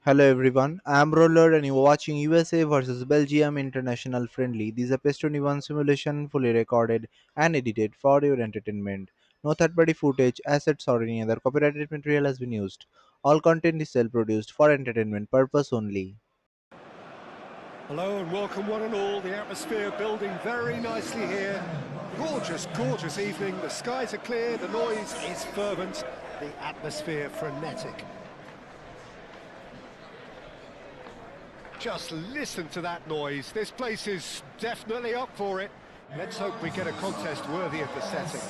Hello everyone, I am Roller and you are watching USA vs Belgium International Friendly. This is a PES 21 simulation fully recorded and edited for your entertainment. No third-party footage, assets or any other copyrighted material has been used. All content is self-produced for entertainment purpose only. Hello and welcome one and all. The atmosphere building very nicely here. Gorgeous, gorgeous evening. The skies are clear, the noise is fervent, the atmosphere frenetic. Just listen to that noise. This place is definitely up for it. Let's hope we get a contest worthy of the setting.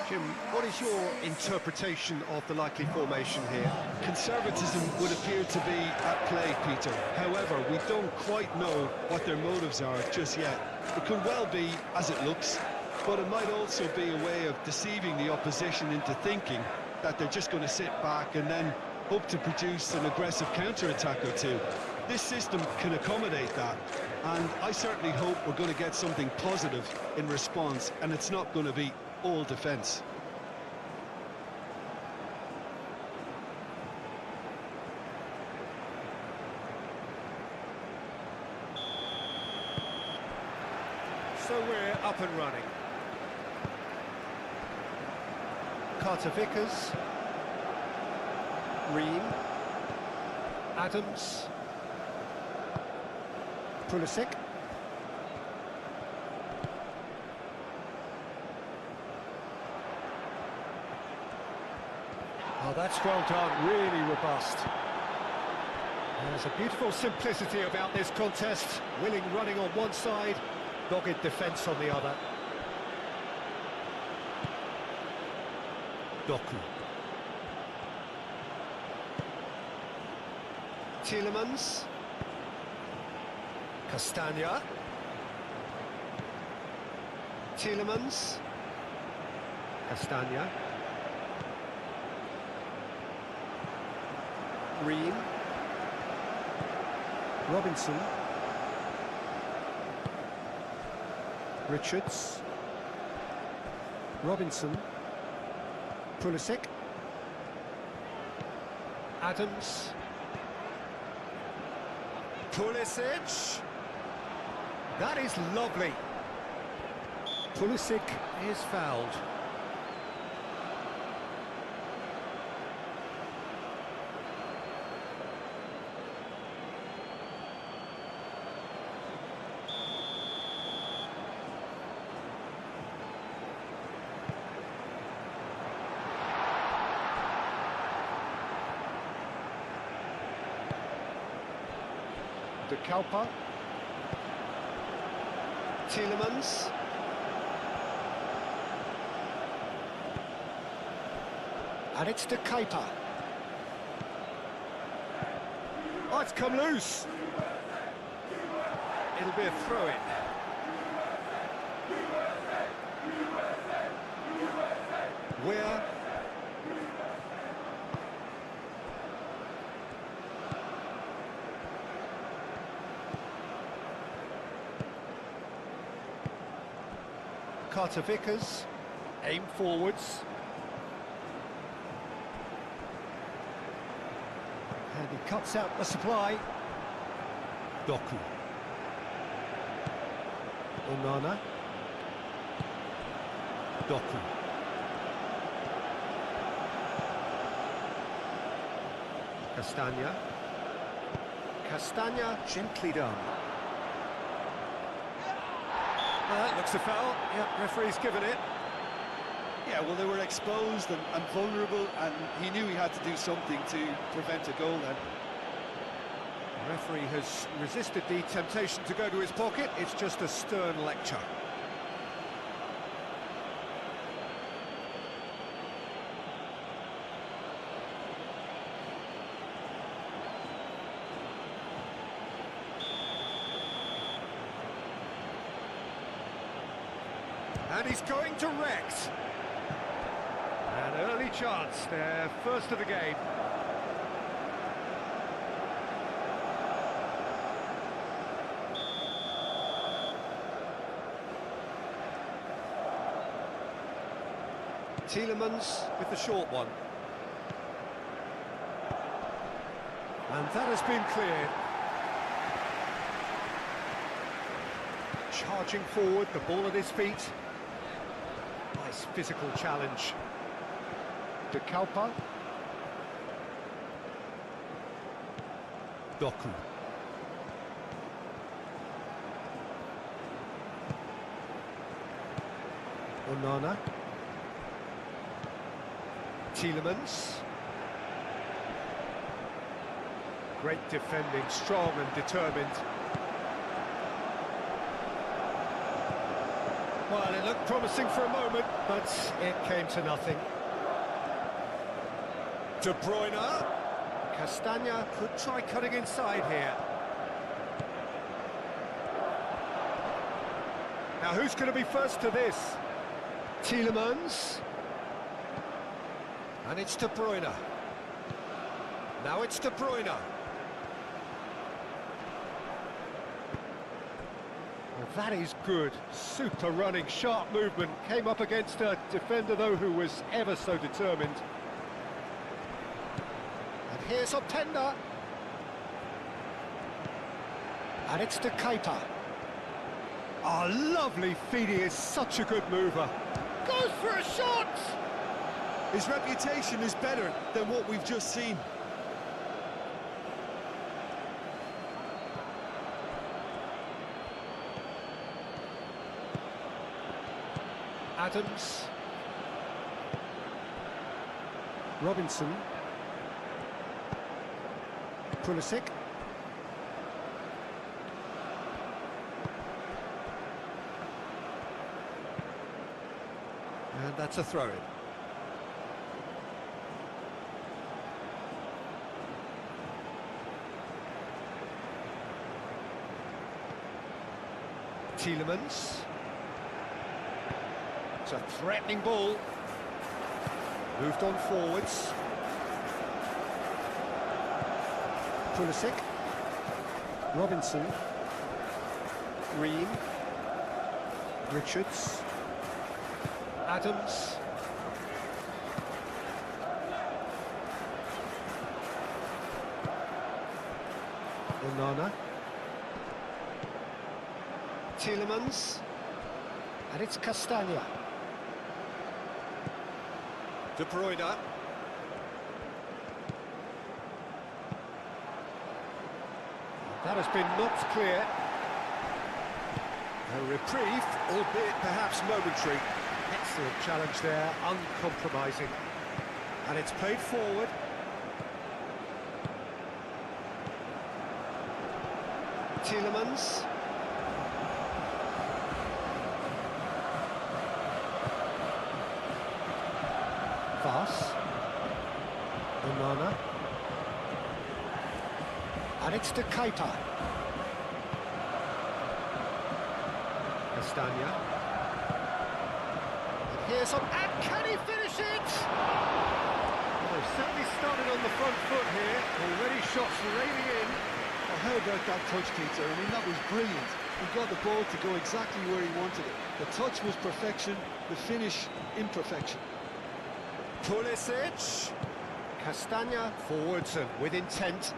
Jim, what is your interpretation of the likely formation here? Conservatism would appear to be at play, Peter. However, we don't quite know what their motives are just yet. It could well be as it looks, but it might also be a way of deceiving the opposition into thinking that they're just going to sit back and then hope to produce an aggressive counter-attack or two. This system can accommodate that, and I certainly hope we're going to get something positive in response, and it's not going to be all defence. So we're up and running. Carter Vickers. Ream. Adams. Pulisic. Oh, that's well done, really robust. There's a beautiful simplicity about this contest. Willing running on one side, dogged defence on the other. Doku. Tielemans. Castagna. Tielemans. Castagna. Ream. Robinson. Richards. Robinson. Pulisic. Adams. Pulisic. That is lovely. Pulisic is fouled. De Kalpa. Tielemans. And it's De Keita. Oh, it's come loose. It'll be a throw-in. Where? Carter Vickers, aim forwards. And he cuts out the supply. Doku. Onana. Doku. Castagna. Castagna, gently done. That looks a foul. Yeah, referee's given it. Yeah, well, they were exposed and vulnerable, and he knew he had to do something to prevent a goal then. The referee has resisted the temptation to go to his pocket. It's just a stern lecture. And he's going direct. An early chance there, first of the game. Tielemans with the short one. And that has been cleared. Charging forward, the ball at his feet. Nice physical challenge. De Kalpa. Doku. Onana. Tielemans. Great defending, strong and determined. Well, it looked promising for a moment, but it came to nothing. De Bruyne. Castagna could try cutting inside here. Now, who's going to be first to this? Tielemans. And it's De Bruyne. Now it's De Bruyne. Well, that is good. Super running, sharp movement. Came up against a defender, though, who was ever so determined. And here's Openda. And it's De Keita. Oh, lovely feed. He is such a good mover. Goes for a shot! His reputation is better than what we've just seen. Adams. Robinson. Pulisic. And that's a throw-in. Tielemans. It's a threatening ball. Moved on forwards. Pulisic. Robinson. Green. Richards. Adams. Onana. Tielemans. And it's Castagna. De Bruyne. That has been knocked clear. A reprieve, albeit perhaps momentary. Excellent challenge there, uncompromising. And it's played forward. Tielemans. Voss. Onana. And it's De Keita. Castagna. And here's on, and can he finish it? Well, they've certainly started on the front foot here. Already shots raining in. Well, how about that touch, Peter? I mean, that was brilliant. He got the ball to go exactly where he wanted it. The touch was perfection, the finish imperfection. Pulisic. Castagna forwards and with intent.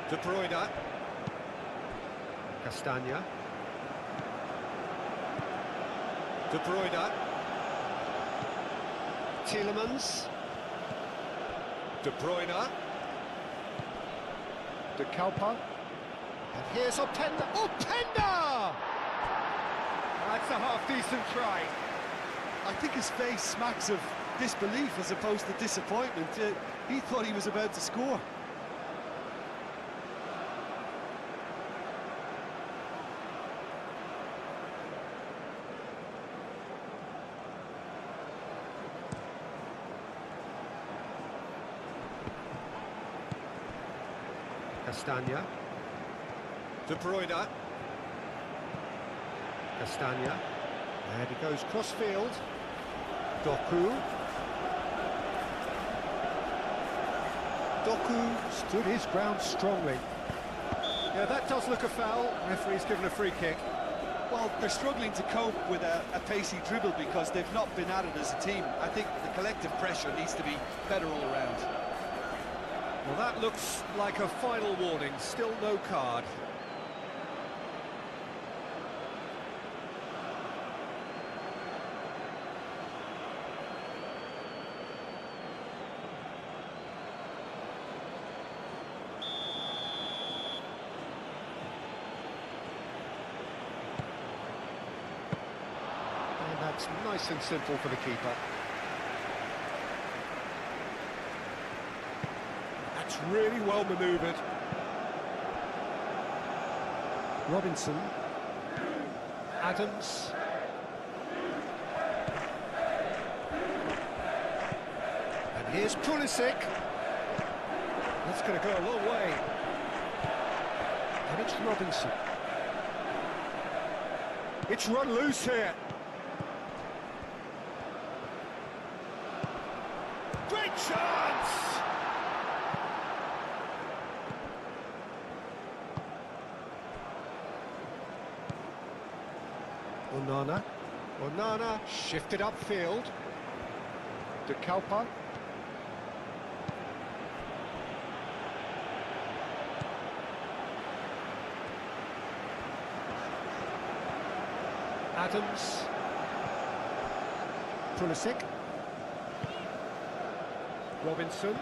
De Bruyne. Castagna. De Bruyne. Tielemans. De Bruyne. De Kalpa. And here's Openda. Openda! That's a half-decent try. I think his face smacks of disbelief as opposed to disappointment. He thought he was about to score. Castagna. De Bruyne. Castagna. And he goes cross-field. Doku. Doku stood his ground strongly. Yeah, that does look a foul. Referee's given a free kick. Well, they're struggling to cope with a pacey dribble because they've not been at it as a team. I think the collective pressure needs to be better all around. Well, that looks like a final warning. Still no card. That's nice and simple for the keeper. That's really well manoeuvred. Robinson. Adams. And here's Pulisic. That's going to go a long way. And it's Robinson. It's run loose here. Great chance! Onana shifted upfield. De Kalpa. Adams. Pulisic. Robinson.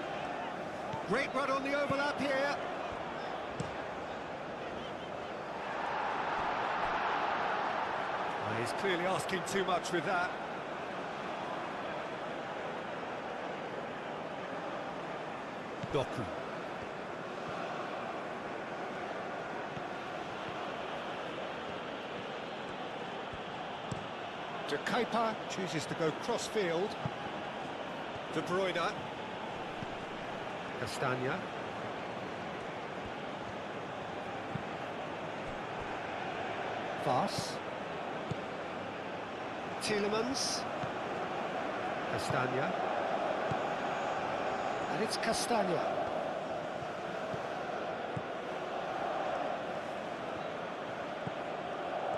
Great run on the overlap here. He's clearly asking too much with that. Doku. De Kuiper chooses to go cross-field. De Bruyne. Castagna. Voss. Tielemans. Castagna. And it's Castagna.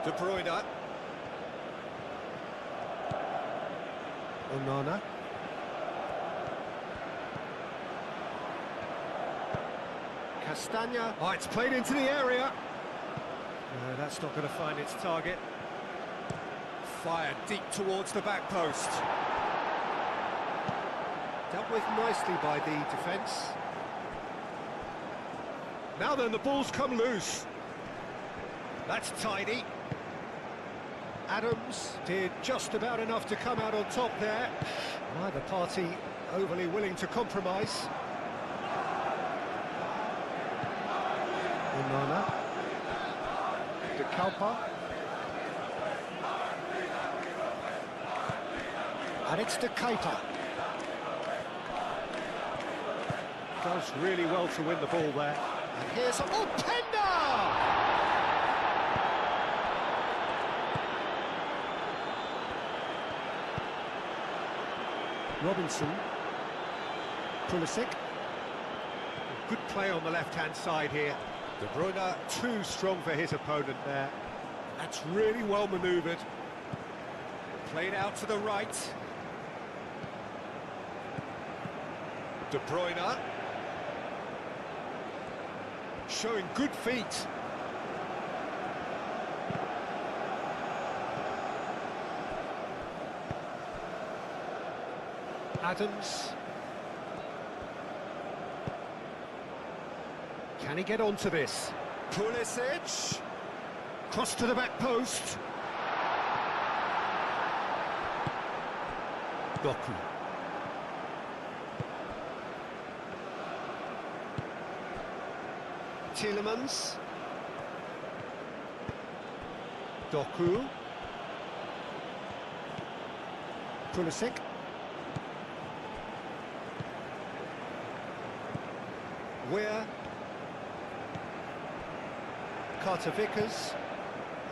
De Bruyne. Onana. Castagna. Oh, it's played into the area. No, that's not going to find its target. Fired deep towards the back post. Dealt with nicely by the defence. Now then, the ball's come loose. That's tidy. Adams did just about enough to come out on top there. Neither party overly willing to compromise. Onana. De Kalpa. And it's De Kuiper. Does really well to win the ball there. And here's a... Oh, Pender! Robinson. Pulisic. Good play on the left-hand side here. De Bruyne too strong for his opponent there. That's really well manoeuvred. Played out to the right. De Bruyne. Showing good feet. Adams. Can he get onto this? Pulisic. Cross to the back post. Doku. Tielemans. Doku. Pulisic. Weir. Carter Vickers.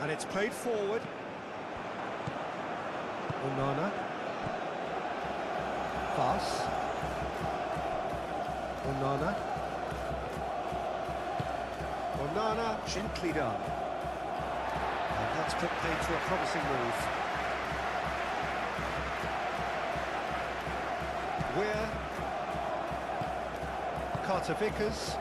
And it's played forward. Onana. Pass. Onana. Onana, gently done. And that's put paid to a promising move. Weir. Carter Vickers.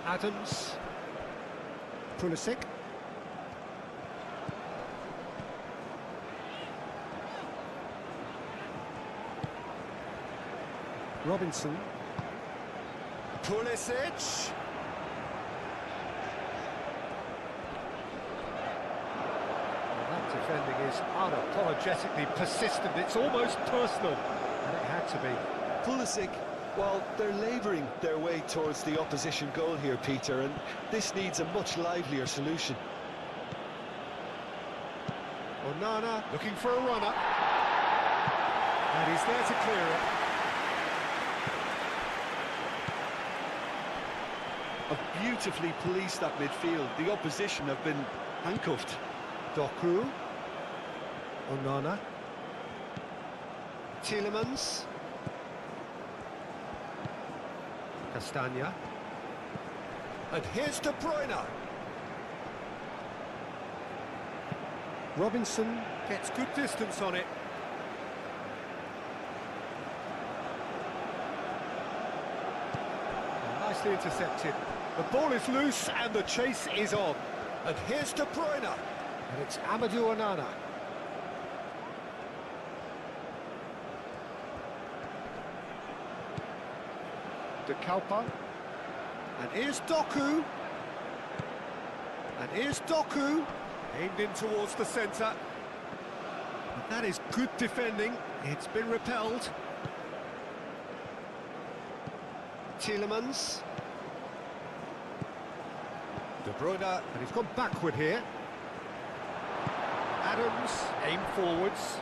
Adams. Pulisic. Robinson. Pulisic. Well, that defending is unapologetically persistent. It's almost personal, and it had to be. Pulisic, well, they're labouring their way towards the opposition goal here, Peter, and this needs a much livelier solution. Onana looking for a runner. And he's there to clear it. Have beautifully policed that midfield. The opposition have been handcuffed. Doku. Onana. Tielemans. Castagna. And here's De Bruyne. Robinson gets good distance on it. Nicely intercepted. The ball is loose and the chase is on. And here's De Bruyne. And it's Amadou Onana. De Kalpa. And here's Doku. And here's Doku. Aimed in towards the centre. But that is good defending. It's been repelled. Tielemans. De Bruyne, and he's gone backward here. Adams, aim forwards.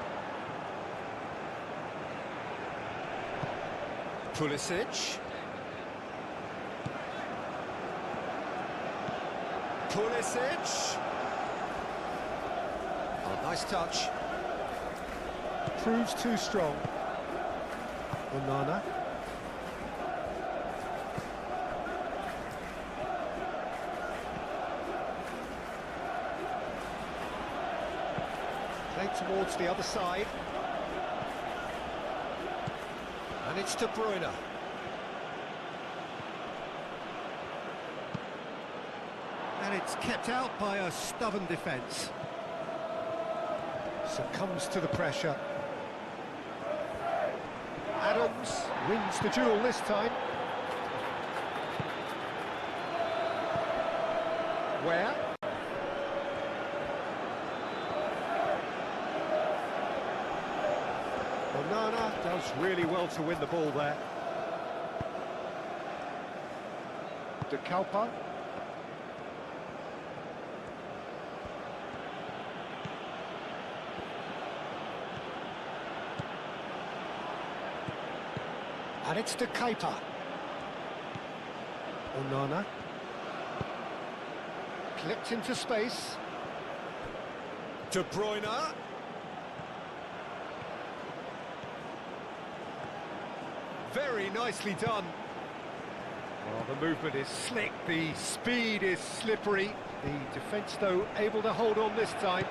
Pulisic. Pulisic. Oh, nice touch. Proves too strong. Onana. Played towards the other side. And it's De Bruyne. And it's kept out by a stubborn defence. Succumbs to the pressure. Adams wins the duel this time. Where? Onana does really well to win the ball there. De Kalpa. And it's De Keita. Onana. Clipped into space. De Bruyne. Very nicely done. Well, the movement is slick, the speed is slippery. The defence, though, able to hold on this time.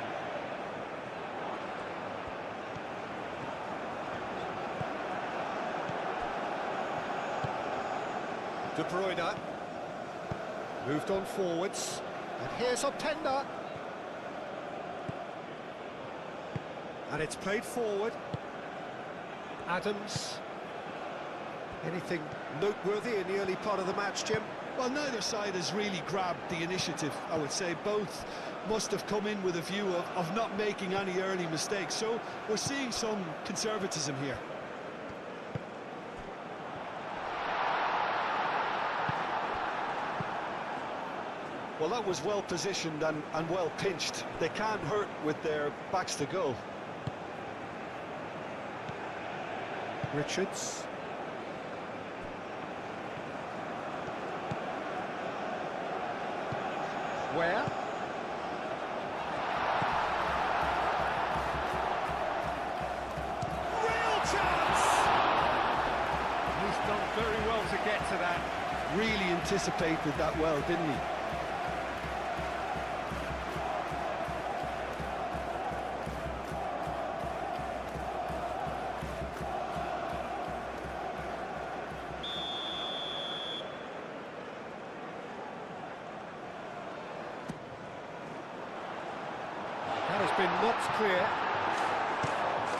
De Bruyne moved on forwards, and here's Openda, and it's played forward. Adams. Anything noteworthy in the early part of the match, Jim? Well, neither side has really grabbed the initiative, I would say. Both must have come in with a view of not making any early mistakes, so we're seeing some conservatism here. Well, that was well positioned and well pinched. They can't hurt with their backs to goal. Richards. Where? Real chance! He's done very well to get to that. Really anticipated that well, didn't he? That has been knocked clear.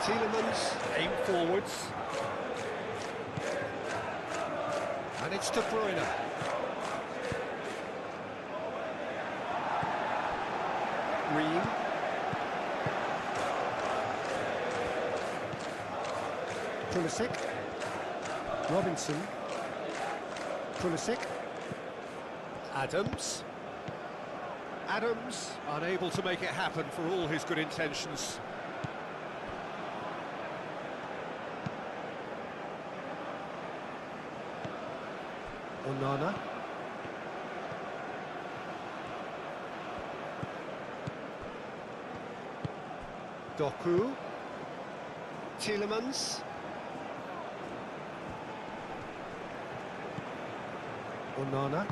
Tielemans aim forwards. And it's De Bruyne. Ream. Pulisic. Robinson. Pulisic. Adams. Adams, unable to make it happen for all his good intentions. Onana. Doku. Tielemans. Onana.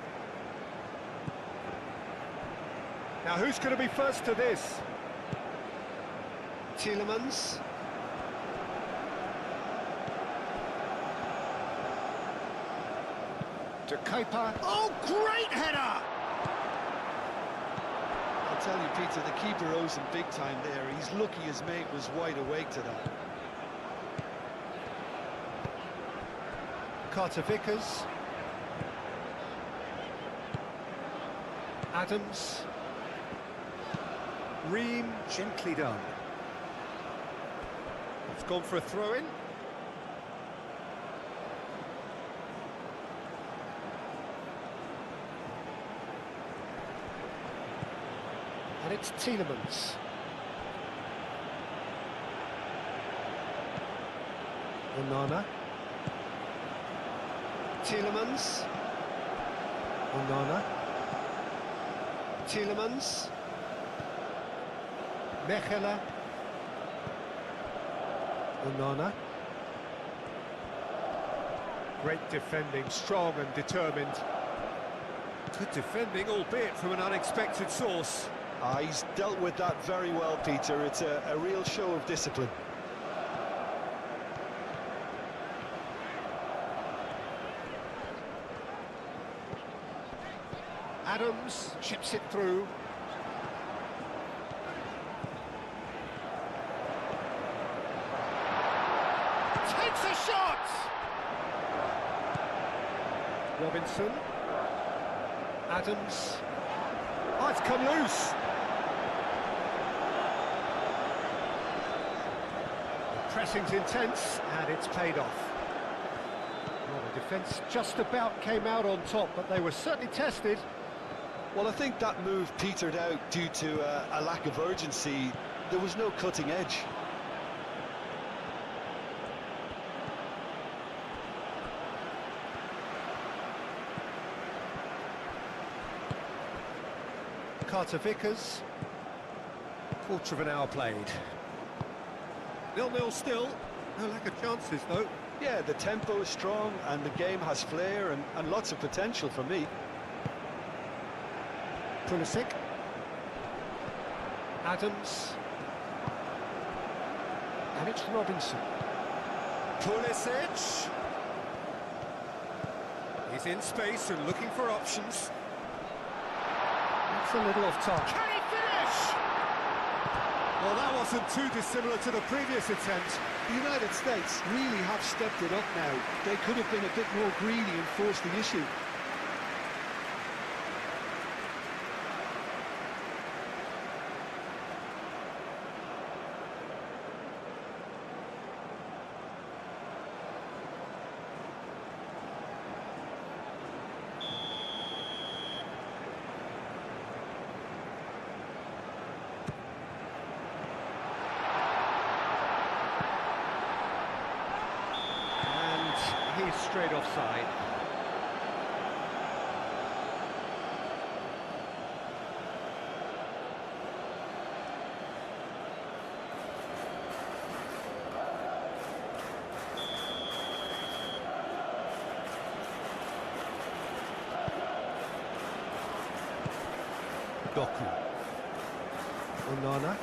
Now who's going to be first to this? Tielemans. To Kepa. Oh, great header! I'll tell you, Peter, the keeper owes him big time there. He's lucky his mate was wide awake to that. Carter Vickers. Adams. Ream, gently done. It's gone for a throw-in. And it's Tielemans. Onana. Tielemans. Onana. Tielemans. Mechela. Onana. Great defending, strong and determined. Good defending, albeit from an unexpected source. He's dealt with that very well, Peter. It's a real show of discipline. Adams chips it through. Takes a shot! Robinson. Adams. Oh, it's come loose. The pressing's intense, and it's paid off. Well, the defence just about came out on top, but they were certainly tested. Well, I think that move petered out due to a lack of urgency. There was no cutting edge. Carter Vickers. Quarter of an hour played. 0-0 still. No lack of chances, though. Yeah, the tempo is strong and the game has flair and lots of potential for me. Pulisic. Adams. And it's Robinson. Pulisic. He's in space and looking for options. That's a little off target. Can he finish? Well, that wasn't too dissimilar to the previous attempt. The United States really have stepped it up now. They could have been a bit more greedy and forced the issue. He's straight offside. Doku. Onana.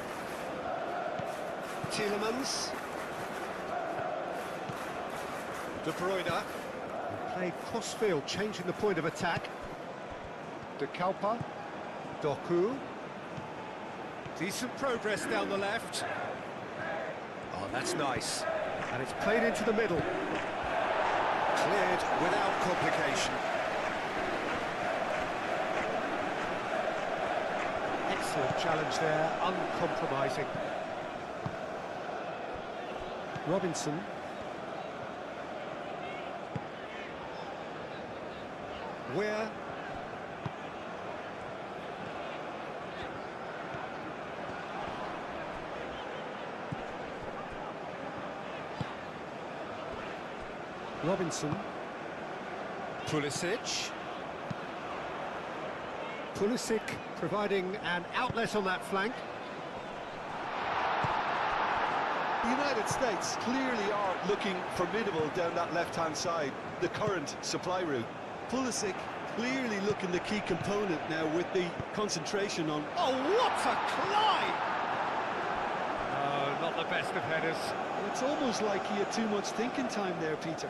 Tielemans. De Bruyne. Play cross-field, changing the point of attack. De Kalpa. Doku. Decent progress down the left. Oh, that's nice. And it's played into the middle. Cleared without complication. Excellent challenge there, uncompromising. Robinson. Where? Robinson. Pulisic. Pulisic providing an outlet on that flank. The United States clearly are looking formidable down that left-hand side, the current supply route. Pulisic clearly looking the key component now with the concentration on... Oh, what a climb! Oh, not the best of headers. It's almost like he had too much thinking time there, Peter.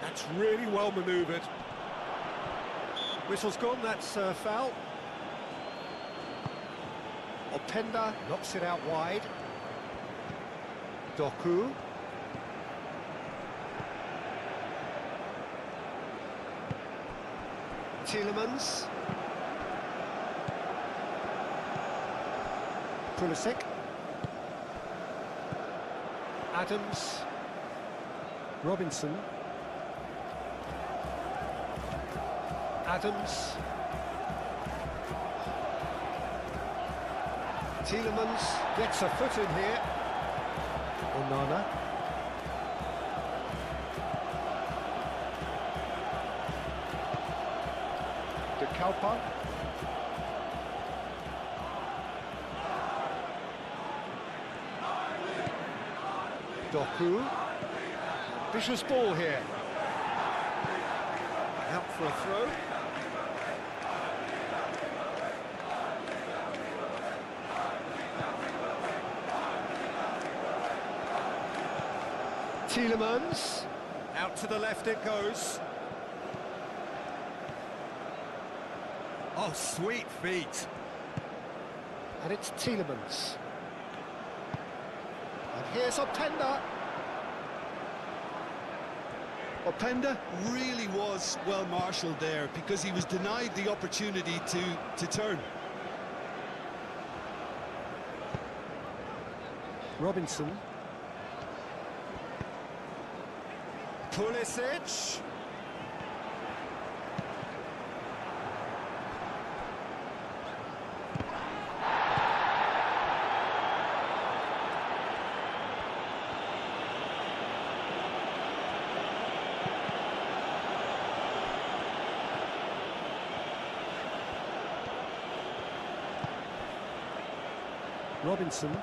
That's really well manoeuvred. Whistle's gone, that's foul. Openda knocks it out wide. Doku. Tielemans. Pulisic. Adams. Robinson. Adams. Tielemans gets a foot in here. Onana. De Kalpa. Doku. Vicious ball here. Out for a throw. Tielemans, out to the left it goes. Oh, sweet feet. And it's Tielemans. And here's Openda. Openda really was well marshalled there because he was denied the opportunity to turn. Robinson. Pulisic. Robinson.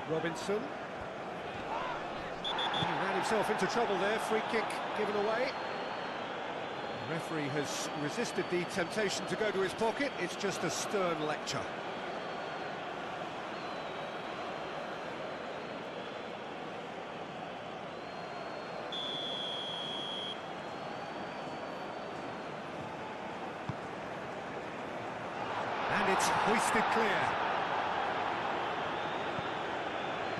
Robinson. He ran himself into trouble there, free kick given away. The referee has resisted the temptation to go to his pocket, it's just a stern lecture. And it's hoisted clear.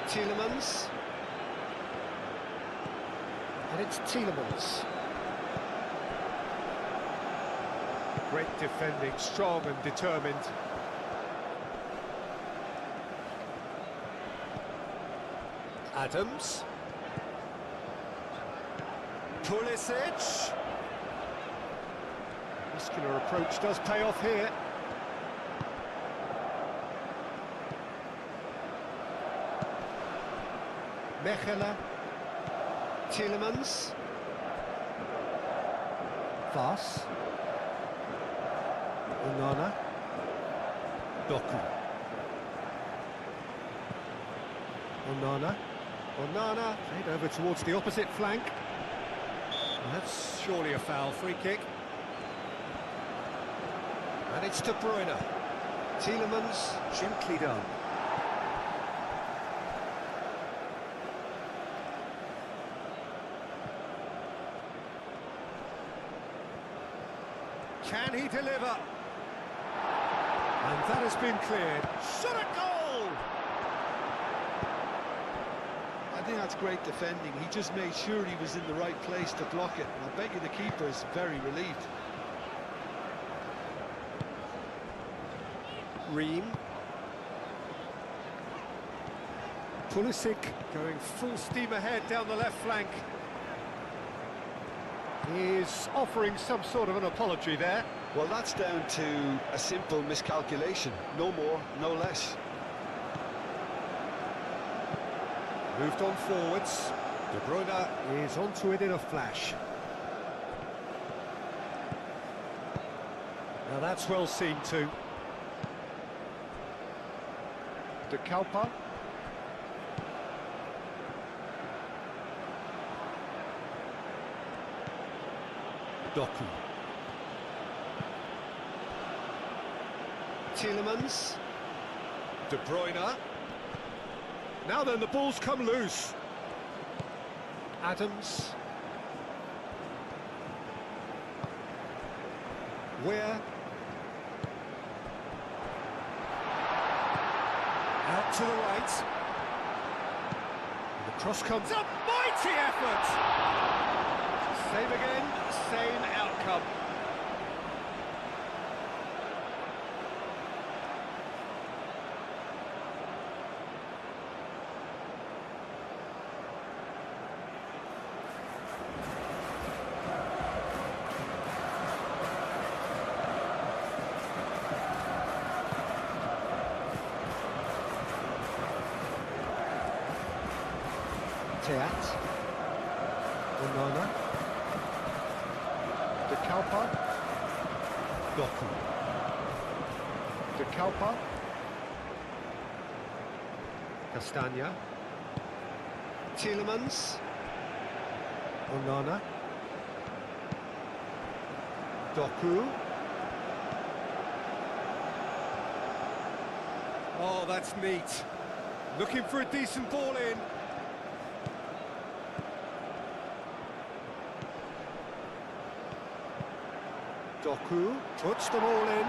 Tielemans. And it's Tielemans. Great defending, strong and determined. Adams. Pulisic. Muscular approach does pay off here. Mechelen. Tielemans. Voss. Onana. Doku. Onana. Onana, played over towards the opposite flank. That's surely a foul, free kick. And it's De Bruyne. Tielemans, gently done. Can he deliver? And that has been cleared. Shot a goal! I think that's great defending. He just made sure he was in the right place to block it. I bet you the keeper is very relieved. Ream. Pulisic going full steam ahead down the left flank. He's offering some sort of an apology there. Well, that's down to a simple miscalculation. No more, no less. Moved on forwards. De Bruyne is onto it in a flash. Now that's well seen too. De Kalpa. Doku. Tielemans. De Bruyne. Now then, the ball's come loose. Adams. Weir. Out to the right. And the cross comes. A mighty effort! Same again, same outcome. Teat. Onana. De Kalpa. Doku. De Kalpa. Castagna. Tielemans. Onana. Doku. Oh, that's neat. Looking for a decent ball in. Doku puts them all in.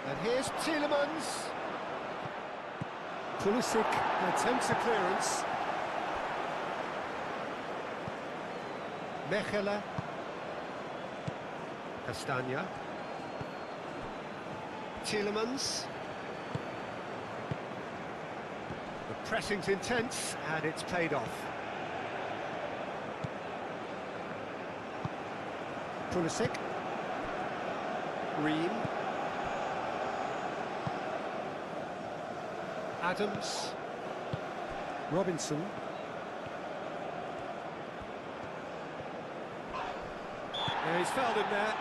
And here's Tielemans. Pulisic attempts a clearance. Mechelen. Castagna. Tielemans. The pressing's intense and it's paid off. Pulisic. Ream. Adams. Robinson. Yeah, he's fouled him there.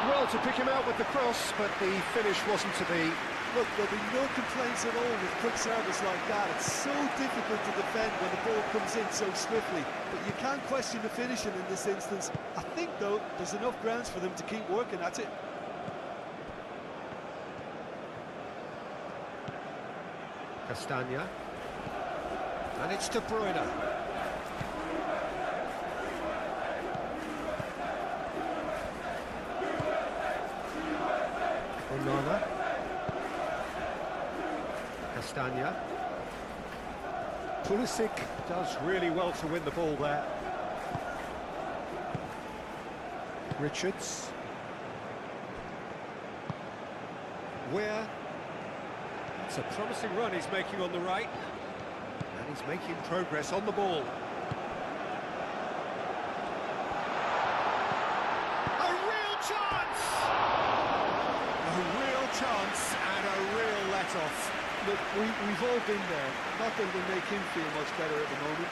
Well to pick him out with the cross, but the finish wasn't to be. Look, there'll be no complaints at all with quick service like that. It's so difficult to defend when the ball comes in so swiftly. But you can't question the finishing in this instance. I think, though, there's enough grounds for them to keep working at it. Castagna. And it's De Bruyne. Onana. Castagna. Pulisic does really well to win the ball there. Richards. Where? It's a promising run he's making on the right. And he's making progress on the ball. A real chance! A real chance and a real let-off. Look, we've all been there. Not that it'll make him feel much better at the moment.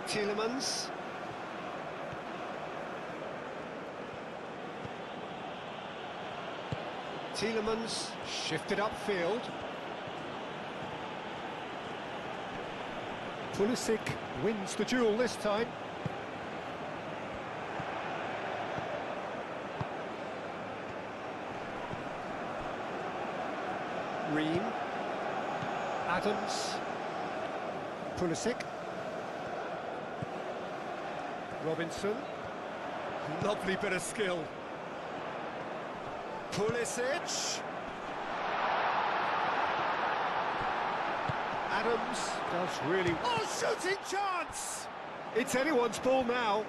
Tielemans. Tielemans shifted upfield. Pulisic wins the duel this time. Ream. Adams. Pulisic. Robinson. Lovely bit of skill. Pulisic. Adams does really... Oh, shooting chance! It's anyone's ball now.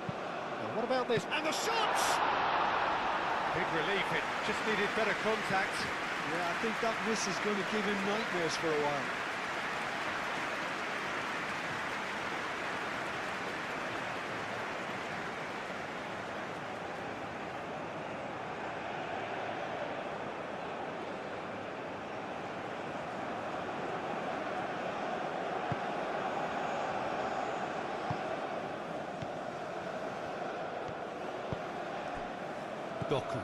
Now, what about this? And the shot! Big relief, it just needed better contact. Yeah, I think that miss is going to give him nightmares for a while. Doku.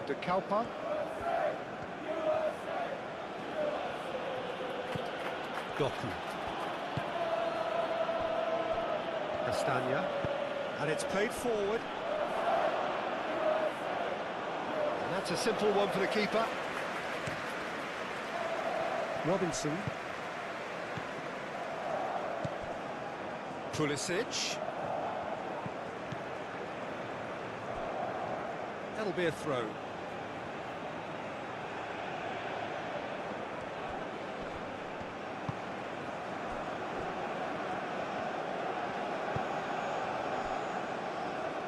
De Kalpa. Doku. Castagna. And it's played forward. And that's a simple one for the keeper. Robinson. Pulisic. That'll be a throw.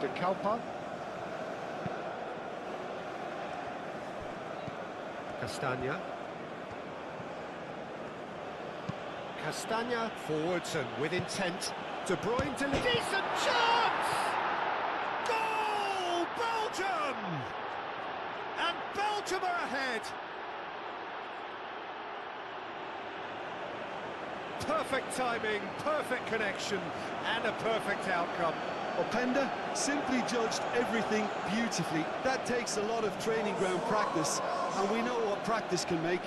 De Kalpa. Castagna. Castagna forwards and with intent. De Bruyne to decent chance! Goal! Belgium! And Belgium are ahead! Perfect timing, perfect connection, and a perfect outcome. Openda simply judged everything beautifully. That takes a lot of training ground practice, and we know what practice can make.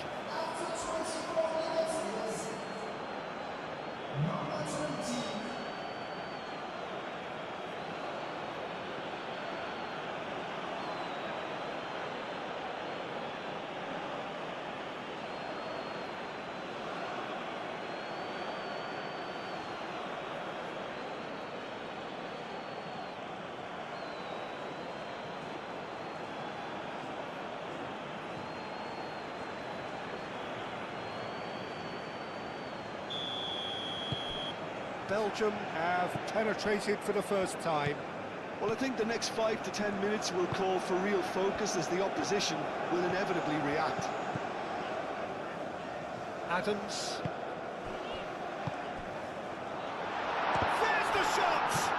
Belgium have penetrated for the first time. Well, I think the next 5 to 10 minutes will call for real focus as the opposition will inevitably react. Adams. There's the shot!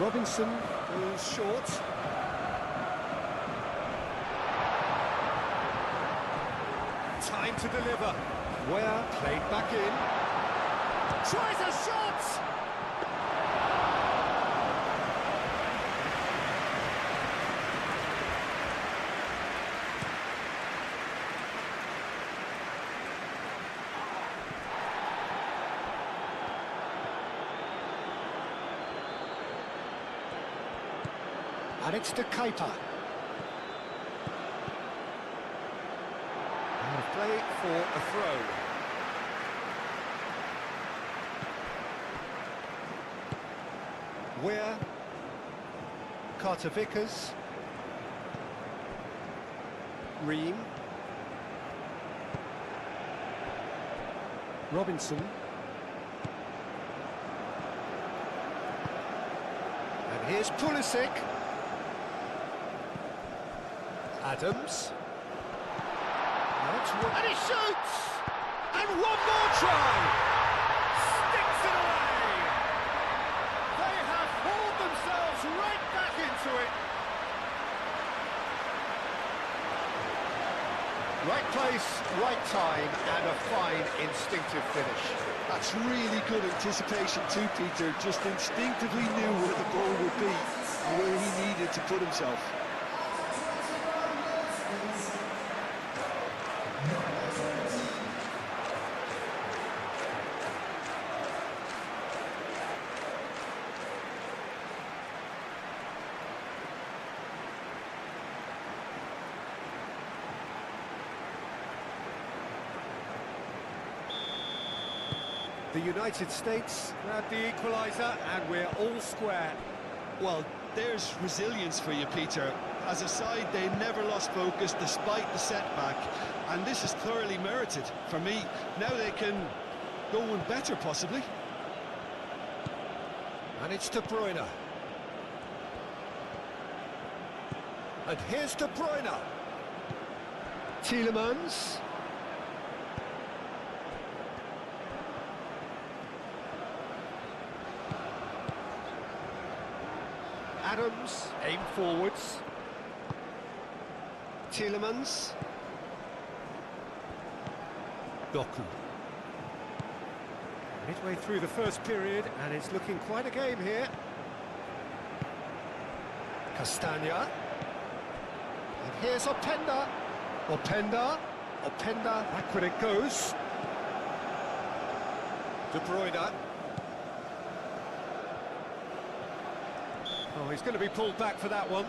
Robinson goes short. Time to deliver. Where played back in. Tries a shot! And it's to Kuiper. And a play for a throw. Where Carter Vickers. Ream. Robinson. And here's Pulisic. Adams. And he shoots! And one more try! Sticks it away! They have hauled themselves right back into it! Right place, right time, and a fine instinctive finish. That's really good anticipation too, Peter. Just instinctively knew where the ball would be and where he needed to put himself. The United States grab the equalizer, and we're all square. Well, there's resilience for you, Peter. As a side, they never lost focus despite the setback, and this is thoroughly merited for me. Now they can go one better, possibly. And it's De Bruyne. And here's De Bruyne. Tielemans. Adams, aim forwards. Tielemans. Doku. Midway through the first period, and it's looking quite a game here. Castagna. And here's Openda. Openda. Back when it goes. De Bruyne. Oh, he's going to be pulled back for that one.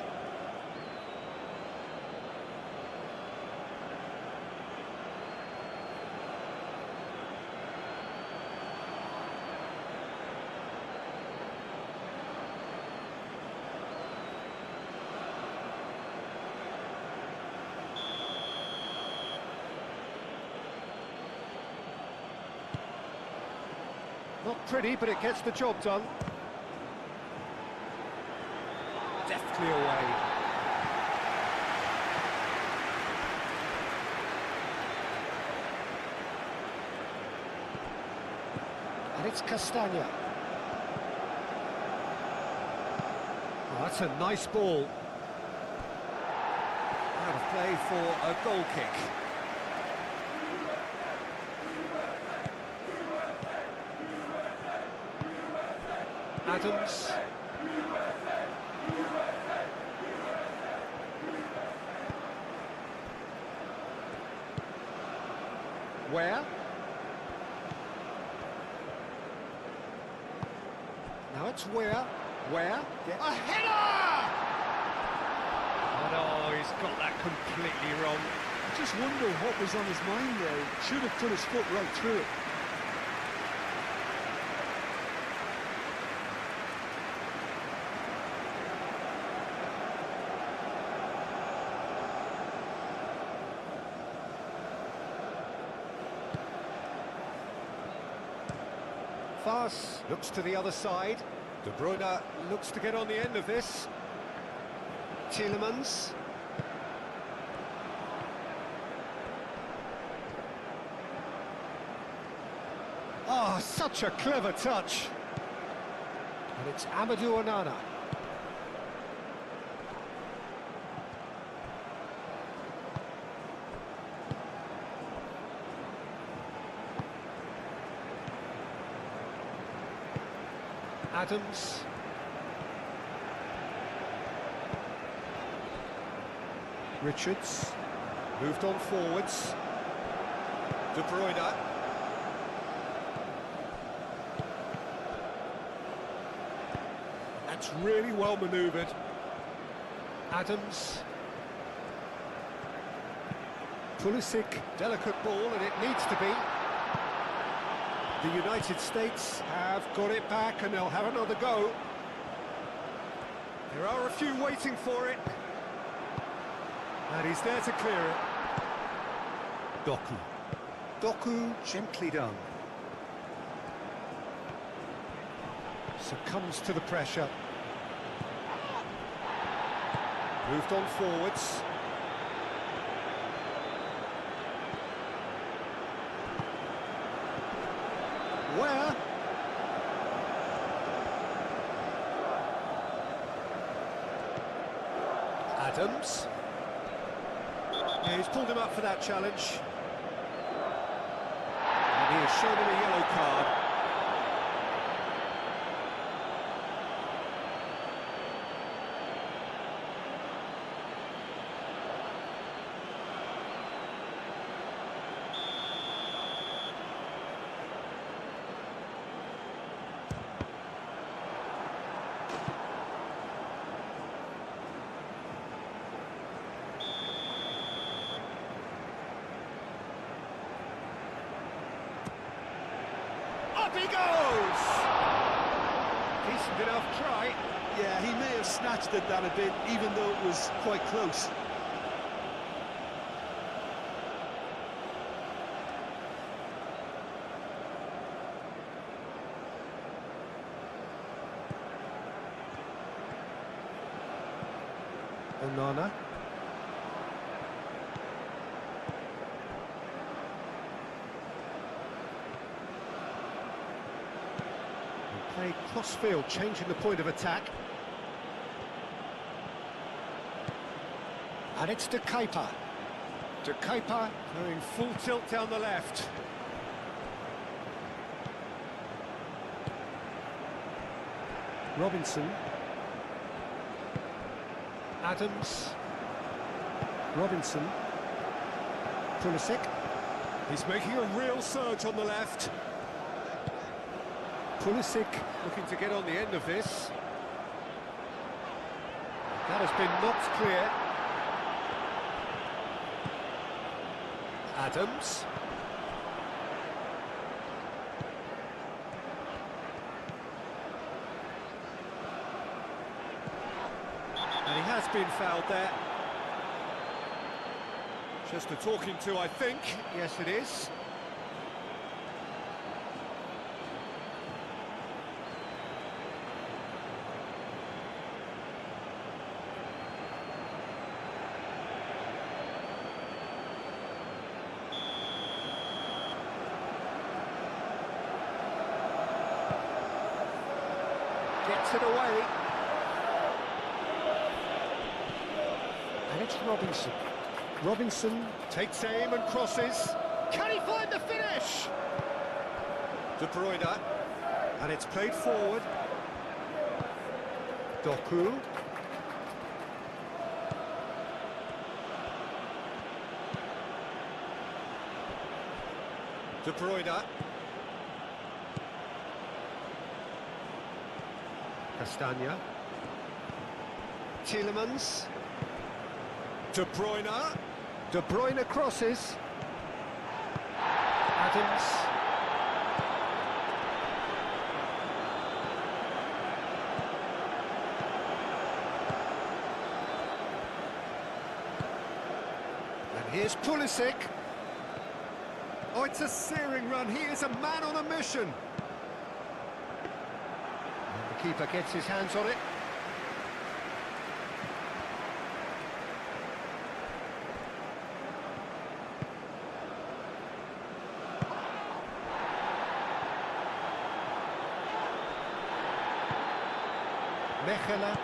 Not pretty, but it gets the job done. Deftly away. And it's Castagna. Oh, that's a nice ball. Out of play for a goal kick. Adams. Where? Now it's where? Where? Yeah. A header! Oh no, he's got that completely wrong. I just wonder what was on his mind there. Should have put his foot right through it. Fas looks to the other side. De Bruyne looks to get on the end of this. Tielemans. Oh, such a clever touch. And it's Amadou Onana. Adams. Richards. Moved on forwards. De Bruyne. That's really well manoeuvred. Adams. Pulisic, delicate ball, and it needs to be. The United States have got it back, and they'll have another go. There are a few waiting for it. And he's there to clear it. Doku. Doku, gently done. Succumbs to the pressure. Moved on forwards. Where? Adams. Yeah, he's pulled him up for that challenge. And he has shown him a yellow card. Up he goes! Decent enough try. Yeah, he may have snatched at that a bit, even though it was quite close. Onana. Played cross-field, changing the point of attack. And it's De Kuyper. De Kuyper going full tilt down the left. Robinson. Adams. Robinson. Pulisic. He's making a real surge on the left. Pulisic looking to get on the end of this. That has been knocked clear. Adams. And he has been fouled there. Just a talking to, I think. Yes, it is. Gets it away. And it's Robinson. Robinson takes aim and crosses. Can he find the finish? De Bruyne. And it's played forward. Doku. De Bruyne. Castagna. Tielemans. De Bruyne. De Bruyne crosses. Adams. And here's Pulisic. Oh, it's a searing run. He is a man on a mission. The keeper gets his hands on it. Mechelen.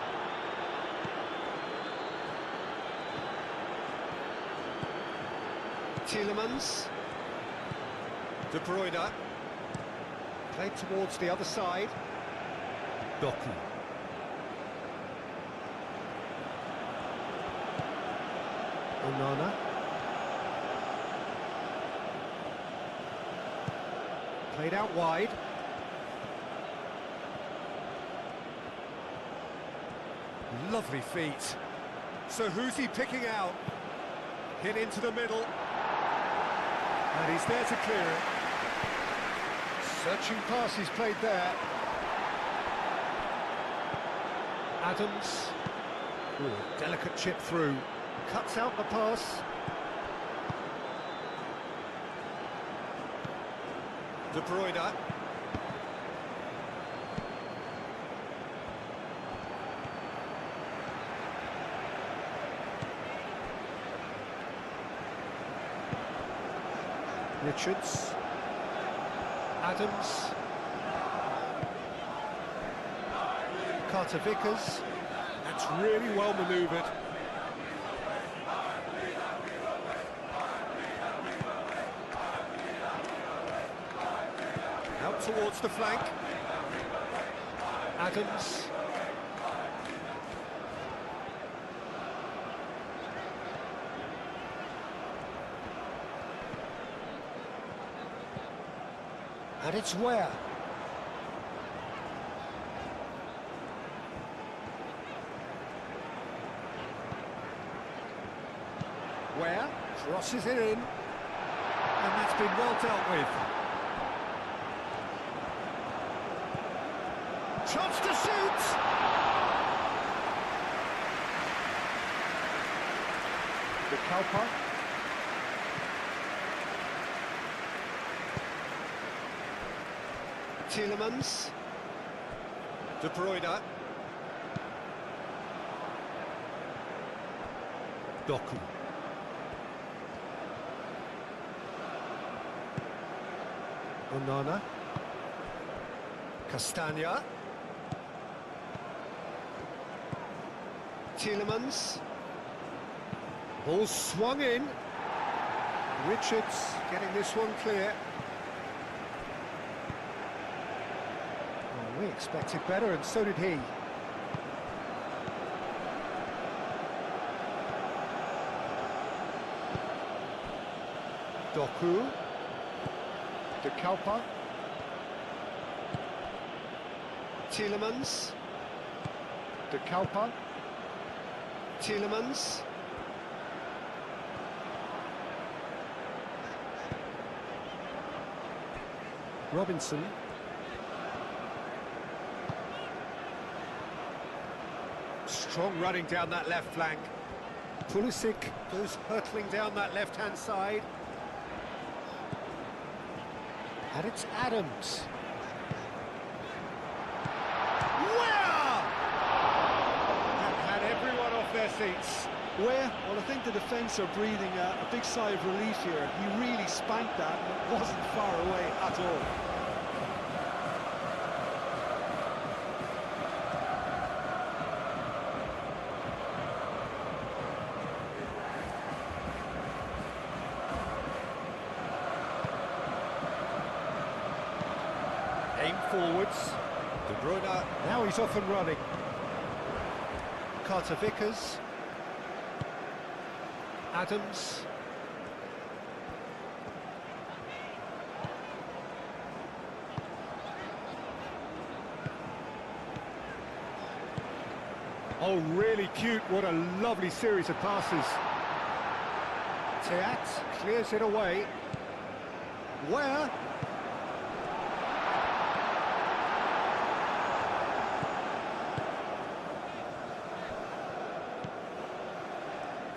Tielemans. De Bruyne. Played towards the other side. Doku. Onana. Played out wide. Lovely feet. So who's he picking out? Hit into the middle. And he's there to clear it. Searching pass he's played there. Adams. Ooh, delicate chip through. Cuts out the pass. De Bruyne. Richards. Adams. Carter Vickers. That's really well manoeuvred. Out towards the flank. Adams. And it's where? Where? Crosses it in. And that's been well dealt with. Chance to shoot! The Cowper. Tielemans. De Bruyne. Doku. Onana. Castagna. Tielemans. Ball swung in. Richards getting this one clear. We expected better, and so did he. Doku. De Cowper. Tielemans. De Cowper. Tielemans. Robinson. Strong running down that left flank. Pulisic goes hurtling down that left-hand side. And it's Adams. Where? That had everyone off their seats. Where? Well, I think the defence are breathing a big sigh of relief here. He really spanked that, and it wasn't far away at all. Aim forwards. De Bruyne. Now he's off and running. Carter Vickers. Adams. Oh, really cute. What a lovely series of passes. Teat clears it away. Where?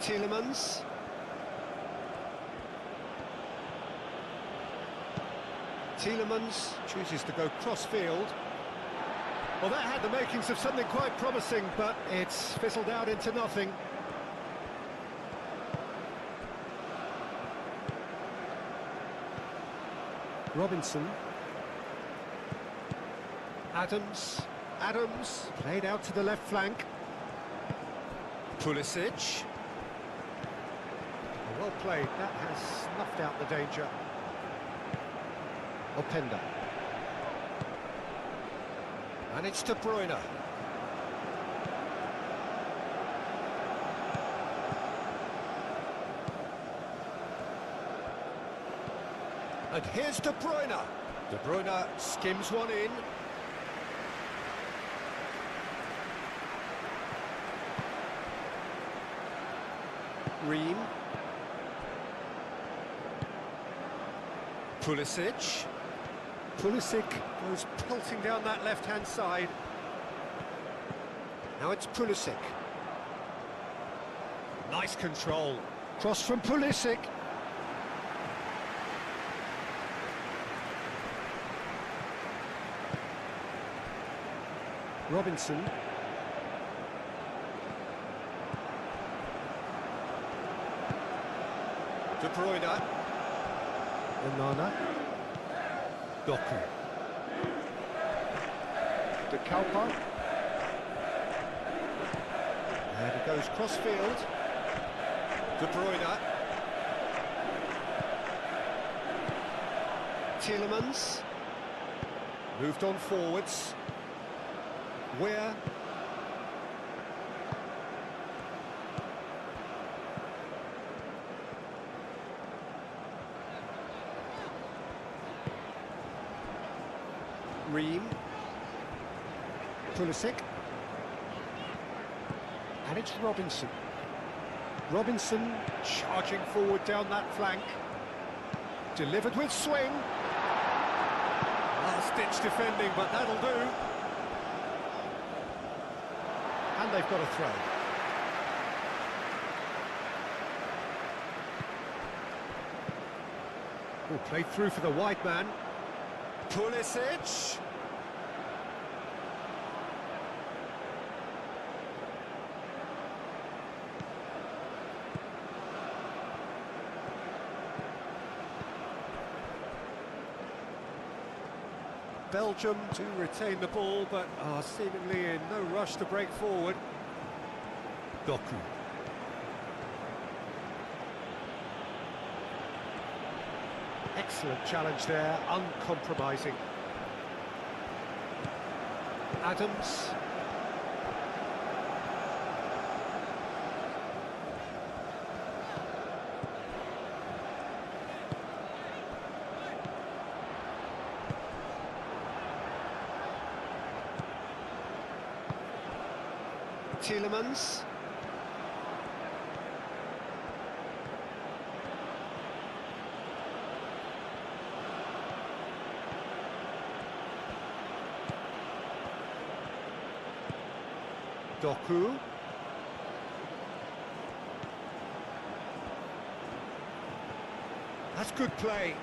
Tielemans. Tielemans chooses to go cross-field. Well, that had the makings of something quite promising, but it's fizzled out into nothing. Robinson. Adams. Adams played out to the left flank. Pulisic. Well played, that has snuffed out the danger. Openda. And it's De Bruyne. And here's De Bruyne. De Bruyne skims one in. Ream. Pulisic. Pulisic goes pelting down that left-hand side. Now it's Pulisic. Nice control. Cross from Pulisic. Robinson. De Bruyne. Onana. Doku. De Kalpa. And it goes cross-field. De Bruyne. Tielemans. Moved on forwards. Where? Ream. Pulisic. And it's Robinson. Robinson charging forward down that flank. Delivered with swing. Last-ditch defending, but that'll do. And they've got a throw. Oh, played through for the white man. Pulisic. Belgium to retain the ball, but are seemingly in no rush to break forward. Doku. Excellent challenge there, uncompromising. Adams. Tielemans. Doku. That's good play.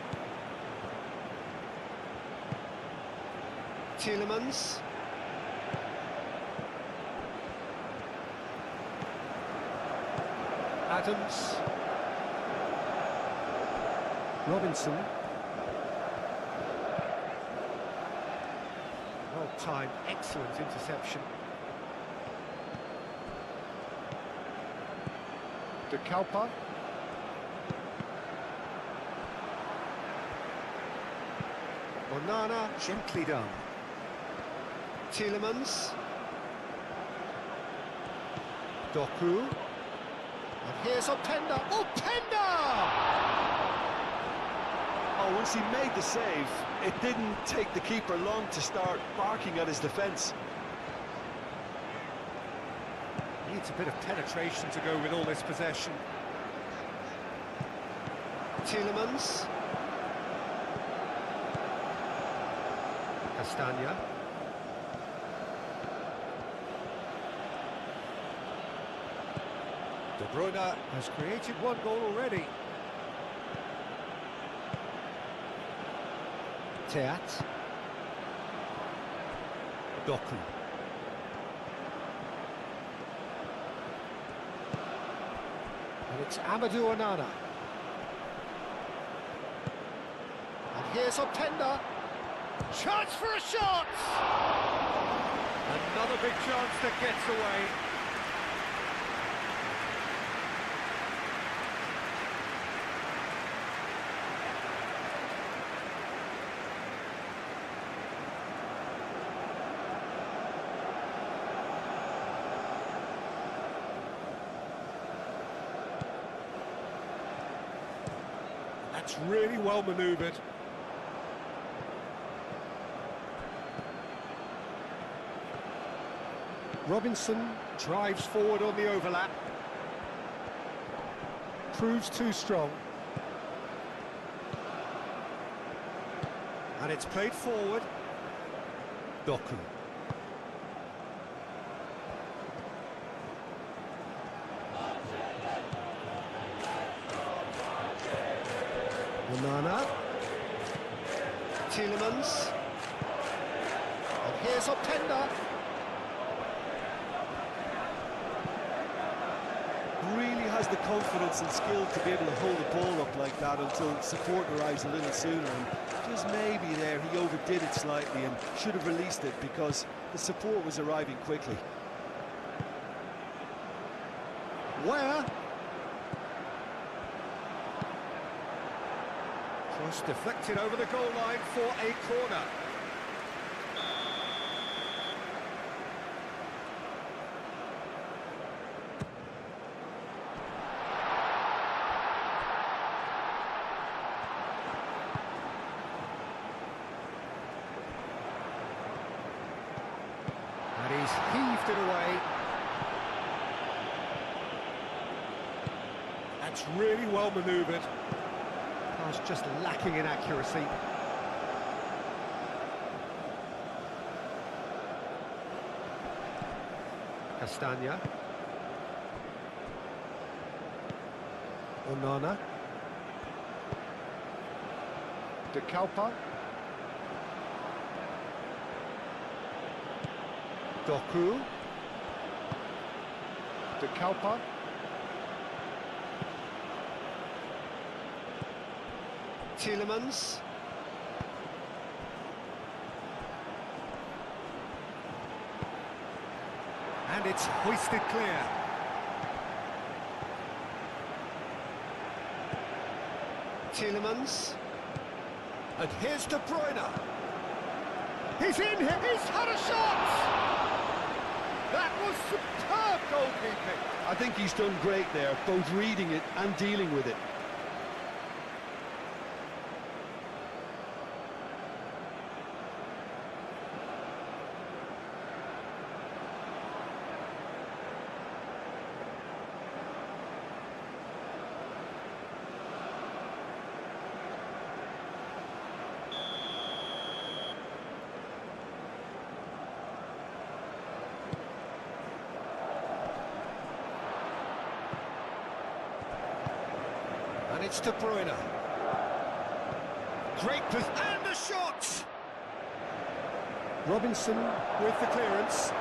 Tielemans. Adams. Robinson. Well timed, excellent interception. De Kalpa. Onana, gently done. Tielemans. Doku. And here's Openda. Openda! Oh, once he made the save, it didn't take the keeper long to start barking at his defence. Needs a bit of penetration to go with all this possession. Tielemans. Castagna. De Bruyne has created one goal already. Teat. Doku. And it's Amadou Onana. And here's Openda. Chance for a shot! Another big chance that gets away. That's really well manoeuvred. Robinson drives forward on the overlap. Proves too strong. And it's played forward. Doku. Onana. Tielemans. And here's Openda. Really has the confidence and skill to be able to hold the ball up like that until support arrives a little sooner, and just maybe there he overdid it slightly and should have released it because the support was arriving quickly. Where? Cross deflected over the goal line for a corner. And he's heaved it away. That's really well manoeuvred. Pass just lacking in accuracy. Castagna. Onana. De Kalpa. Doku. De Kalpa. Tielemans. And it's hoisted clear. Tielemans. And here's De Bruyne. He's in here, he's had a shot! That was superb goalkeeping. I think he's done great there, both reading it and dealing with it. And it's De Bruyne. Great position. And the shot! Robinson with the clearance.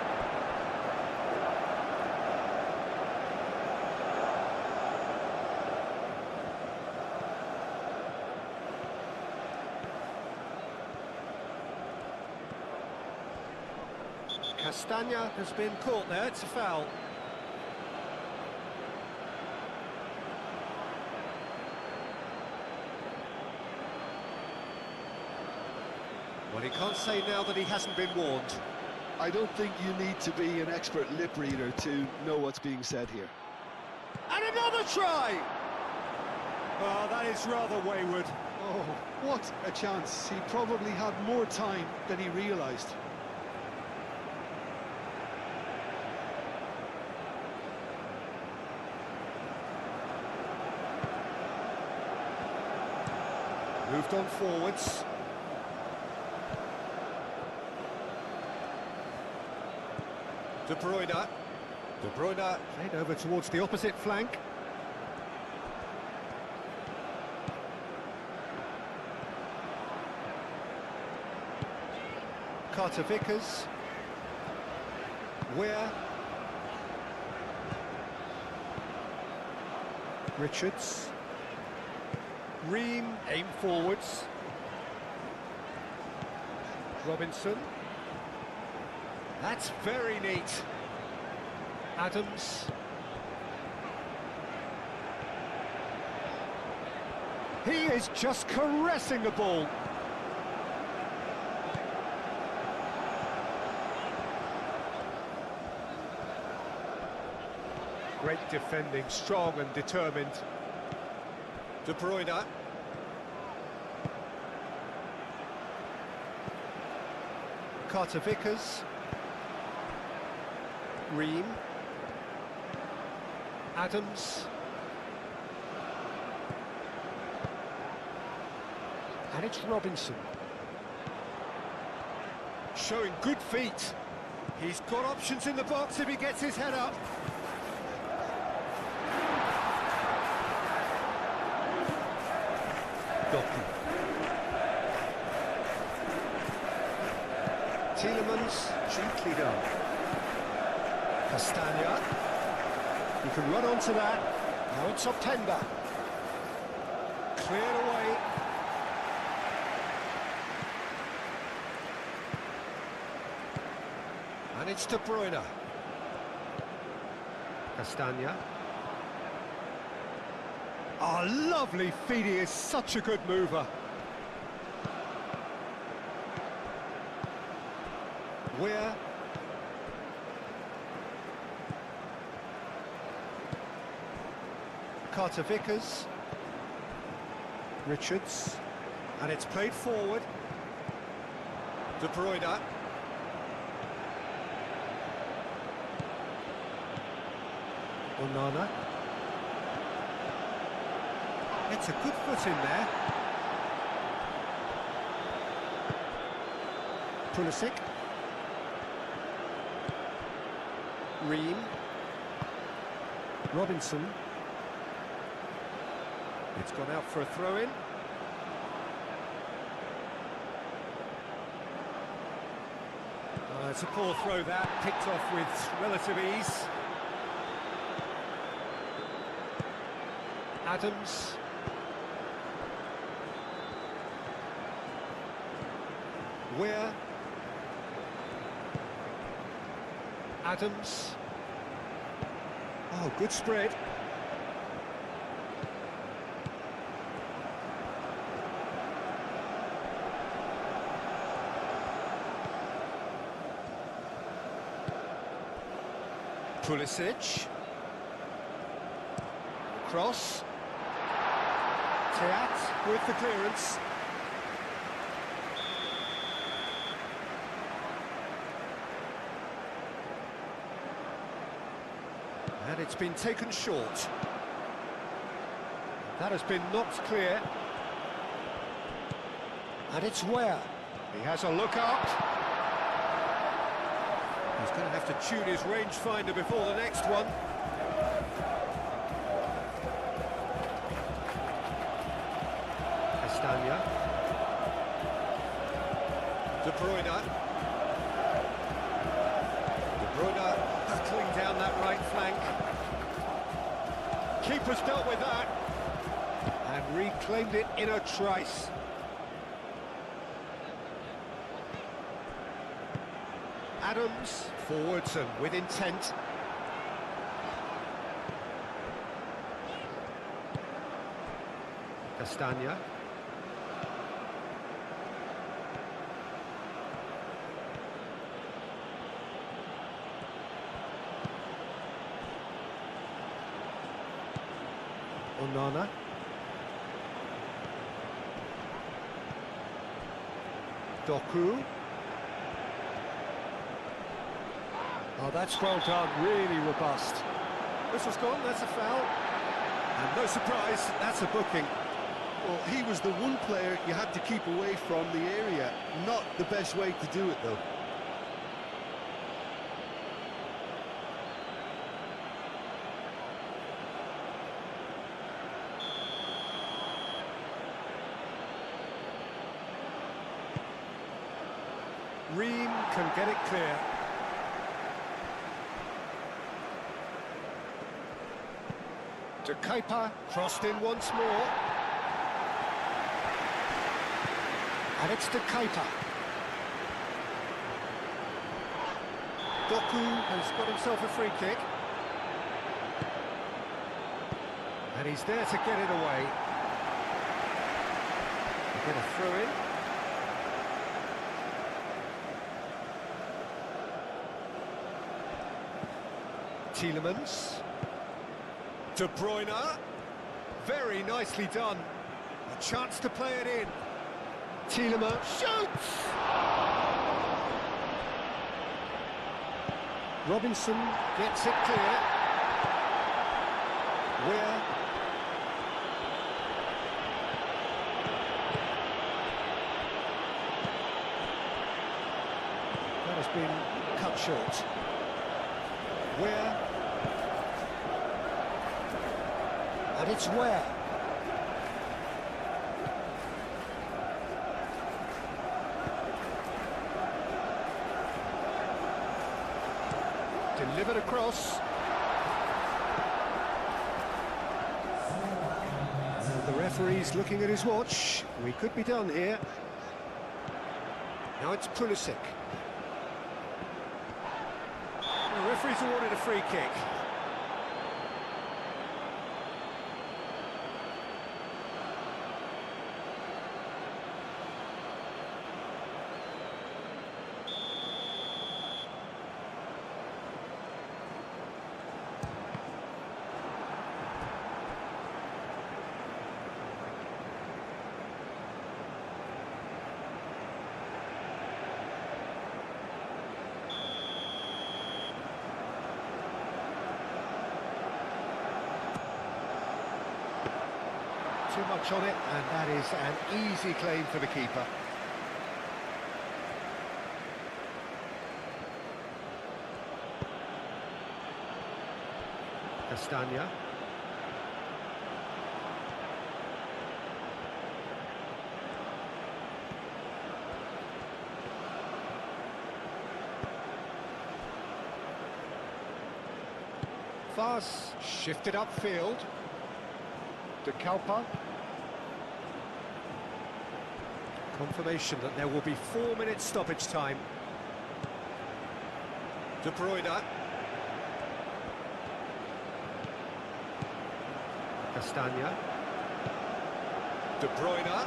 Castagna has been caught there, it's a foul. Well, he can't say now that he hasn't been warned. I don't think you need to be an expert lip reader to know what's being said here. And another try! Oh, that is rather wayward. Oh, what a chance. He probably had more time than he realised. Moved on forwards. De Bruyne. De Bruyne played over towards the opposite flank. Carter Vickers. Weir. Richards. Ream aim forwards. Robinson. That's very neat. Adams. He is just caressing the ball. Great defending, strong and determined. De Bruyne. Carter Vickers. Ream. Adams. And it's Robinson. Showing good feet. He's got options in the box if he gets his head up. Doku. Tielemans, gently done. Castagna. He can run onto that. Now it's Openda. Cleared away. And it's De Bruyne. Castagna. Oh, lovely feet, he is such a good mover. Weir. Carter Vickers. Richards. And it's played forward. De Bruyne. Onana. It's a good foot in there. Pulisic. Ream. Robinson. It's gone out for a throw-in. It's a poor throw that, picked off with relative ease. Adams. Weir. Adams. Oh, good spread. Pulisic. Cross. Teat with the clearance. And it's been taken short. That has been knocked clear. And it's Weir. He has a look up. He's going to have to tune his rangefinder before the next one. Castagna. De Bruyne. De Bruyne battling down that right flank. Keeper's dealt with that. And reclaimed it in a trice. Adams, forwards and with intent. Castagna. Onana. Doku. Oh, that's well done, really robust. Whistle's gone, that's a foul. And no surprise, that's a booking. Well, he was the one player you had to keep away from the area. Not the best way to do it, though. Ream can get it clear. De Kuiper, crossed in once more. And it's De Kuiper. Doku has got himself a free kick. And he's there to get it away. Get a throw in. Tielemans. De Bruyne. Very nicely done. A chance to play it in. Tielemans shoots! Robinson gets it clear. Weir. That has been cut short. Weir. And it's Weir. Delivered across. And the referee's looking at his watch. We could be done here. Now it's Pulisic. The referee's awarded a free kick. Too much on it, and that is an easy claim for the keeper. Castagna. Fast, shifted upfield. De Kalpa. Confirmation that there will be 4 minutes stoppage time. De Bruyne. Castagna. De Bruyne.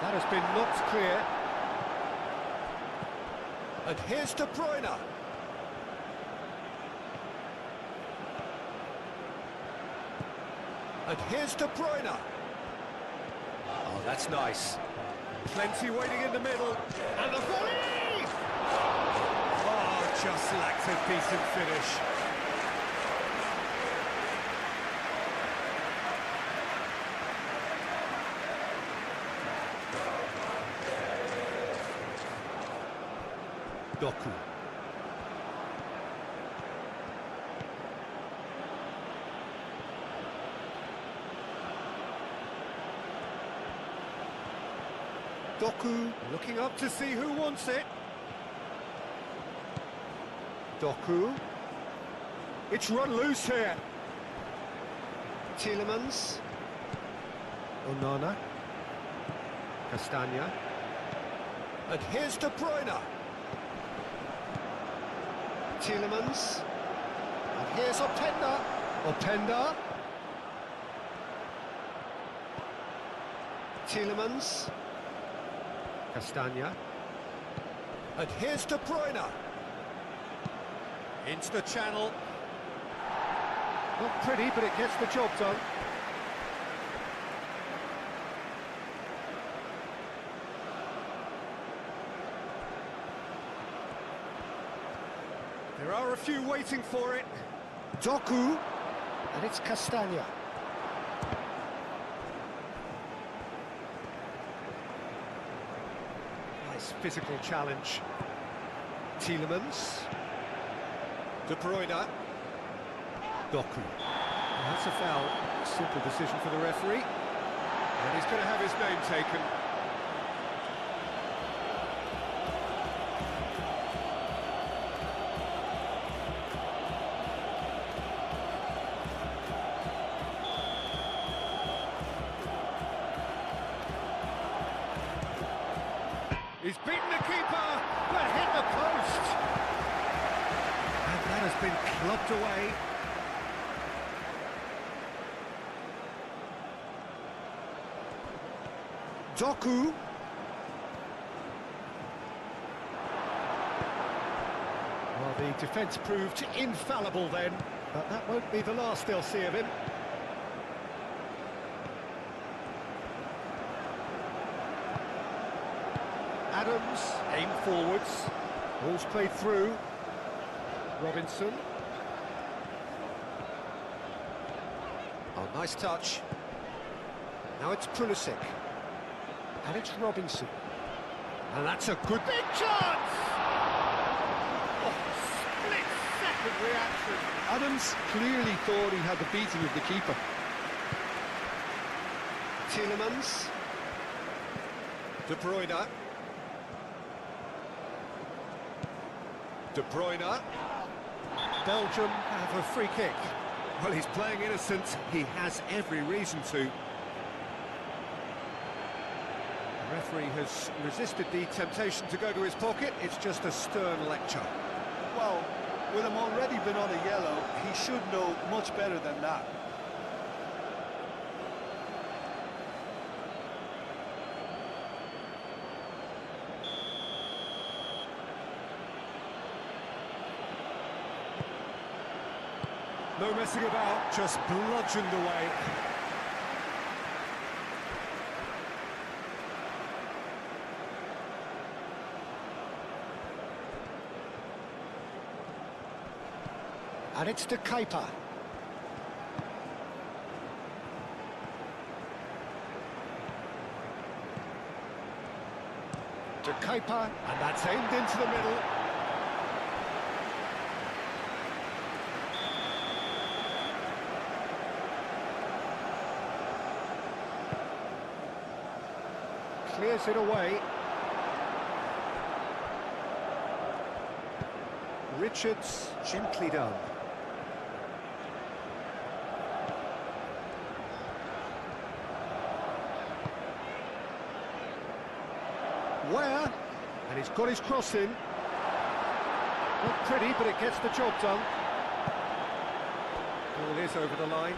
That has been knocked clear. And here's De Bruyne. And here's De Bruyne. Oh, that's nice. Plenty waiting in the middle. And the volley! Oh, just lacked a decent finish. Doku. Doku looking up to see who wants it. Doku. It's run loose here. Tielemans. Onana. Castagna. And here's De Bruyne. Tielemans. And here's Openda. Openda. Tielemans. Castagna. And here's De Bruyne. Into the channel. Not pretty, but it gets the job done. There are a few waiting for it. Doku. And it's Castagna. Nice physical challenge. Tielemans. De Bruyne. Doku. And that's a foul. Simple decision for the referee. And he's going to have his name taken. He's beaten the keeper, but hit the post. And that has been clubbed away. Doku. Well, the defence proved infallible then, but that won't be the last they'll see of him. Adams, aim forwards. Ball's played through. Robinson. Oh, nice touch. Now it's Pulisic. And it's Robinson. And that's a good big chance! Oh, split-second reaction. Adams clearly thought he had the beating of the keeper. Tielemans. De Bruyne. De Bruyne. Belgium have a free kick. Well, he's playing innocent. He has every reason to. The referee has resisted the temptation to go to his pocket. It's just a stern lecture. Well, with him already been on a yellow, he should know much better than that. No messing about, just bludgeoned away. And it's to Kuiper. To Kuiper, and that's aimed into the middle. Clears it away. Richards, gently done. Where? And he's got his cross in. Not pretty, but it gets the job done. Ball is over the line.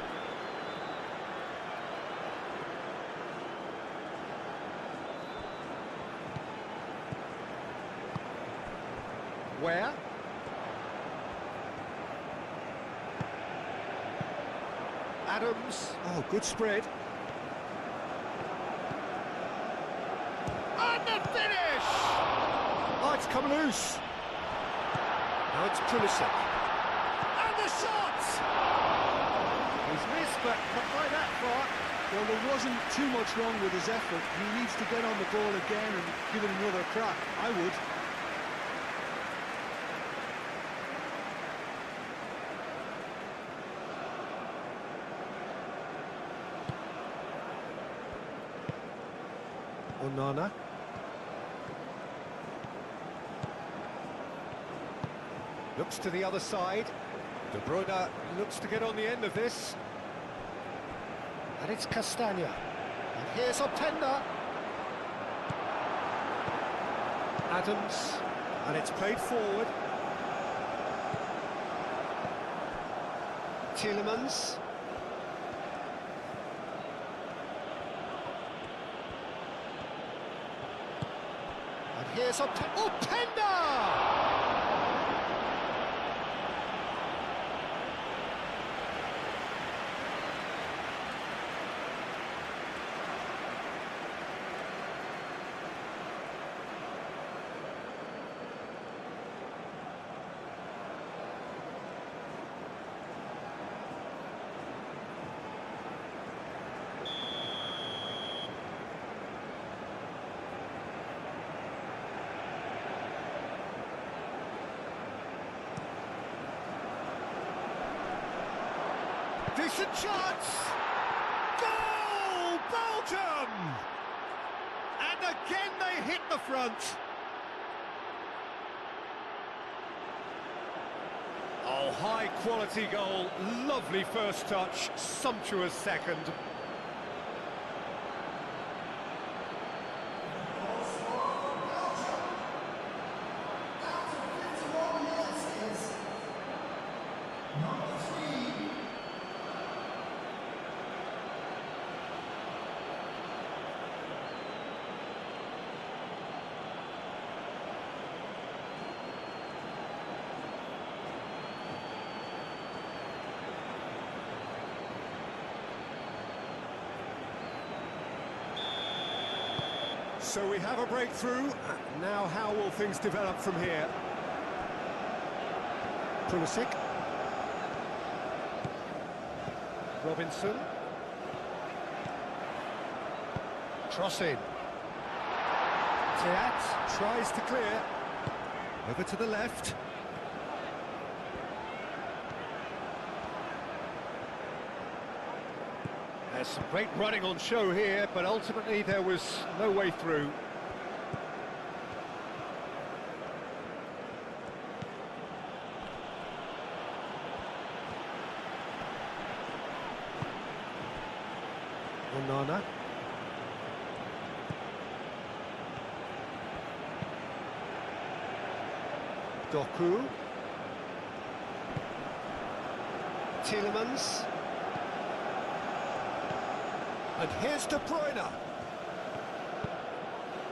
Where? Adams. Oh, good spread. And the finish! Oh, it's come loose. Now it's Pulisic. And the shot! He's missed, but not by that far. Well, there wasn't too much wrong with his effort. He needs to get on the ball again and give it another crack. I would. Onana. Looks to the other side. De Bruyne looks to get on the end of this. And it's Castagna. And here's Openda. Adams. And it's played forward. Tielemans. And here's Openda! Decent chance! Goal! Belgium! And again they hit the front. Oh, high quality goal. Lovely first touch, sumptuous second. So we have a breakthrough. Now how will things develop from here? Pulisic. Robinson. Cross in. Teat tries to clear. Over to the left. There's some great running on show here, but ultimately there was no way through. Onana. Doku. Tielemans. And here's De Bruyne.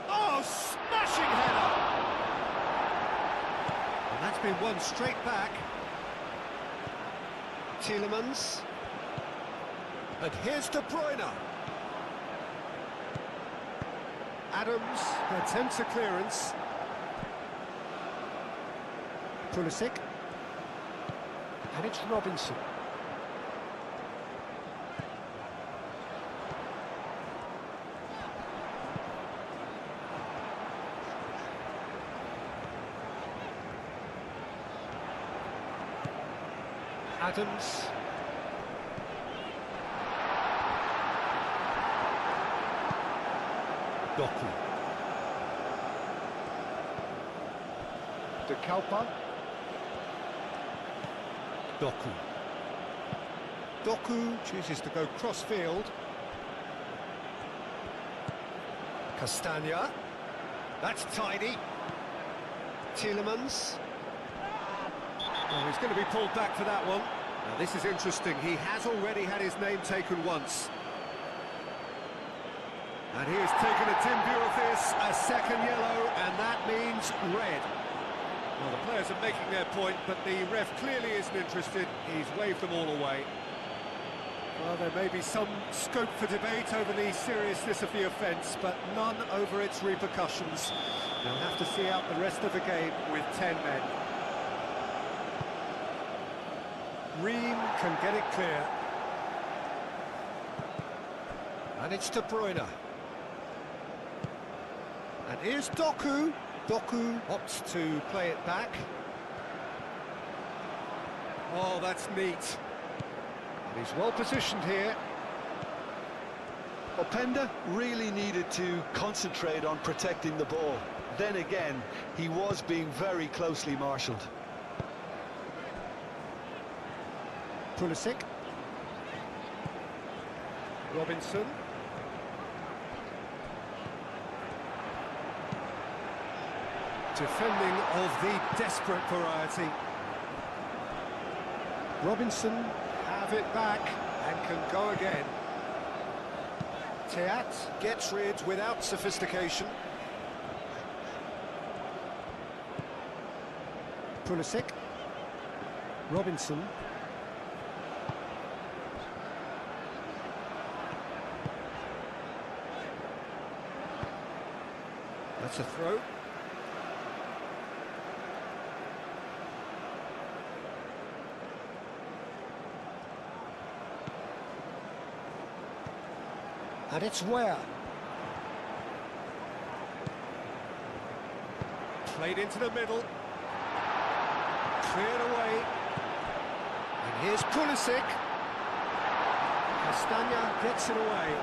Oh, smashing header! And that's been won straight back. Tielemans. And here's De Bruyne. Adams attempts a clearance. Pulisic. And it's Robinson. Adams. Doku. De Kalpa. Doku. Doku chooses to go cross-field. Castagna. That's tidy. Tielemans. Oh, he's going to be pulled back for that one. Now this is interesting. He has already had his name taken once. And he has taken a dim view of this, a second yellow, and that means red. Well, the players are making their point, but the ref clearly isn't interested. He's waved them all away. Well, there may be some scope for debate over the seriousness of the offence, but none over its repercussions. They'll have to see out the rest of the game with 10 men. Ream can get it clear. And it's De Bruyne. And here's Doku. Doku opts to play it back. Oh, that's neat. And he's well positioned here. Openda really needed to concentrate on protecting the ball. Then again, he was being very closely marshalled. Pulisic. Robinson. Defending of the desperate variety. Robinson have it back and can go again. Teat gets rid without sophistication. Pulisic. Robinson. That's a throw. And it's where? Played into the middle. Cleared away. And here's Pulisic. Castagna gets it away.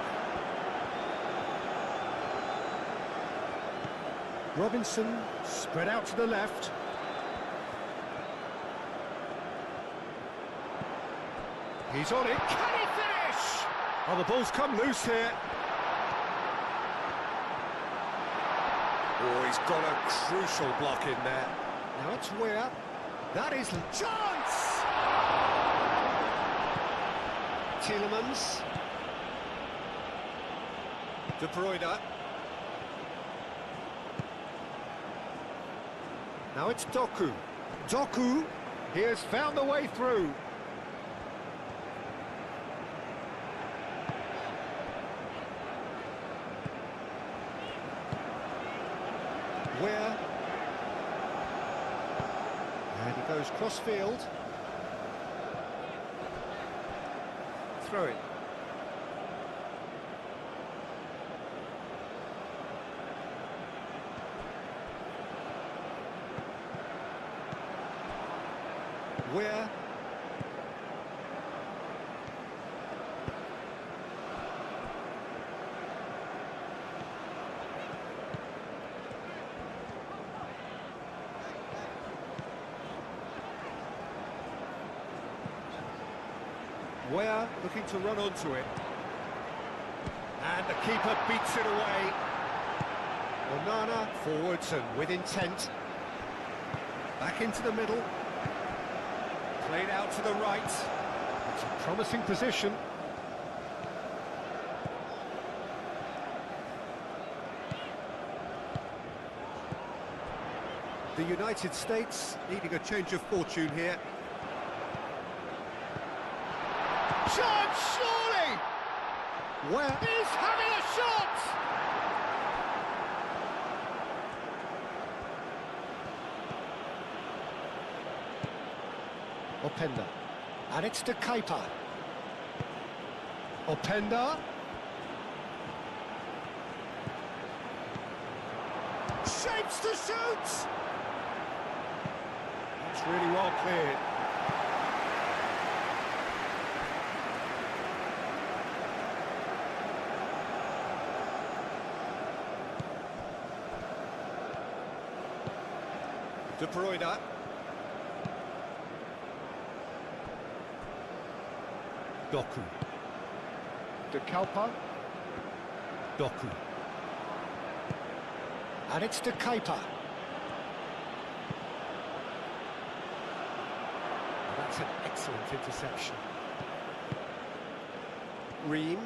Robinson spread out to the left. He's on it. Can he finish? Oh, the ball's come loose here. Oh, he's got a crucial block in there. Now it's where? That is chance! Tielemans. De Bruyne. Now it's Doku. Doku, he has found the way through. Where? And he goes cross-field. Throw it. Where? Where, looking to run onto it. And the keeper beats it away. Onana forwards and with intent. Back into the middle. Played out to the right. It's a promising position. The United States needing a change of fortune here. Chance, surely! Where? He's having a shot! Openda. And it's to Kepa. Openda. Shapes to shoot! That's really well cleared. De Bruyne. Doku. De Kalpa. Doku. And it's to Kepa. That's an excellent interception. Ream.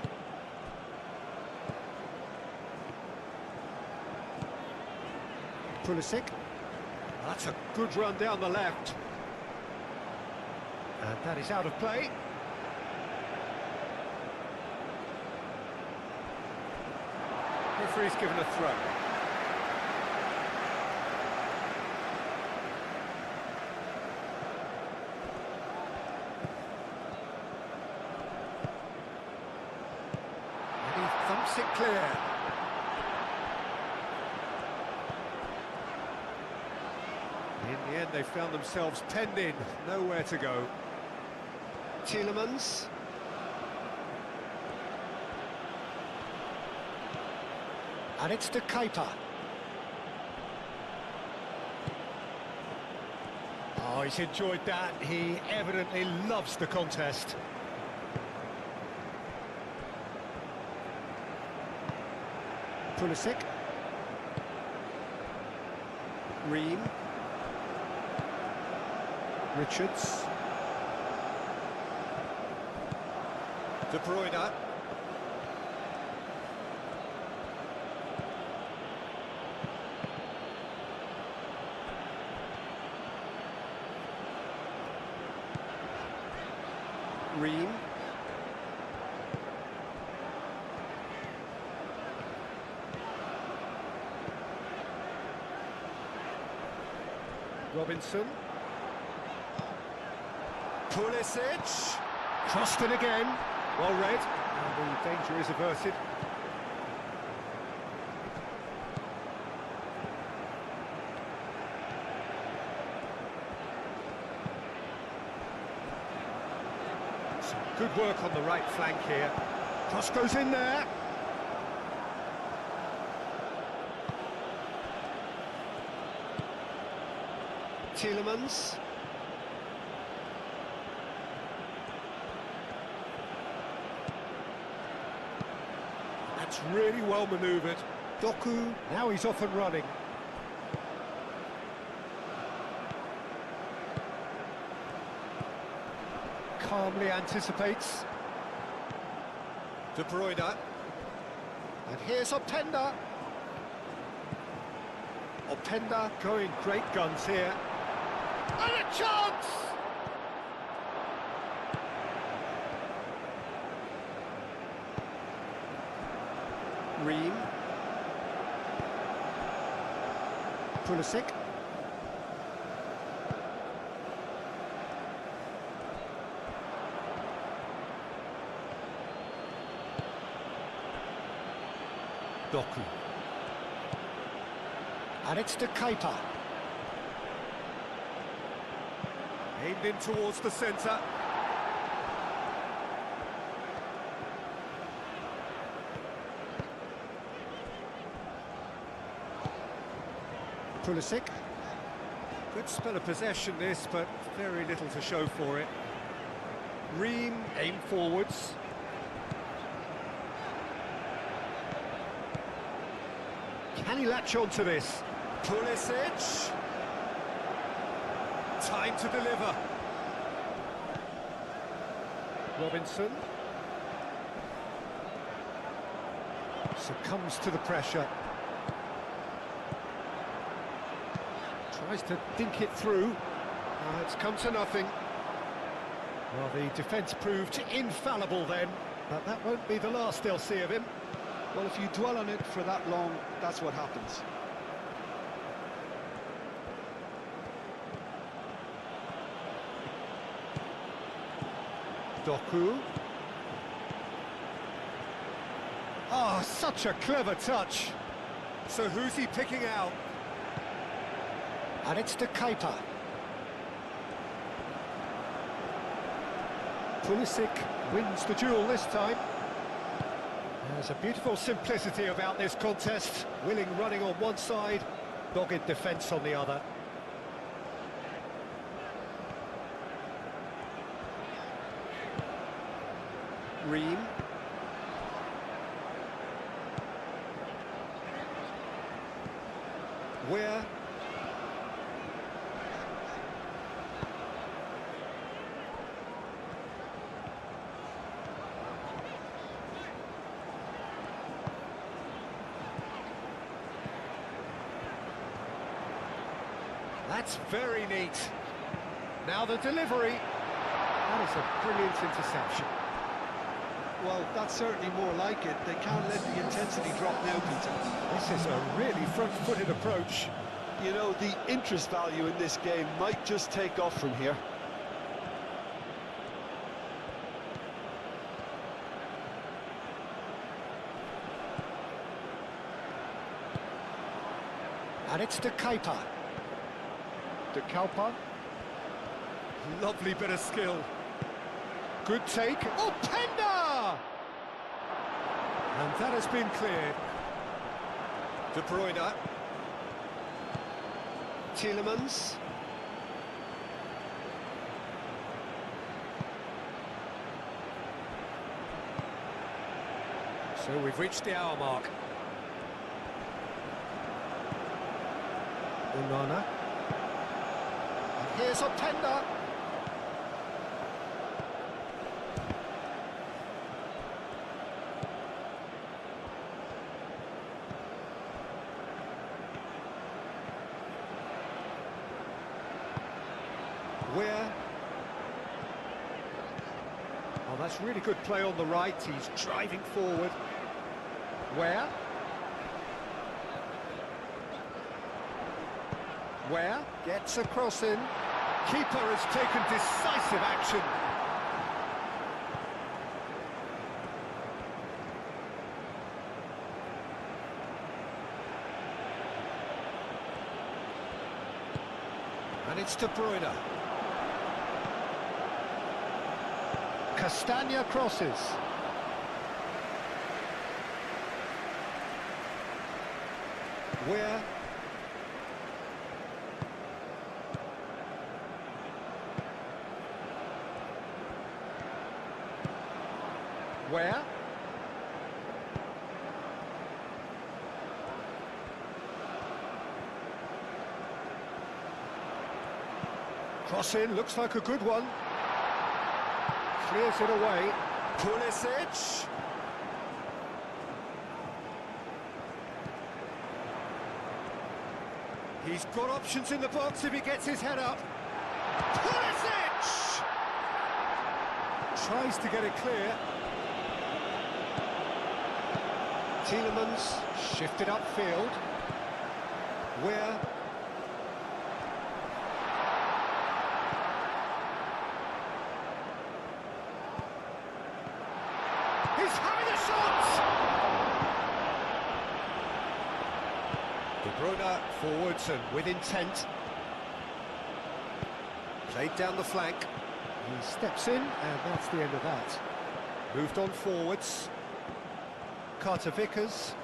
Pulisic. That's a good run down the left. And that is out of play. Referee's given a throw. And he thumps it clear. In the end, they found themselves penned in, nowhere to go. Tielemans. And it's to Kepa. Oh, he's enjoyed that. He evidently loves the contest. Pulisic. Ream. Richards. De Bruyne. Ream. Robinson. Pulisic. Crossed it again. Well read. And the danger is averted. Some good work on the right flank here. Cross goes in there. Tielemans. That's really well manoeuvred. Doku, now he's off and running. Calmly anticipates. De Bruyne. And here's Openda. Openda going great guns here. And a chance! Ream. Pulisic. Doku. And it's to Keita. Aimed in towards the centre. Pulisic. Good spell of possession this, but very little to show for it. Ream aimed forwards. Can he latch on to this? Pulisic. Time to deliver. Robinson. Succumbs to the pressure. Tries to dink it through. It's come to nothing. Well, the defence proved infallible then, but that won't be the last they'll see of him. Well, if you dwell on it for that long, that's what happens. Doku. Oh, such a clever touch. So who's he picking out? And it's to Keita. Pulisic wins the duel this time. There's a beautiful simplicity about this contest. Willing running on one side, dogged defence on the other. Ream. Where? That's very neat. Now the delivery. That is a brilliant interception. Well, that's certainly more like it. They can't let the intensity drop now, Peter. This is a really front-footed approach. You know, the interest value in this game might just take off from here. And it's to Keita. To Kalpa. Lovely bit of skill. Good take. Oh, Penda! And that has been cleared. De Bruyne. Tielemans. So we've reached the hour mark. Unana. And here's Openda. Where? Oh, that's really good play on the right. He's driving forward. Where? Where? Gets a cross in. Keeper has taken decisive action. And it's De Bruyne. Castagna crosses. Where? Where? Cross in, looks like a good one. Clears it away. Pulisic. He's got options in the box if he gets his head up. Pulisic! Tries to get it clear. Tielemans shifted upfield. Where? He's having a shot! De Bruyne forwards and with intent. Played down the flank. He steps in, and that's the end of that. Moved on forwards. Carter Vickers.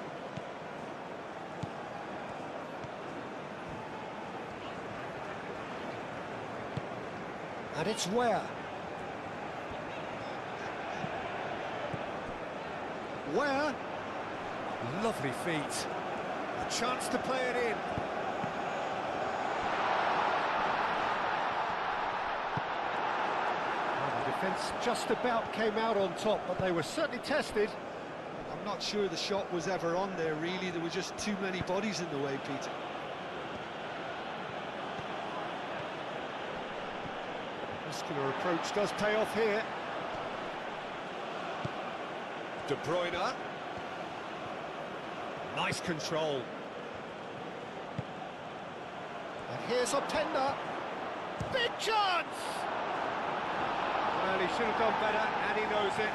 And it's Ware. Ware. Lovely feet. A chance to play it in. Well, the defence just about came out on top, but they were certainly tested. I'm not sure the shot was ever on there, really. There were just too many bodies in the way, Peter. Muscular approach does pay off here. De Bruyne. Nice control. And here's Openda. Big chance! Well, he should have done better, and he knows it.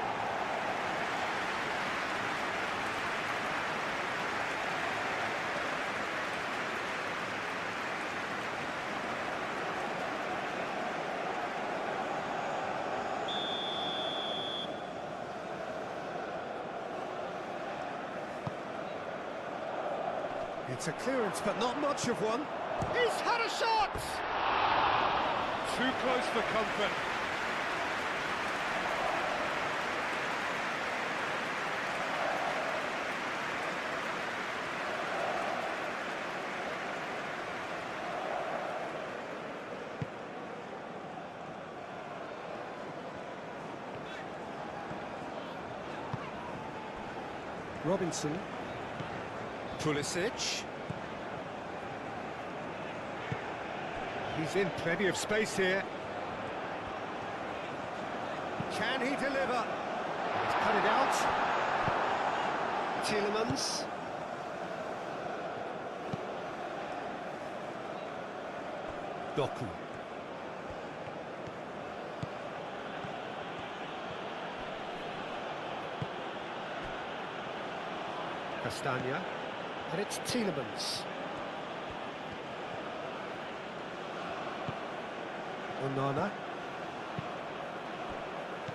It's a clearance, but not much of one. He's had a shot! Too close for comfort. Robinson. Pulisic. He's in plenty of space here. Can he deliver? He's cut it out. Tielemans. Doku. Castagna. And it's Tielemans. Onana.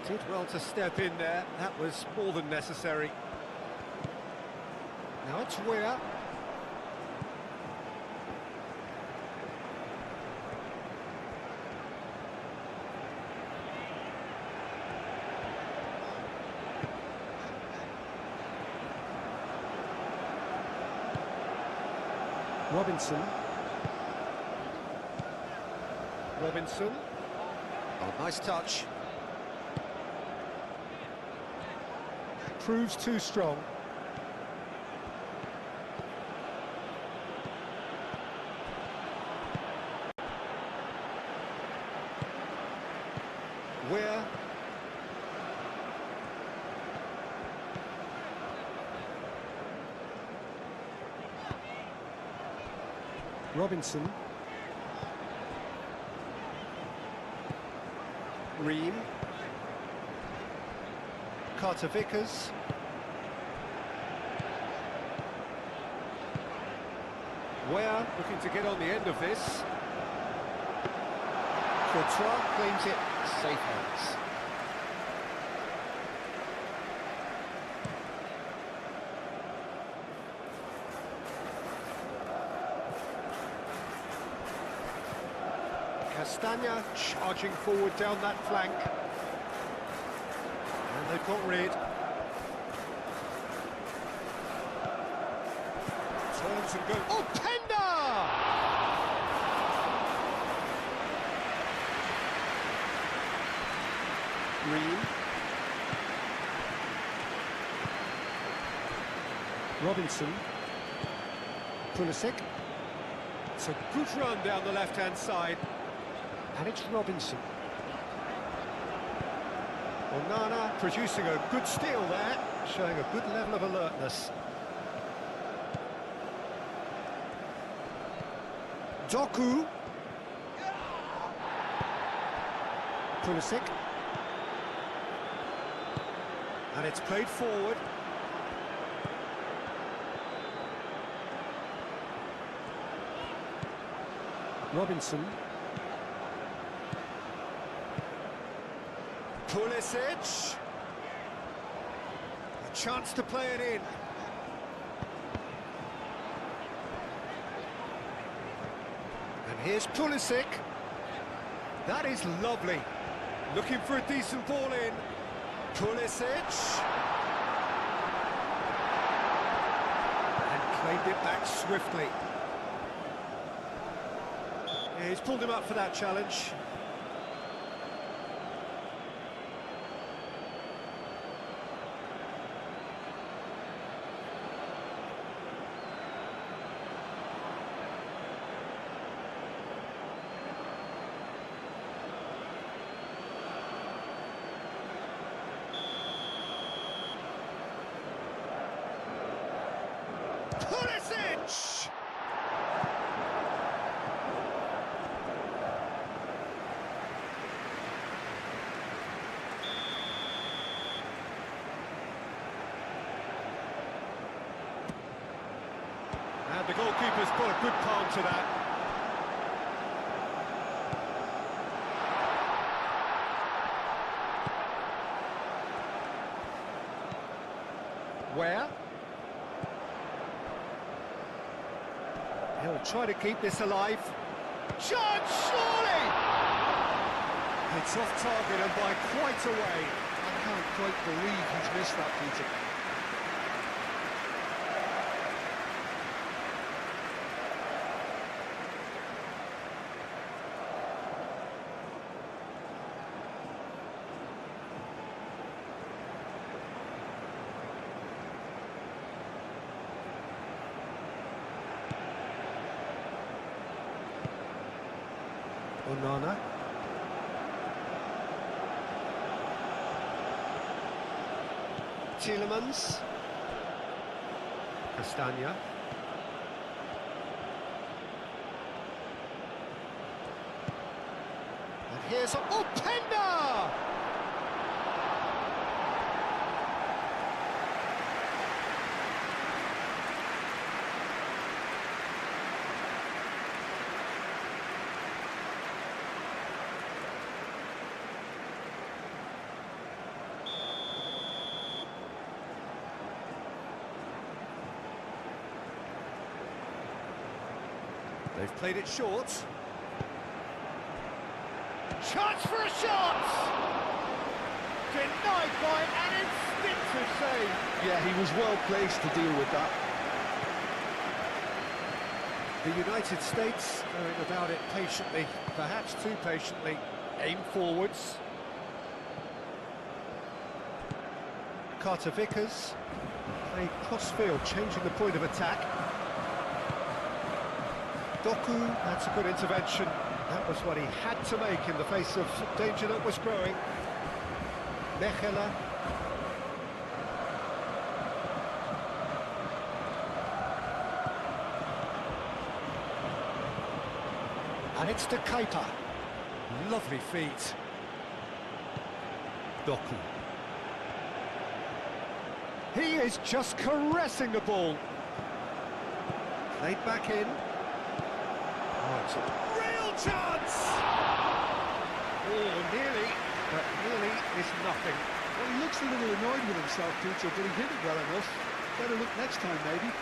Did well to step in there. That was more than necessary. Now it's Weir. Robinson. Robinson. Oh, nice touch. Proves too strong. Where? Robinson. Ream. Carter Vickers. Ware looking to get on the end of this. Courtois claims it. Safe hands. Castagna charging forward down that flank. And they've got rid. Turns and goes. Oh, Penda! Green. Robinson. Pulisic. It's a good run down the left-hand side. And it's Robinson. Onana producing a good steal there, showing a good level of alertness. Doku. Pulisic. And it's played forward. Robinson. Pulisic. A chance to play it in. And here's Pulisic. That is lovely. Looking for a decent ball in. Pulisic. And claimed it back swiftly. Yeah, he's pulled him up for that challenge. Pulisic! And the goalkeeper's put a good palm to that. Where? He'll try to keep this alive. Chance, surely! It's off target and by quite a way. I can't quite believe he's missed that, Peter. Onana. Tielemans. Castagna. And here's Openda! They've played it short. Chance for a shot! Denied by an instinctive save. Yeah, he was well placed to deal with that. The United States going about it patiently, perhaps too patiently. Aim forwards. Carter Vickers played crossfield, changing the point of attack. Doku, that's a good intervention. That was what he had to make in the face of danger that was growing. Mechela. And it's to Keita. Lovely feet. Doku. He is just caressing the ball. Played back in. Oh, it's a real chance! Oh, nearly, but nearly is nothing. Well, he looks a little annoyed with himself, Peter, but he hit it well enough. Better look next time, maybe.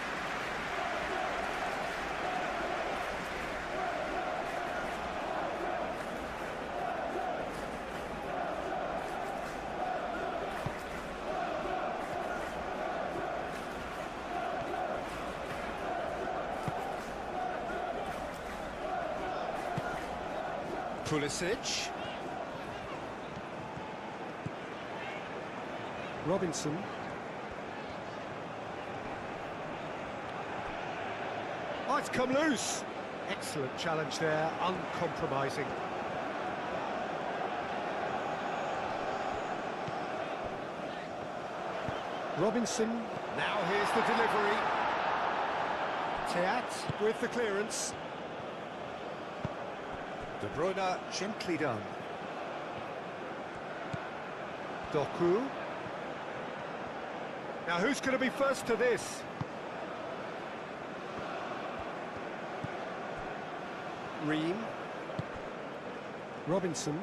Pulisic. Robinson. Oh, it's come loose. Excellent challenge there, uncompromising. Robinson. Now here's the delivery. Teat with the clearance. De Bruyne gently done. Doku. Now who's going to be first to this? Ream. Robinson.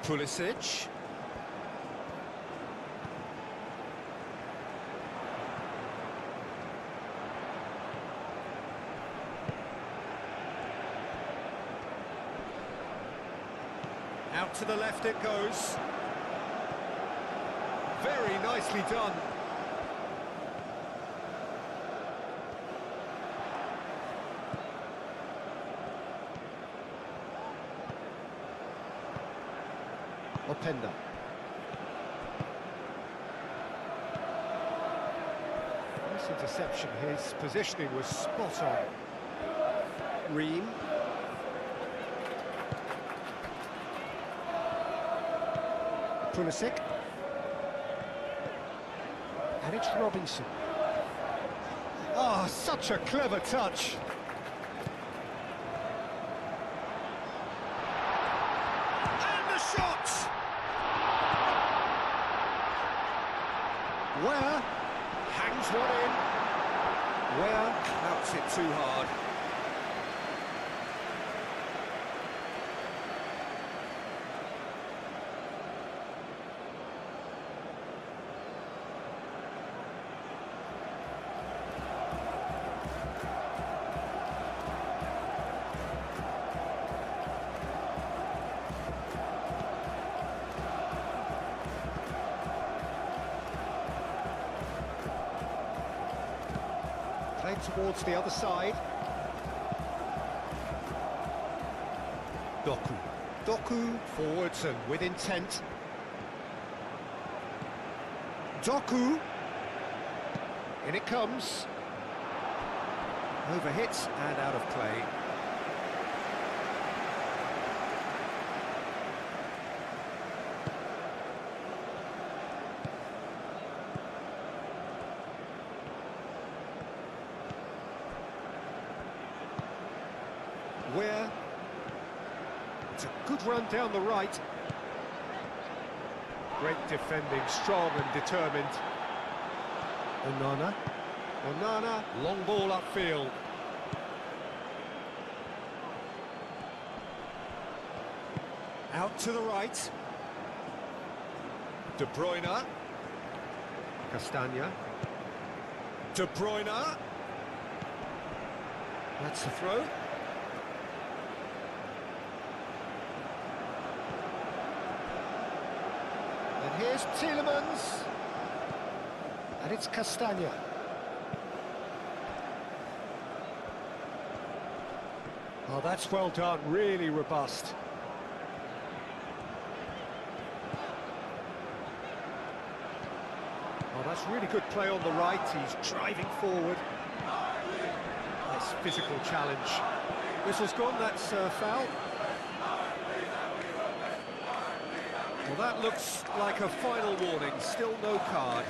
Pulisic. Out to the left it goes. Very nicely done. Openda. Nice interception. His positioning was spot on. Ream. Pulisic. And it's Robinson. Oh, such a clever touch. And the shot! Ware hangs one in. Ware outs it too hard. Played towards the other side. Doku. Doku forwards and with intent. Doku. In it comes. Overhit and out of play. Where it's a good run down the right. Great defending, strong and determined. Onana. Onana, long ball upfield. Out to the right. De Bruyne. Castagna. De Bruyne. That's the throw. And here's Tielemans. And it's Castagna. Oh, that's well done, really robust. Oh, that's really good play on the right, he's driving forward. Nice physical challenge. Whistle's gone, that's foul. Well, that looks like a final warning, still no card.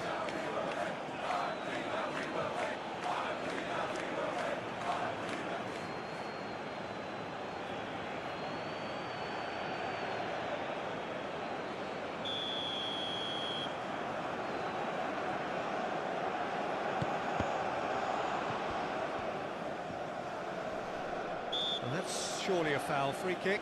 Well, that's surely a foul, free kick.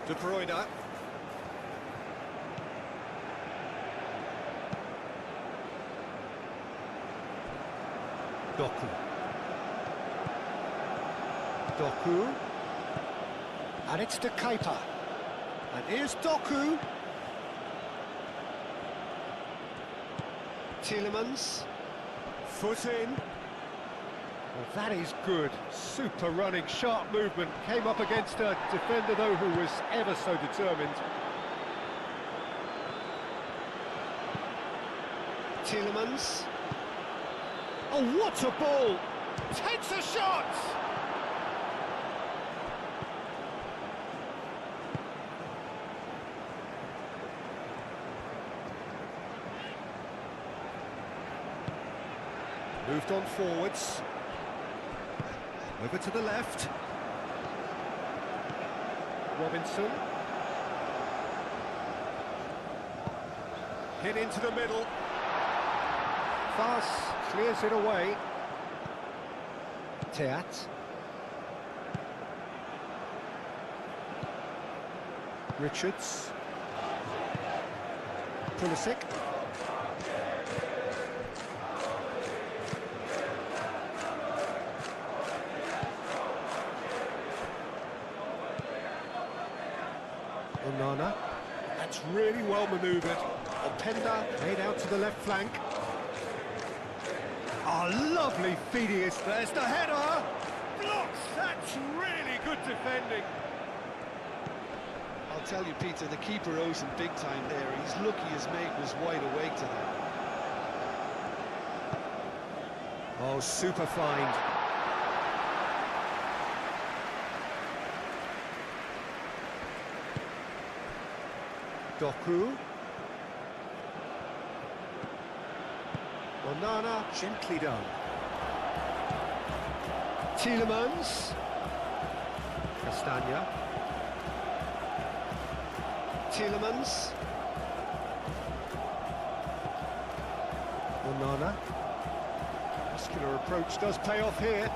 De Bruyne. Doku. Doku. And it's De Kuiper. And here's Doku. Tielemans. Foot in. Well, that is good. Super running, sharp movement. Came up against a defender, though, who was ever so determined. Tielemans. Oh, what a ball! Takes a shot! Moved on forwards. Over to the left. Robinson. Hit into the middle. Fast, clears it away. Teat. Richards. Pulisic. Onana. That's really well manoeuvred. Openda made out to the left flank. Oh, lovely feeding. There's the header. Blocks. That's really good defending. I'll tell you, Peter, the keeper owes him big time there. He's lucky his mate was wide awake to that. Oh, super find. Doku. Onana, gently done. Tielemans. Castagna. Tielemans. Onana. Muscular approach does pay off here.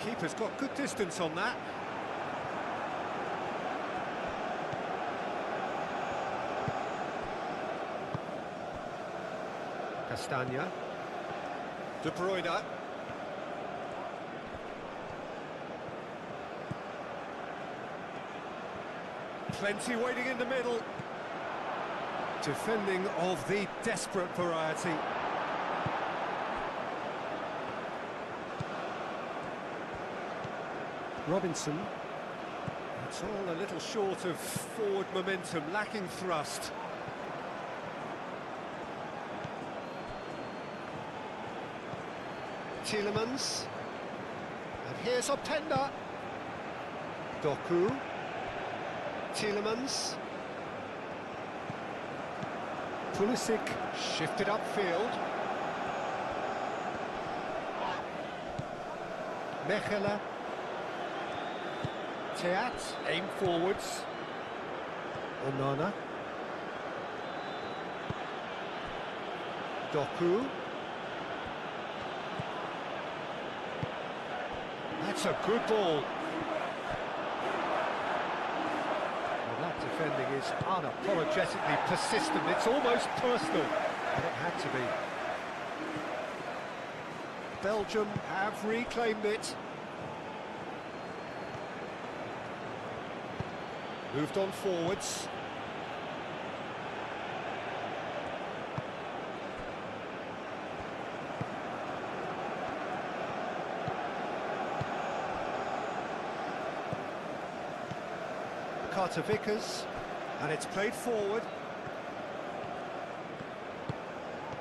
Keeper's got good distance on that. Castagna. De Bruyne. Plenty waiting in the middle. Defending of the desperate variety. Robinson. It's all a little short of forward momentum, lacking thrust. Tielemans. And here's Openda. Doku. Tielemans. Pulisic shifted upfield. Mechelen. Teat, aim forwards. Onana. Doku. That's a good ball. Well, that defending is unapologetically persistent. It's almost personal, but it had to be. Belgium have reclaimed it. Moved on forwards. Carter Vickers, and it's played forward.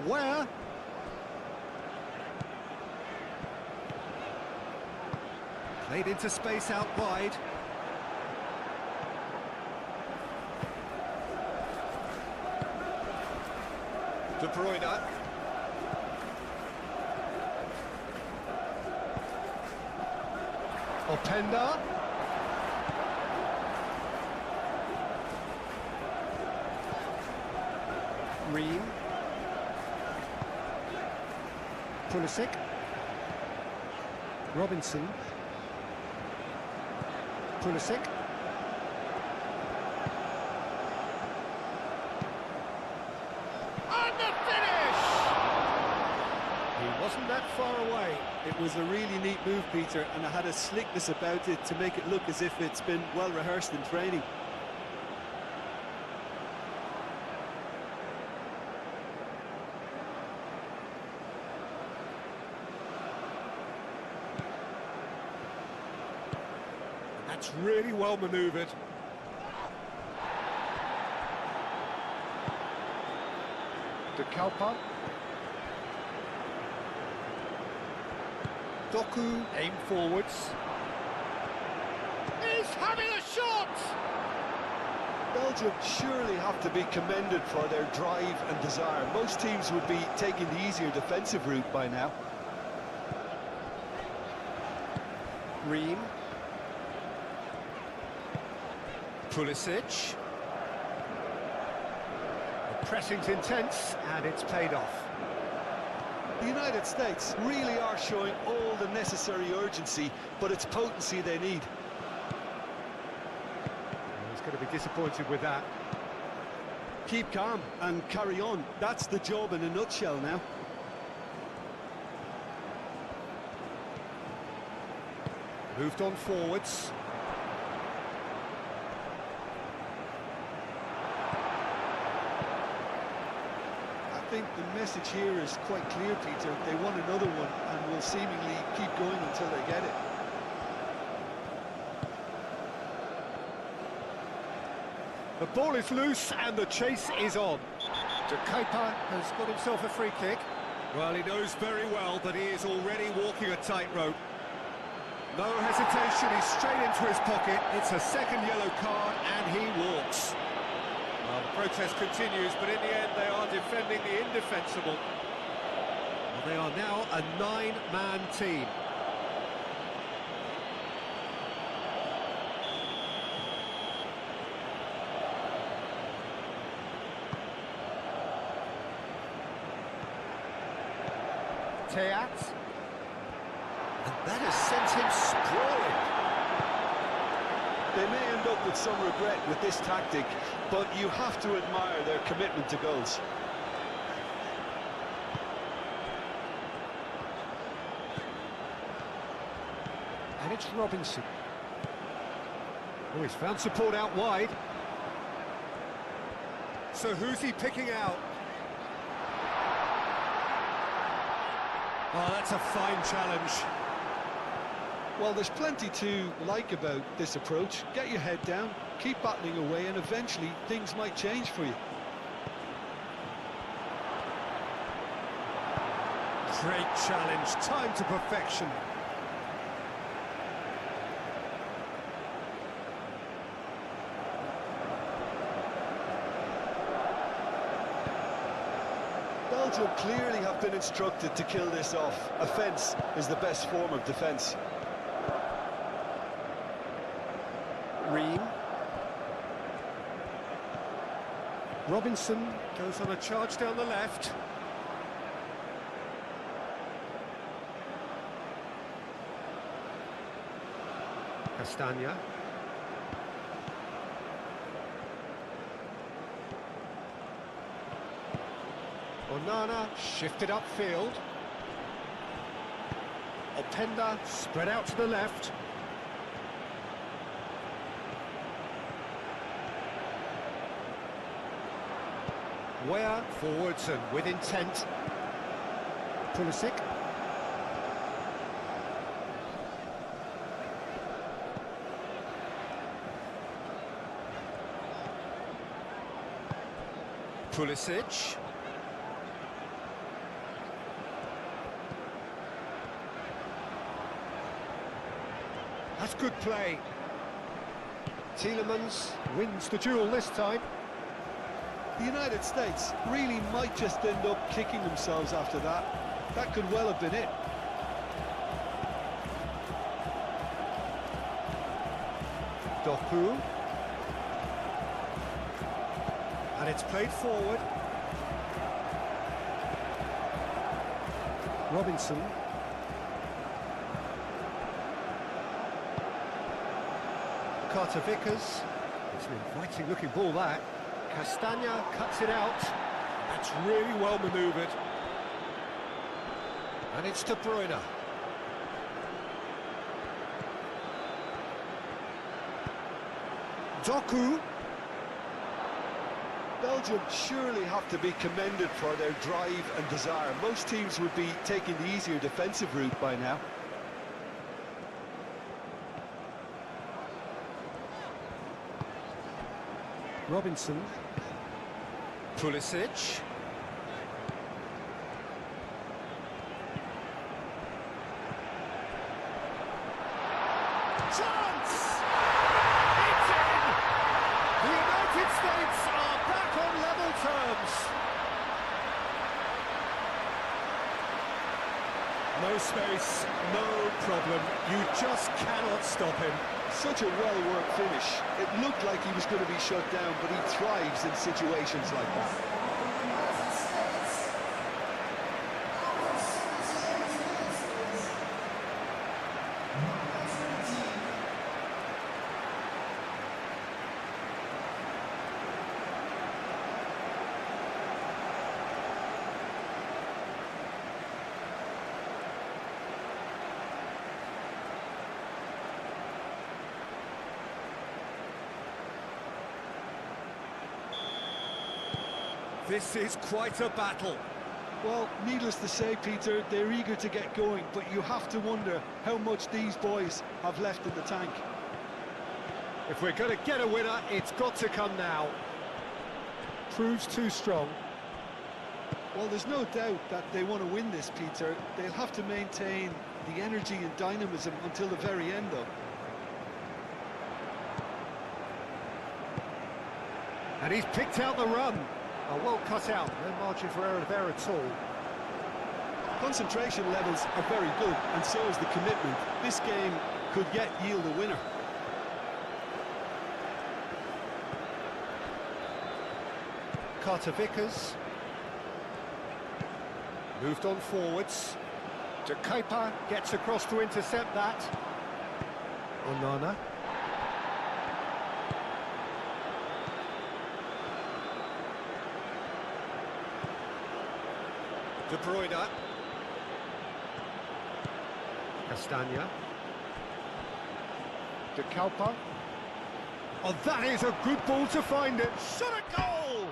Where? Played into space out wide. De Bruyne. Openda. Ream. Pulisic. Robinson. Pulisic. And the finish! He wasn't that far away. It was a really neat move, Peter, and it had a slickness about it to make it look as if it's been well rehearsed in training. That's really well manoeuvred. De Kalpa. Doku, aim forwards. He's having a shot! Belgium surely have to be commended for their drive and desire. Most teams would be taking the easier defensive route by now. Ream. Pulisic. The pressing's intense, and it's paid off. The United States really are showing all the necessary urgency, but it's potency they need. He's going to be disappointed with that. Keep calm and carry on. That's the job in a nutshell now. Moved on forwards. I think the message here is quite clear, Peter. They want another one and will seemingly keep going until they get it. The ball is loose and the chase is on. De Kuiper has got himself a free kick. Well, he knows very well that he is already walking a tightrope. No hesitation, he's straight into his pocket. It's a second yellow card and he walks. Well, the protest continues, but in the end they are defending the indefensible. Well, they are now a 9-man team. Teat. And that has sent him sprawling. They may end up with some regret with this tactic, but you have to admire their commitment to goals. And it's Robinson. Oh, he's found support out wide. So who's he picking out? Oh, that's a fine challenge. Well, there's plenty to like about this approach. Get your head down, keep battling away, and eventually things might change for you. Great challenge, time to perfection. Belgium clearly have been instructed to kill this off. Offence is the best form of defence. Ream. Robinson goes on a charge down the left. Castagna. Onana shifted upfield. Openda spread out to the left. Weah forwards and with intent. Pulisic. Pulisic. That's good play. Tielemans wins the duel this time. The United States really might just end up kicking themselves after that. That could well have been it. Doku. And it's played forward. Robinson. Carter Vickers. It's an inviting looking ball that. Castagna cuts it out. That's really well manoeuvred. And it's De Bruyne. Doku. Belgium surely have to be commended for their drive and desire. Most teams would be taking the easier defensive route by now. Robinson. Pulisic. Chance! It's in! The United States are back on level terms. No space, no problem. You just cannot stop him. Such a well-worked finish. It looked like he was going to be shut down, but he thrives in situations like that. This is quite a battle. Well, needless to say, Peter, they're eager to get going, but you have to wonder how much these boys have left in the tank. If we're going to get a winner, it's got to come now. Proves too strong. Well, there's no doubt that they want to win this, Peter. They'll have to maintain the energy and dynamism until the very end, though. And he's picked out the run. Oh, well cut out, no margin for error there at all. Concentration levels are very good, and so is the commitment. This game could yet yield a winner. Carter Vickers. Moved on forwards. De Kuyper gets across to intercept that. Onana. De Bruyne. Castagna. De Kuyper. Oh, that is a good ball to find it. Shot a goal!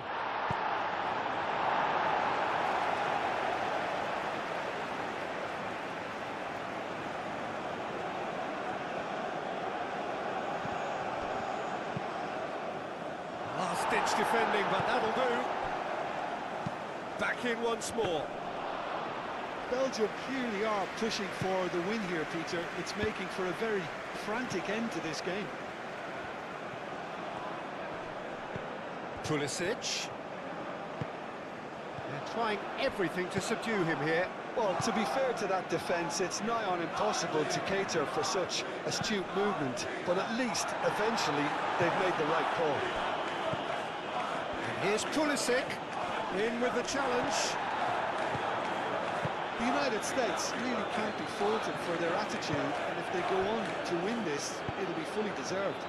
Last-ditch defending, but that'll do. Back in once more. Belgium clearly are pushing for the win here, Peter. It's making for a very frantic end to this game. Pulisic. They're trying everything to subdue him here. Well, to be fair to that defence, it's nigh on impossible to cater for such astute movement, but at least, eventually, they've made the right call. And here's Pulisic, in with the challenge. The United States really can't be faulted for their attitude, and if they go on to win this, it'll be fully deserved.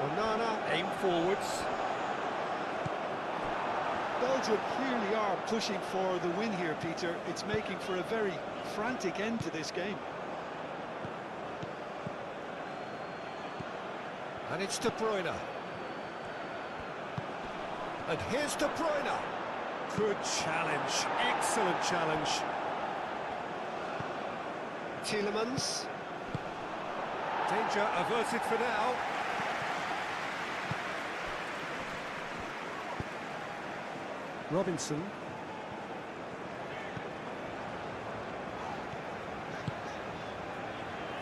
Onana, aim forwards. Belgium clearly are pushing for the win here, Peter. It's making for a very frantic end to this game. And it's De Bruyne. And here's De Bruyne. Good challenge, excellent challenge. Tielemans. Danger averted for now. Robinson.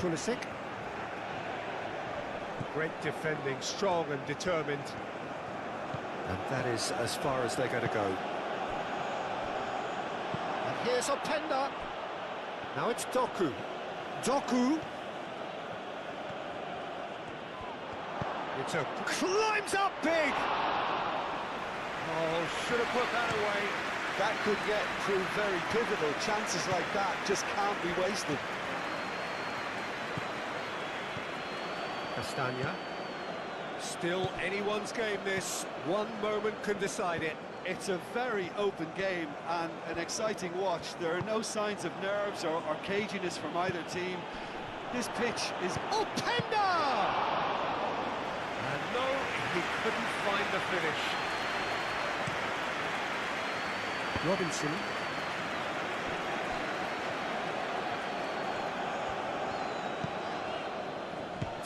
Pulisic. Great defending, strong and determined. And that is as far as they're going to go. And here's Openda. Now it's Doku. Doku. It's a climbs up big. Oh, should have put that away. That could yet prove very pivotal. Chances like that just can't be wasted. Castagna. Still anyone's game this. One moment can decide it. It's a very open game and an exciting watch. There are no signs of nerves or caginess from either team. This pitch is Openda! And no, he couldn't find the finish. Robinson.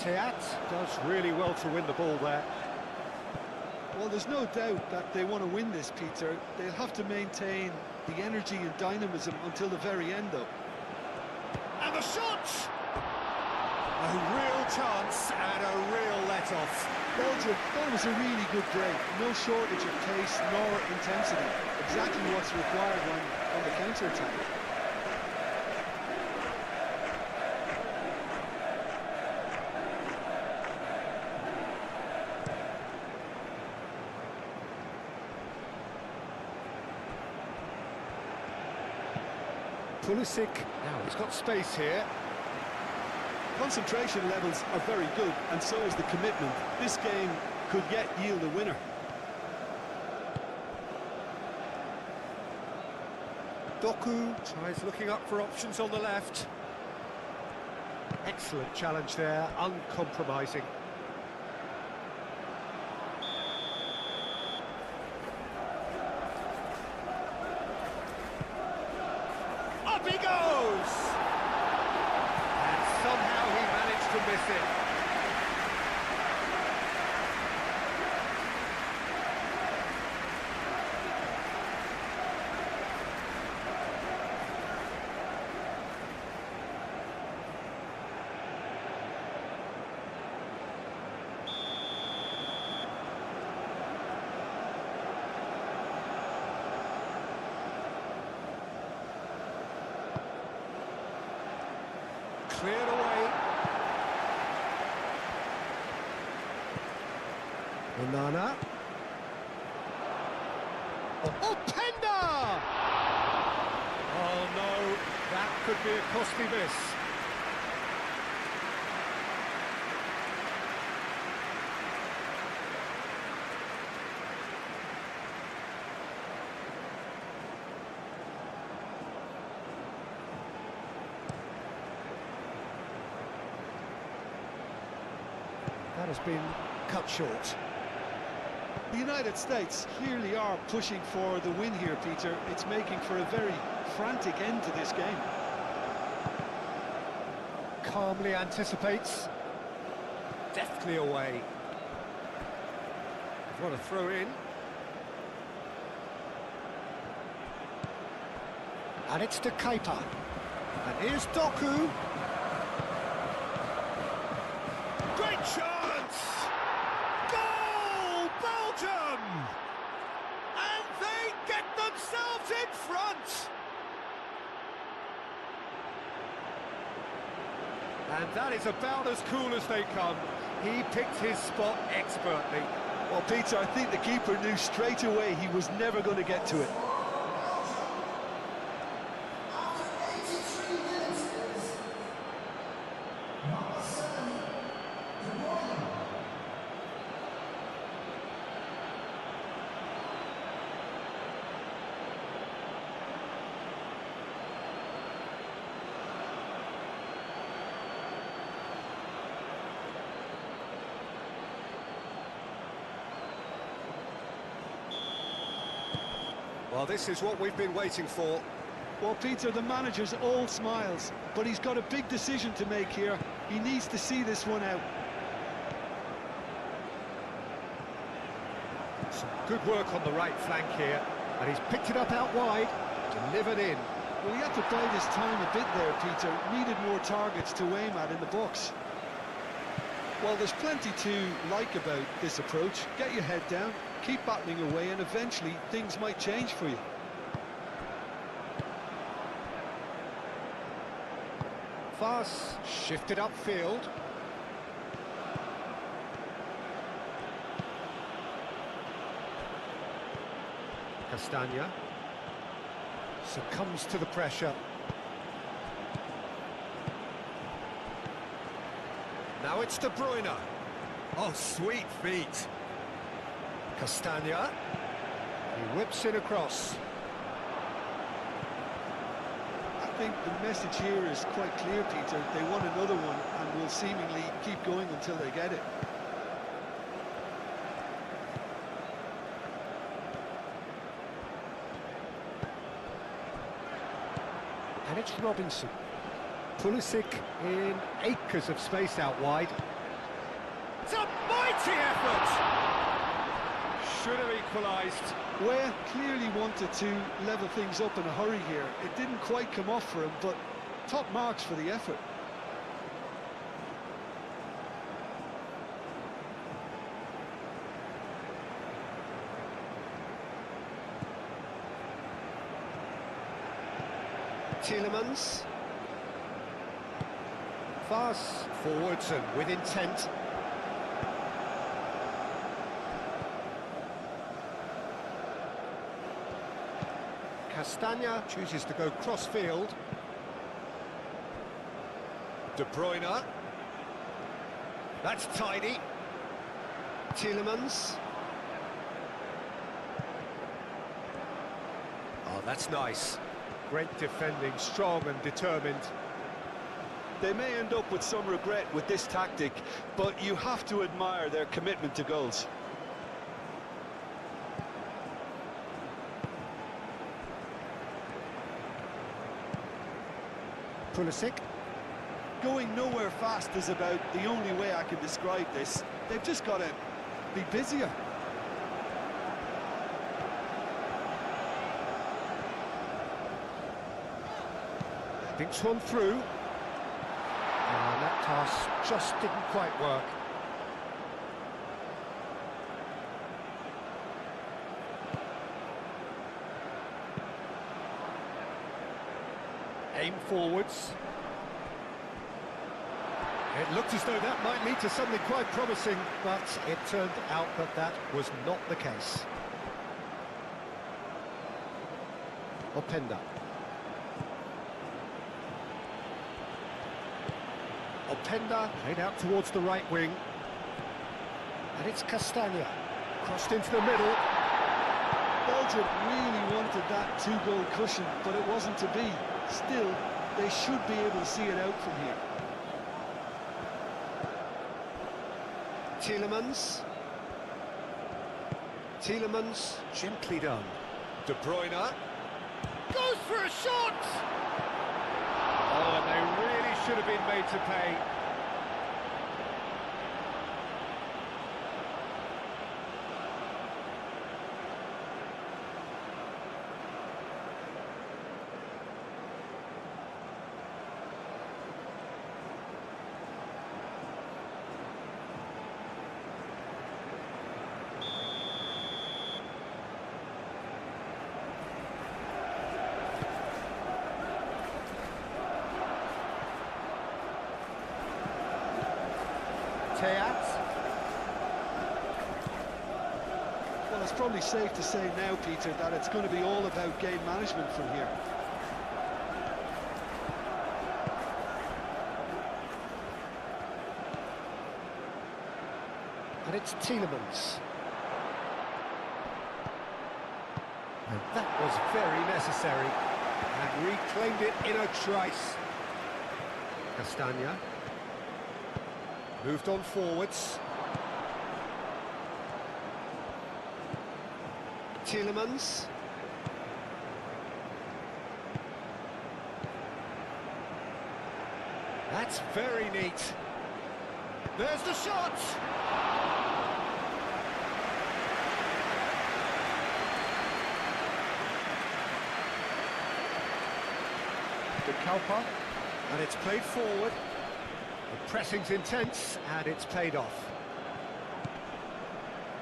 Teat does really well to win the ball there. Well, there's no doubt that they want to win this, Peter. They'll have to maintain the energy and dynamism until the very end, though. And the shot! A real chance and a real let-off. Belgium, that was a really good break. No shortage of pace nor intensity. Exactly what's required on the counter-attack. Pulisic, now he's got space here. Concentration levels are very good, and so is the commitment. This game could yet yield a winner. Doku tries looking up for options on the left. Excellent challenge there, uncompromising. Up he goes! And somehow he managed to miss it. Cleared away. Onana. Oh, Penda! Oh no, that could be a costly miss. That has been cut short. The United States clearly are pushing for the win here, Peter. It's making for a very frantic end to this game. Calmly anticipates. Deftly away. What a throw in. And it's to Keita. And here's Doku. Great chance! Goal, Belgium! And they get themselves in front! And that is about as cool as they come. He picked his spot expertly. Well, Peter, I think the keeper knew straight away he was never going to get to it. Well, this is what we've been waiting for. Well, Peter, the manager's all smiles, but he's got a big decision to make here. He needs to see this one out. Some good work on the right flank here, and he's picked it up out wide, delivered in. Well, he had to bide his time a bit there, Peter. Needed more targets to aim at in the box. Well, there's plenty to like about this approach. Get your head down, keep battling away, and eventually things might change for you. Fast, shifted upfield. Castagna succumbs to the pressure. Now it's De Bruyne. Oh, sweet feet. Castagna. He whips it across. I think the message here is quite clear, Peter. They want another one and will seemingly keep going until they get it. And it's Robinson. Pulisic in acres of space out wide. What a mighty effort! Should have equalised. Ware clearly wanted to level things up in a hurry here. It didn't quite come off for him, but top marks for the effort. Tielemans. Fast forwards and with intent. Castagna chooses to go cross-field. De Bruyne. That's tidy. Tielemans. Oh, that's nice. Great defending, strong and determined. They may end up with some regret with this tactic, but you have to admire their commitment to goals. Pulisic. Going nowhere fast is about the only way I can describe this. They've just got to be busier. Thinks one through. And that pass just didn't quite work. Aim forwards. It looked as though that might lead to something quite promising, but it turned out that that was not the case. Openda. Openda played out towards the right wing. And it's Castagna. Crossed into the middle. Belgium really wanted that two-goal cushion, but it wasn't to be. Still, they should be able to see it out from here. Tielemans. Tielemans. Gently done. De Bruyne. Goes for a shot! Oh, and they really should have been made to pay. Well, it's probably safe to say now, Peter, that it's going to be all about game management from here. And it's Tielemans. And that was very necessary. And reclaimed it in a trice. Castagna. Moved on forwards. Tielemans. That's very neat. There's the shot! De Kalpa. And it's played forward. The pressing's intense, and it's paid off.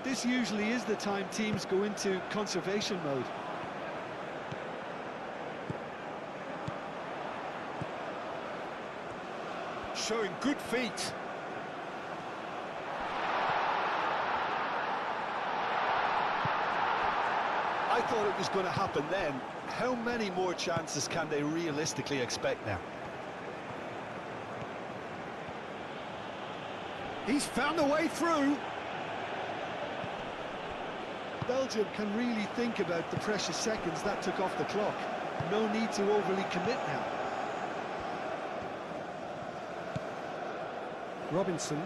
This usually is the time teams go into conservation mode. Showing good feet. I thought it was going to happen then. How many more chances can they realistically expect now? He's found a way through. Belgium can really think about the precious seconds that took off the clock. No need to overly commit now. Robinson.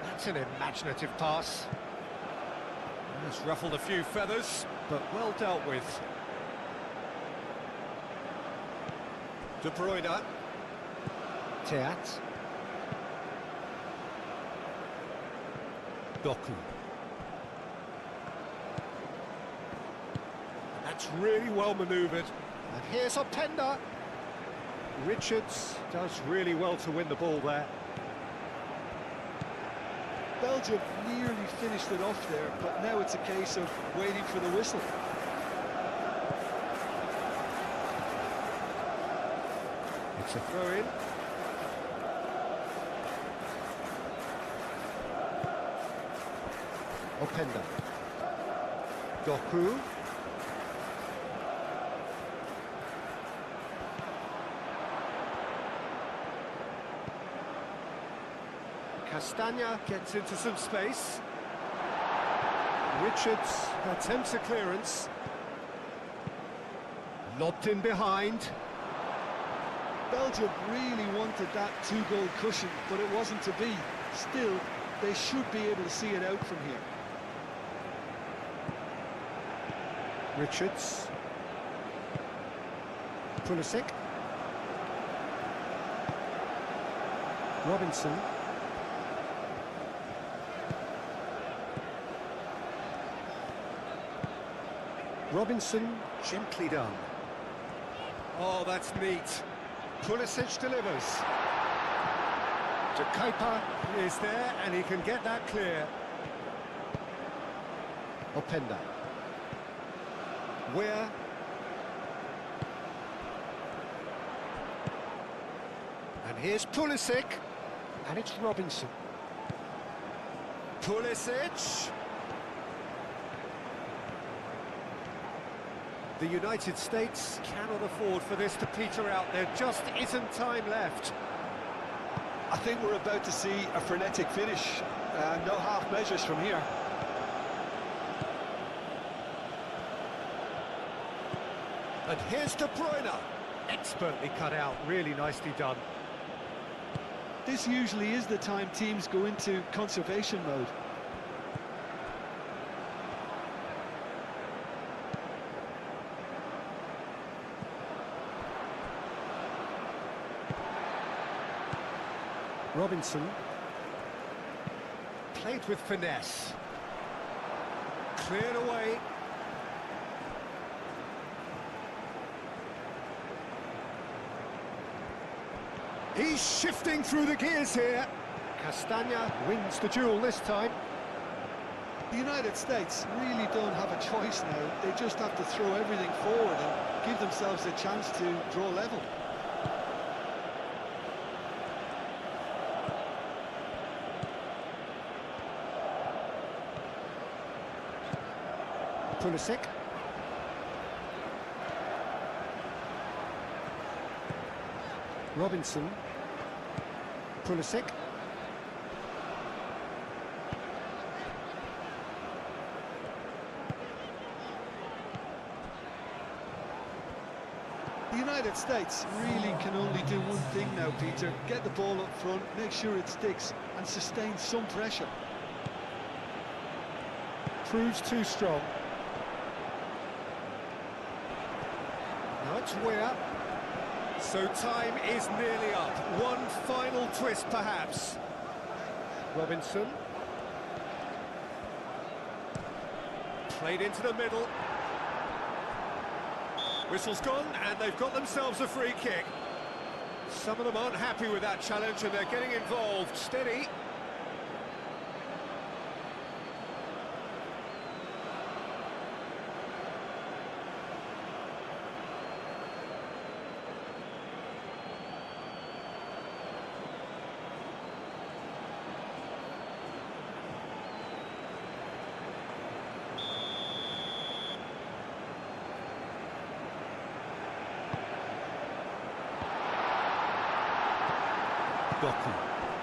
That's an imaginative pass. It's ruffled a few feathers, but well dealt with. De Bruyne. Teat. Doku. That's really well manoeuvred. And here's Openda. Richards does really well to win the ball there. Belgium nearly finished it off there, but now it's a case of waiting for the whistle. It's a throw-in. Openda. Doku. Castagna gets into some space. Richards attempts a clearance. Lobbed in behind. Belgium really wanted that two-goal cushion, but it wasn't to be. Still, they should be able to see it out from here. Richards. Pulisic. Robinson. Robinson, gently done. Oh, that's neat. Pulisic delivers. De Kuyper is there, and he can get that clear. Openda. Where? And here's Pulisic, and it's Robinson. Pulisic. The United States cannot afford for this to peter out. There just isn't time left. I think we're about to see a frenetic finish. No half measures from here. And here's De Bruyne. Expertly cut out, really nicely done. This usually is the time teams go into conservation mode. Robinson. Played with finesse. Cleared away. He's shifting through the gears here. Castagna wins the duel this time. The United States really don't have a choice now. They just have to throw everything forward and give themselves a chance to draw level. Pulisic. Robinson. Pulisic. The United States really can only do one thing now, Peter. Get the ball up front, make sure it sticks, and sustain some pressure. Proves too strong. Now it's Weir. So time is nearly up. One final twist, perhaps. Robinson. Played into the middle. Whistle's gone, and they've got themselves a free kick. Some of them aren't happy with that challenge, and they're getting involved. Steady.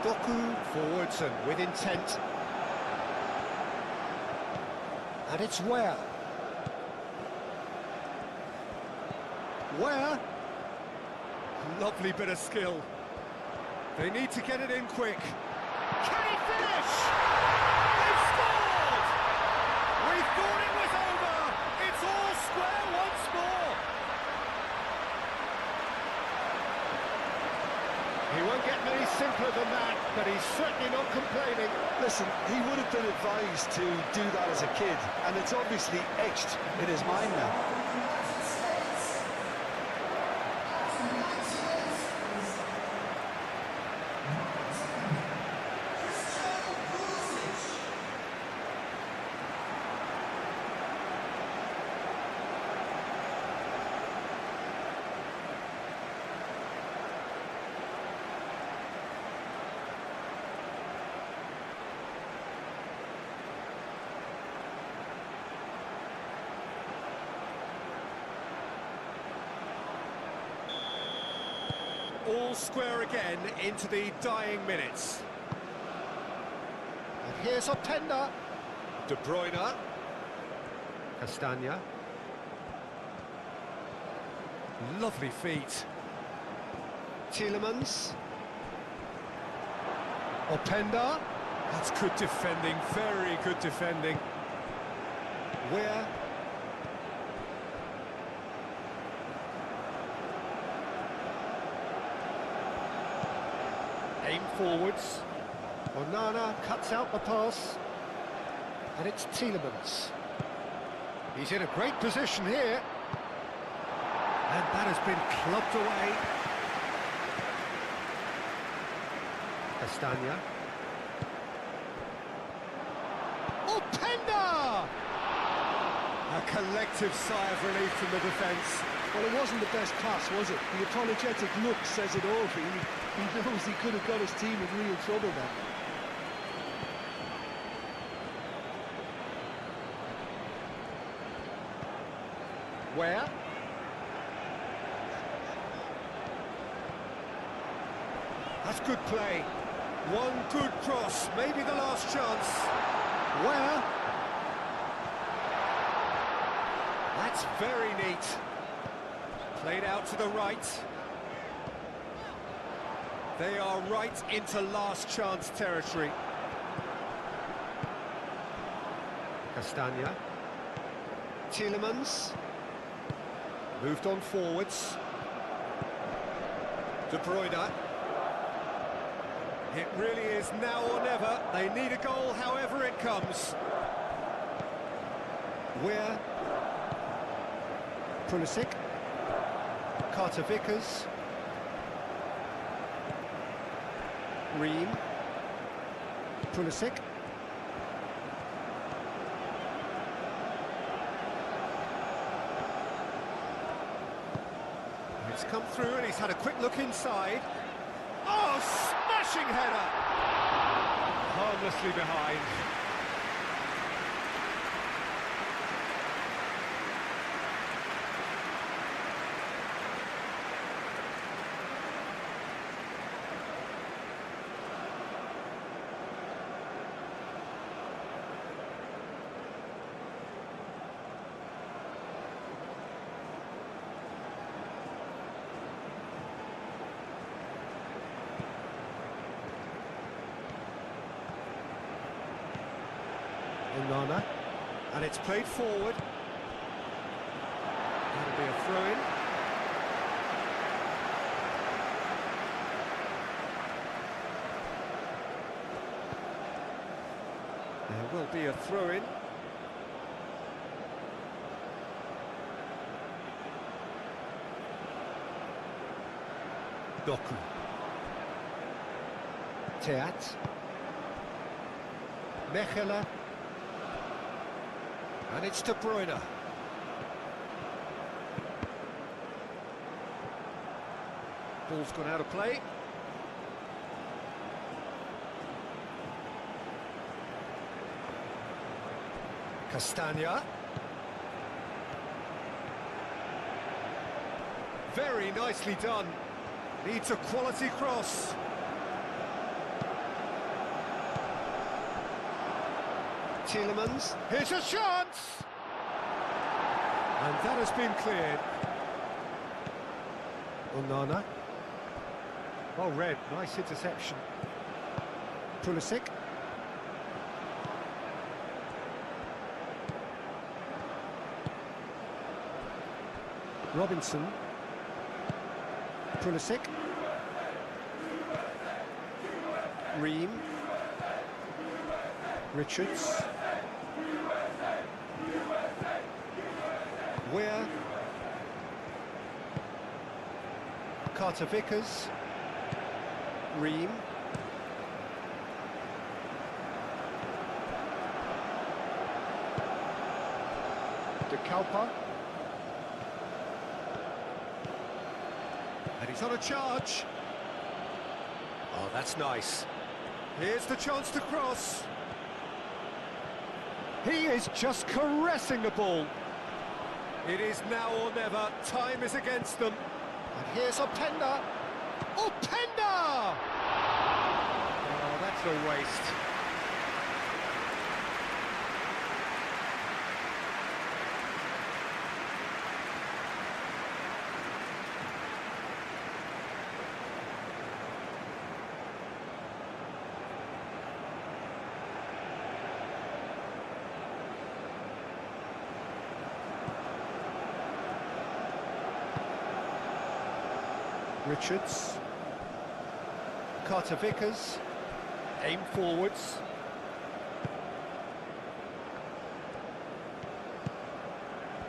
Doku forwards and with intent. And it's Weir. Weir. Lovely bit of skill. They need to get it in quick. Can he finish? They've scored! We thought it was over. It's all square once more. get many simpler than that, but he's certainly not complaining. Listen, he would have been advised to do that as a kid, and it's obviously etched in his mind now. All square again into the dying minutes. And here's Openda. De Bruyne. Castagna. Lovely feet. Tielemans. Openda. That's good defending, very good defending. Where? Aim forwards. Onana cuts out the pass. And it's Tielemans. He's in a great position here. And that has been clubbed away. Castagna. Openda! A collective sigh of relief from the defence. Well, it wasn't the best pass, was it? The apologetic look says it all, really. He knows he could have got his team in real trouble then. Where? That's good play. One good cross, maybe the last chance. Where? That's very neat. Played out to the right. They are right into last chance territory. Castagna. Tielemans. Moved on forwards. De Bruyne. It really is now or never. They need a goal however it comes. Where? Pulisic. Carter Vickers. Ream. Pulisic. It's come through and he's had a quick look inside. Oh, smashing header! Harmlessly behind. Onana, and it's played forward. That'll be a throw-in. There will be a throw-in. Doku. Teat. Mechela. And it's De Bruyne. Ball's gone out of play. Castagna. Very nicely done. Needs a quality cross. Tielemans. Here's a chance! And that has been cleared. Onana. Well read, nice interception. Pulisic. Robinson. Pulisic. Ream. Richards. Weir. Carter Vickers. Ream. De Kalpa. And he's on a charge. Oh, that's nice. Here's the chance to cross. He is just caressing the ball. It is now or never. Time is against them. And here's Openda. Openda! Oh, that's a waste. Richards. Carter Vickers. Aim forwards.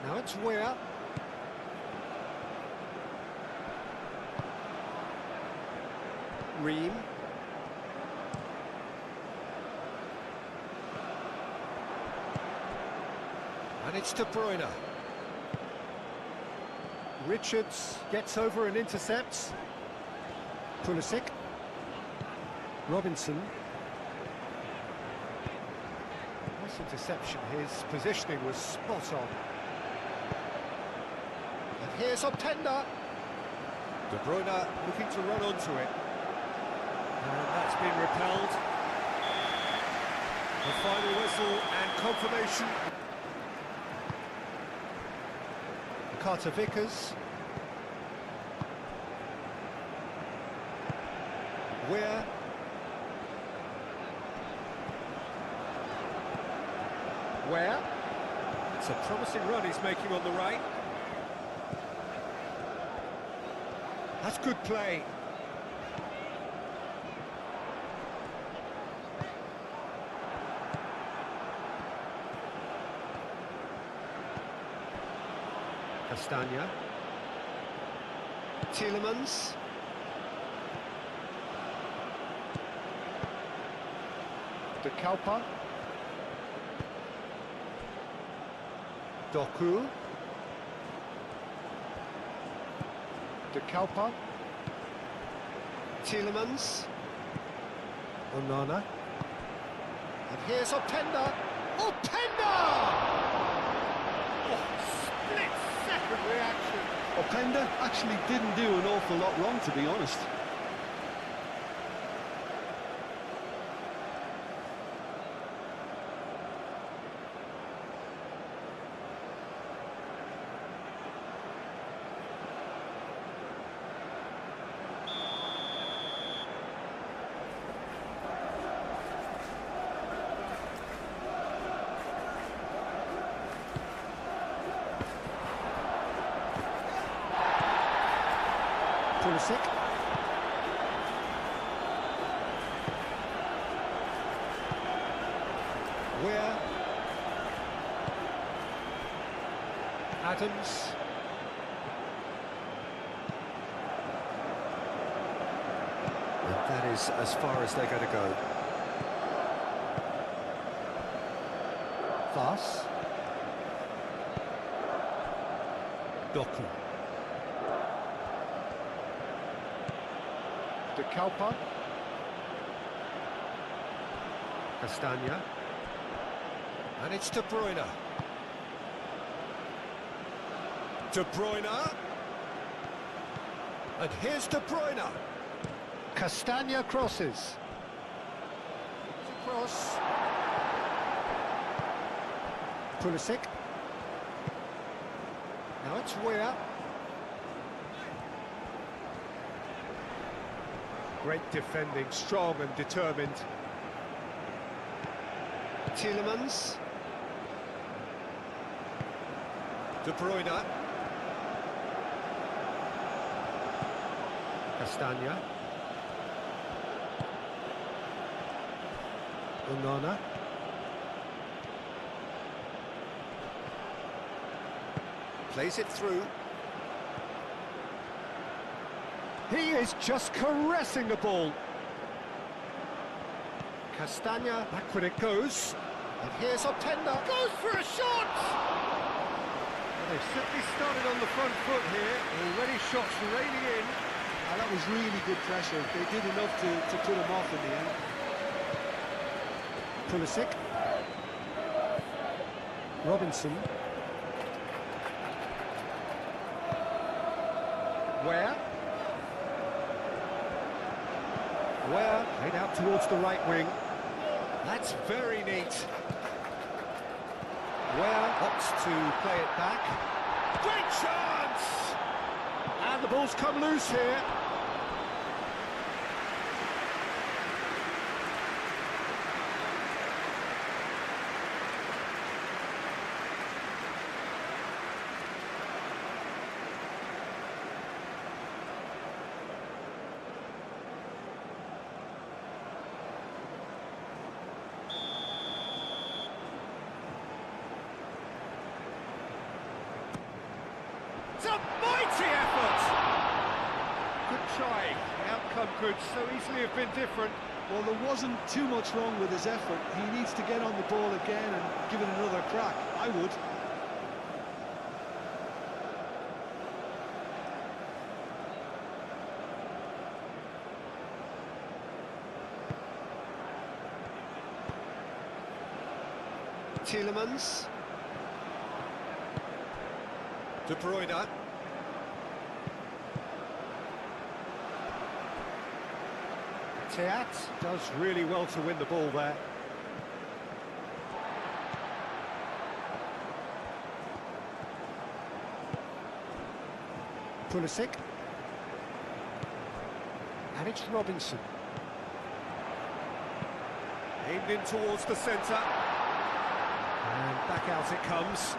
Now it's Weir. Ream. And it's De Bruyne. Richards gets over and intercepts. Pulisic. Robinson. Nice interception. His positioning was spot on. And here's Openda. De Bruyne looking to run onto it. And that's been repelled. The final whistle and confirmation. Carter Vickers. Weir. Weir. It's a promising run he's making on the right. That's good play. Castagna. Tielemans. De Kalpa. Doku. De Kalpa. Tielemans. Onana. And here's Openda. Openda! Split-second reaction. Openda actually didn't do an awful lot wrong, to be honest. Pulisic. Weir. Adams. And that is as far as they're going to go. Voss. Doku. De Kalpa. Castagna. And it's De Bruyne. De Bruyne. And here's De Bruyne. Castagna crosses. Cross. Pulisic. Now it's Weir. Great defending, strong and determined. Tielemans. De Bruyne. Castagna. Onana. Plays it through. He is just caressing the ball. Castagna, backward it goes. And here's Openda. Goes for a shot! Well, they've simply started on the front foot here. Already shots raining in. That was really good pressure. They did enough to put him off in the end. Pulisic. Robinson. Where played out towards the right wing. That's very neat. Where opts to play it back. Great chance! And the ball's come loose here. It's a mighty effort! Good try. The outcome could so easily have been different. Well, there wasn't too much wrong with his effort. He needs to get on the ball again and give it another crack. I would. Tielemans. De Bruyne. Teat does really well to win the ball there. Pulisic. And it's Robinson. Aimed in towards the centre. And back out it comes.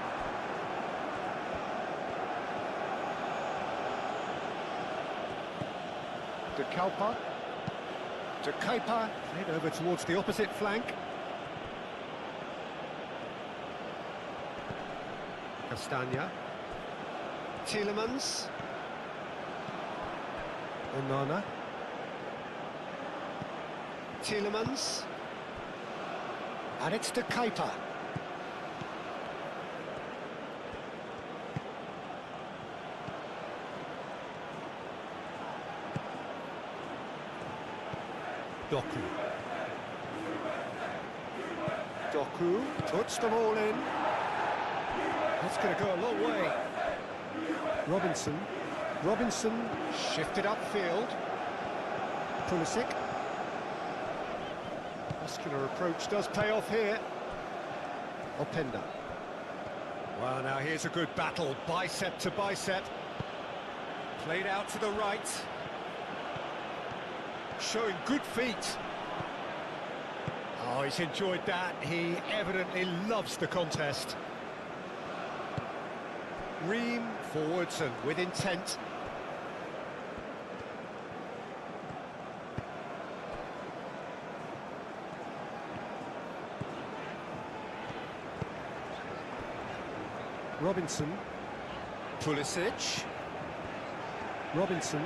De Kalpa. De Kepa. Played over towards the opposite flank. Castagna. Tielemans. Onana. Tielemans. And it's De Kepa. Doku. Doku puts them all in. That's going to go a long way. Robinson. Robinson shifted upfield. Pulisic. Muscular approach does pay off here. Openda. Well, now here's a good battle, bicep to bicep. Played out to the right. Showing good feet. Oh, he's enjoyed that. He evidently loves the contest. Ream forwards and with intent. Robinson. Pulisic. Robinson.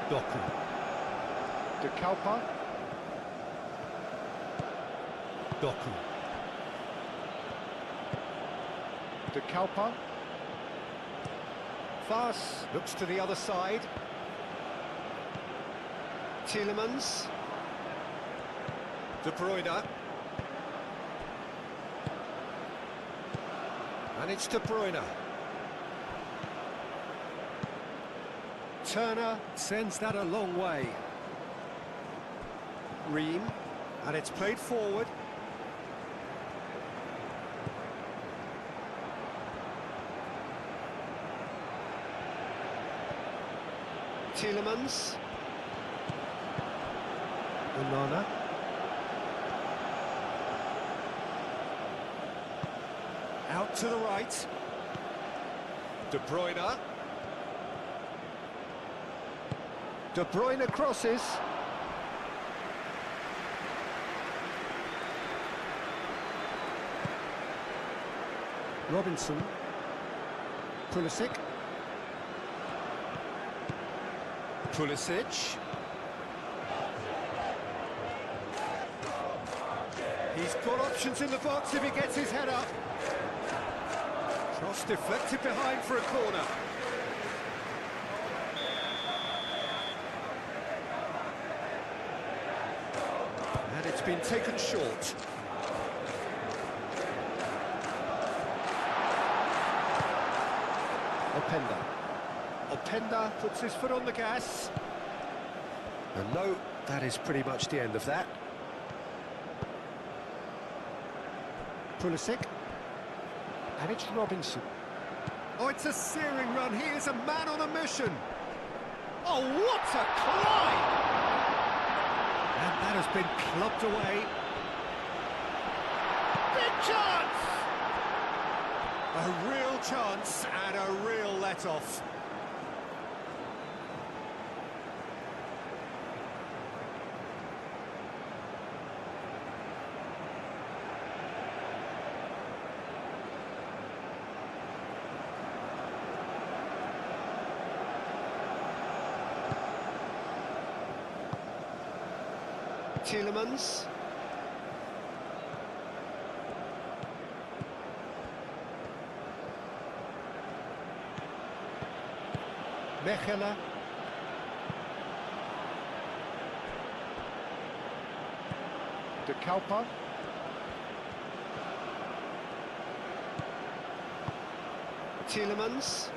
Doku. De Kalpa. Doku. De Kalpa. Fas looks to the other side. Tielemans. De Bruyne. And it's De Bruyne. Turner sends that a long way. Ream, and it's played forward. Tielemans. Onana. Out to the right. De Bruyne. De Bruyne crosses. Robinson. Pulisic. Pulisic. He's got options in the box if he gets his head up. Cross deflected behind for a corner. And it's been taken short. Openda puts his foot on the gas. And no, that is pretty much the end of that. Pulisic. And it's Robinson. Oh, it's a searing run. He is a man on a mission. Oh, what a climb! And that has been clubbed away. Big chance! A real chance and a real let-off. Tielemans. Mechelen. De Kalpa. Tielemans.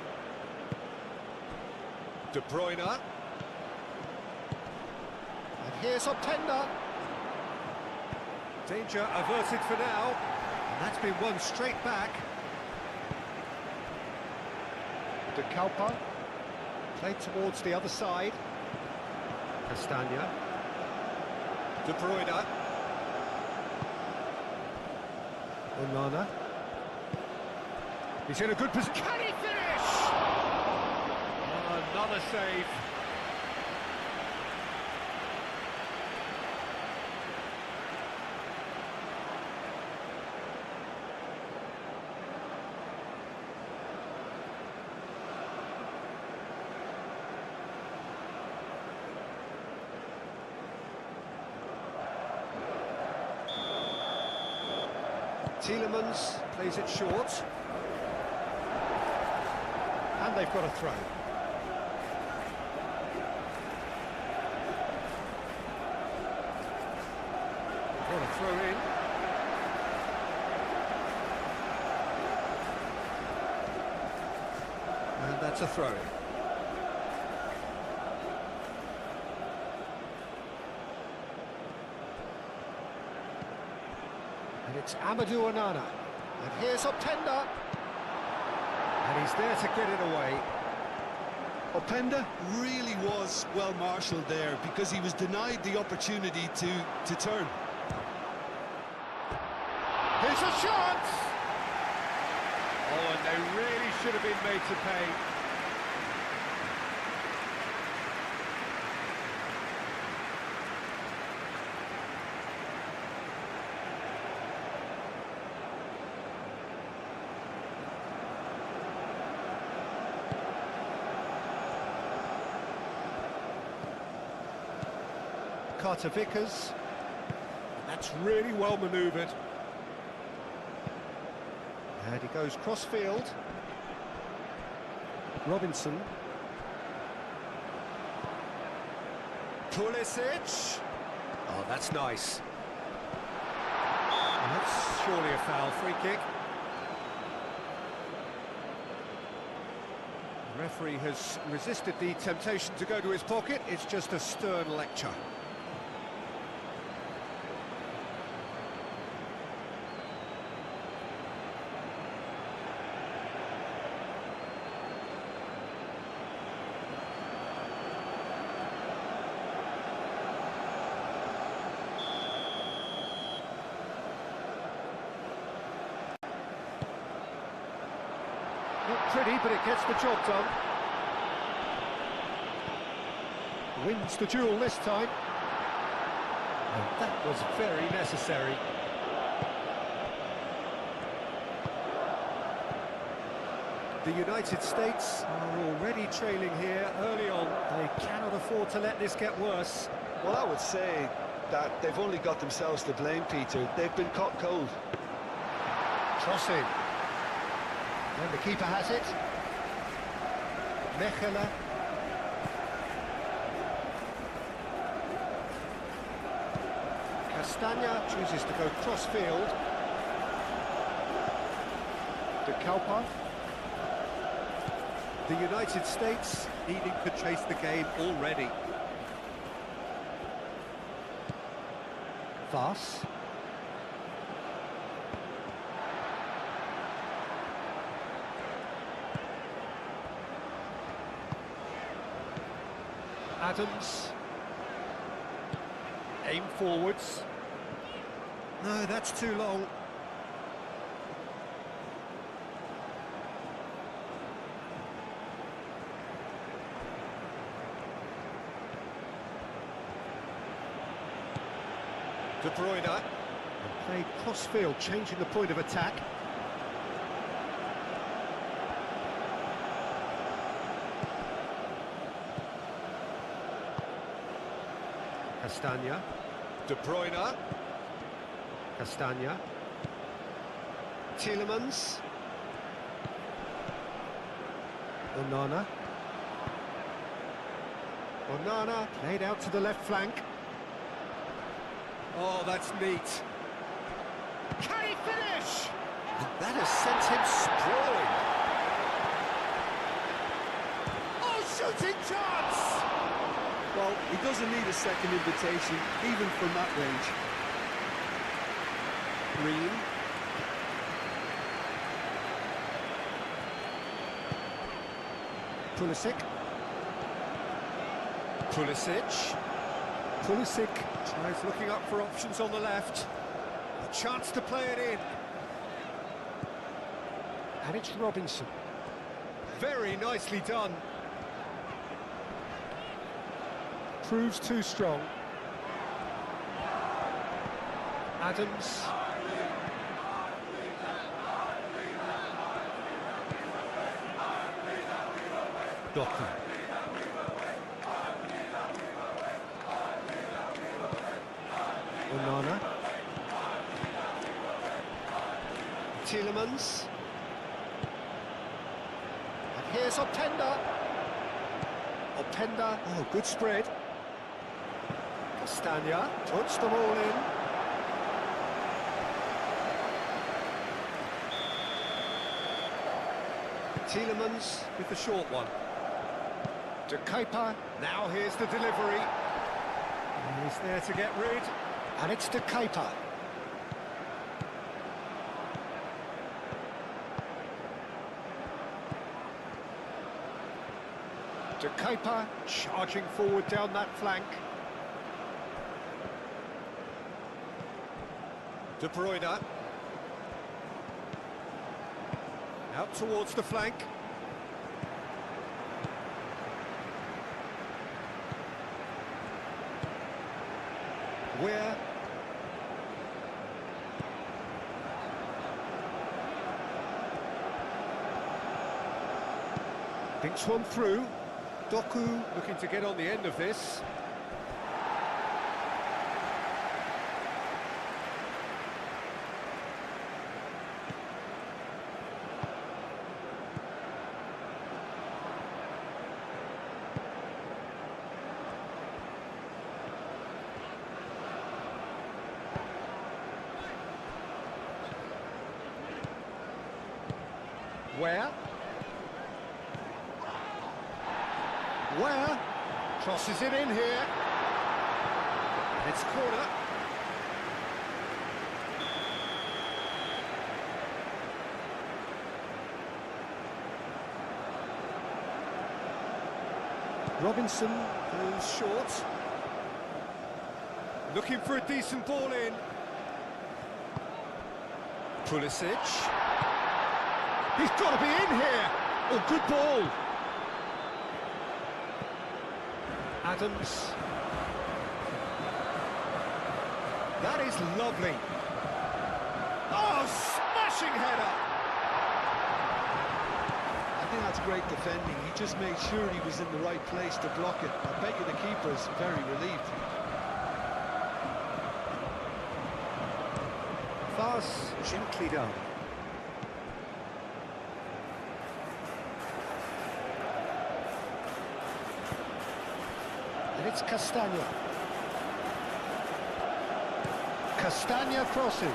De Bruyne. And here's Openda. Danger averted for now. And that's been won straight back. De Kalpa. Played towards the other side. Castagna. De Bruyne. Onana. He's in a good position. Can he finish? Oh, another save. Tielemans plays it short. And they've got a throw. Got a throw in. And that's a throw in. And it's Amadou Onana. And here's Openda. And he's there to get it away. Openda really was well marshalled there because he was denied the opportunity to turn. Here's a shot! Oh, and they really should have been made to pay. Carter Vickers. That's really well manoeuvred. And he goes cross-field. Robinson. Pulisic. Oh, that's nice. And that's surely a foul. Free kick. The referee has resisted the temptation to go to his pocket. It's just a stern lecture. Not pretty, but it gets the job done. Wins the duel this time. And that was very necessary. The United States are already trailing here early on. They cannot afford to let this get worse. Well, I would say that they've only got themselves to blame, Peter. They've been caught cold. Crossing. And the keeper has it. Mechelen. Castagna chooses to go cross-field. De Kalpa. The United States needing to chase the game already. Voss. Adams. Aim forwards. No, that's too long. De Bruyne. And played cross-field, changing the point of attack. Castagna. De Bruyne. Castagna. Tielemans. Onana. Onana played out to the left flank. Oh, that's neat. Can he finish? And that has sent him sprawling. Oh, shooting chance! Well, he doesn't need a second invitation, even from that range. Green. Pulisic. Pulisic. Pulisic tries looking up for options on the left. A chance to play it in. And it's Robinson. Very nicely done. Proves too strong. Adams. Doku. Onana. Tielemans. And here's Openda. Openda. Oh, good spread. Castagna puts them all in. Tielemans with the short one. De Kuiper. Now here's the delivery. And he's there to get rid. And it's De Kuiper. De Kuiper charging forward down that flank. De Bruyne. Out towards the flank. Where? Thinks one through. Doku looking to get on the end of this. Where? Where? Crosses it in here. It's corner. Robinson goes short. Looking for a decent ball in. Pulisic. He's got to be in here. Oh, good ball. Adams. That is lovely. Oh, smashing header! I think that's great defending. He just made sure he was in the right place to block it. I bet you the keeper's very relieved. Pass gently down. And it's Castagna. Castagna crosses.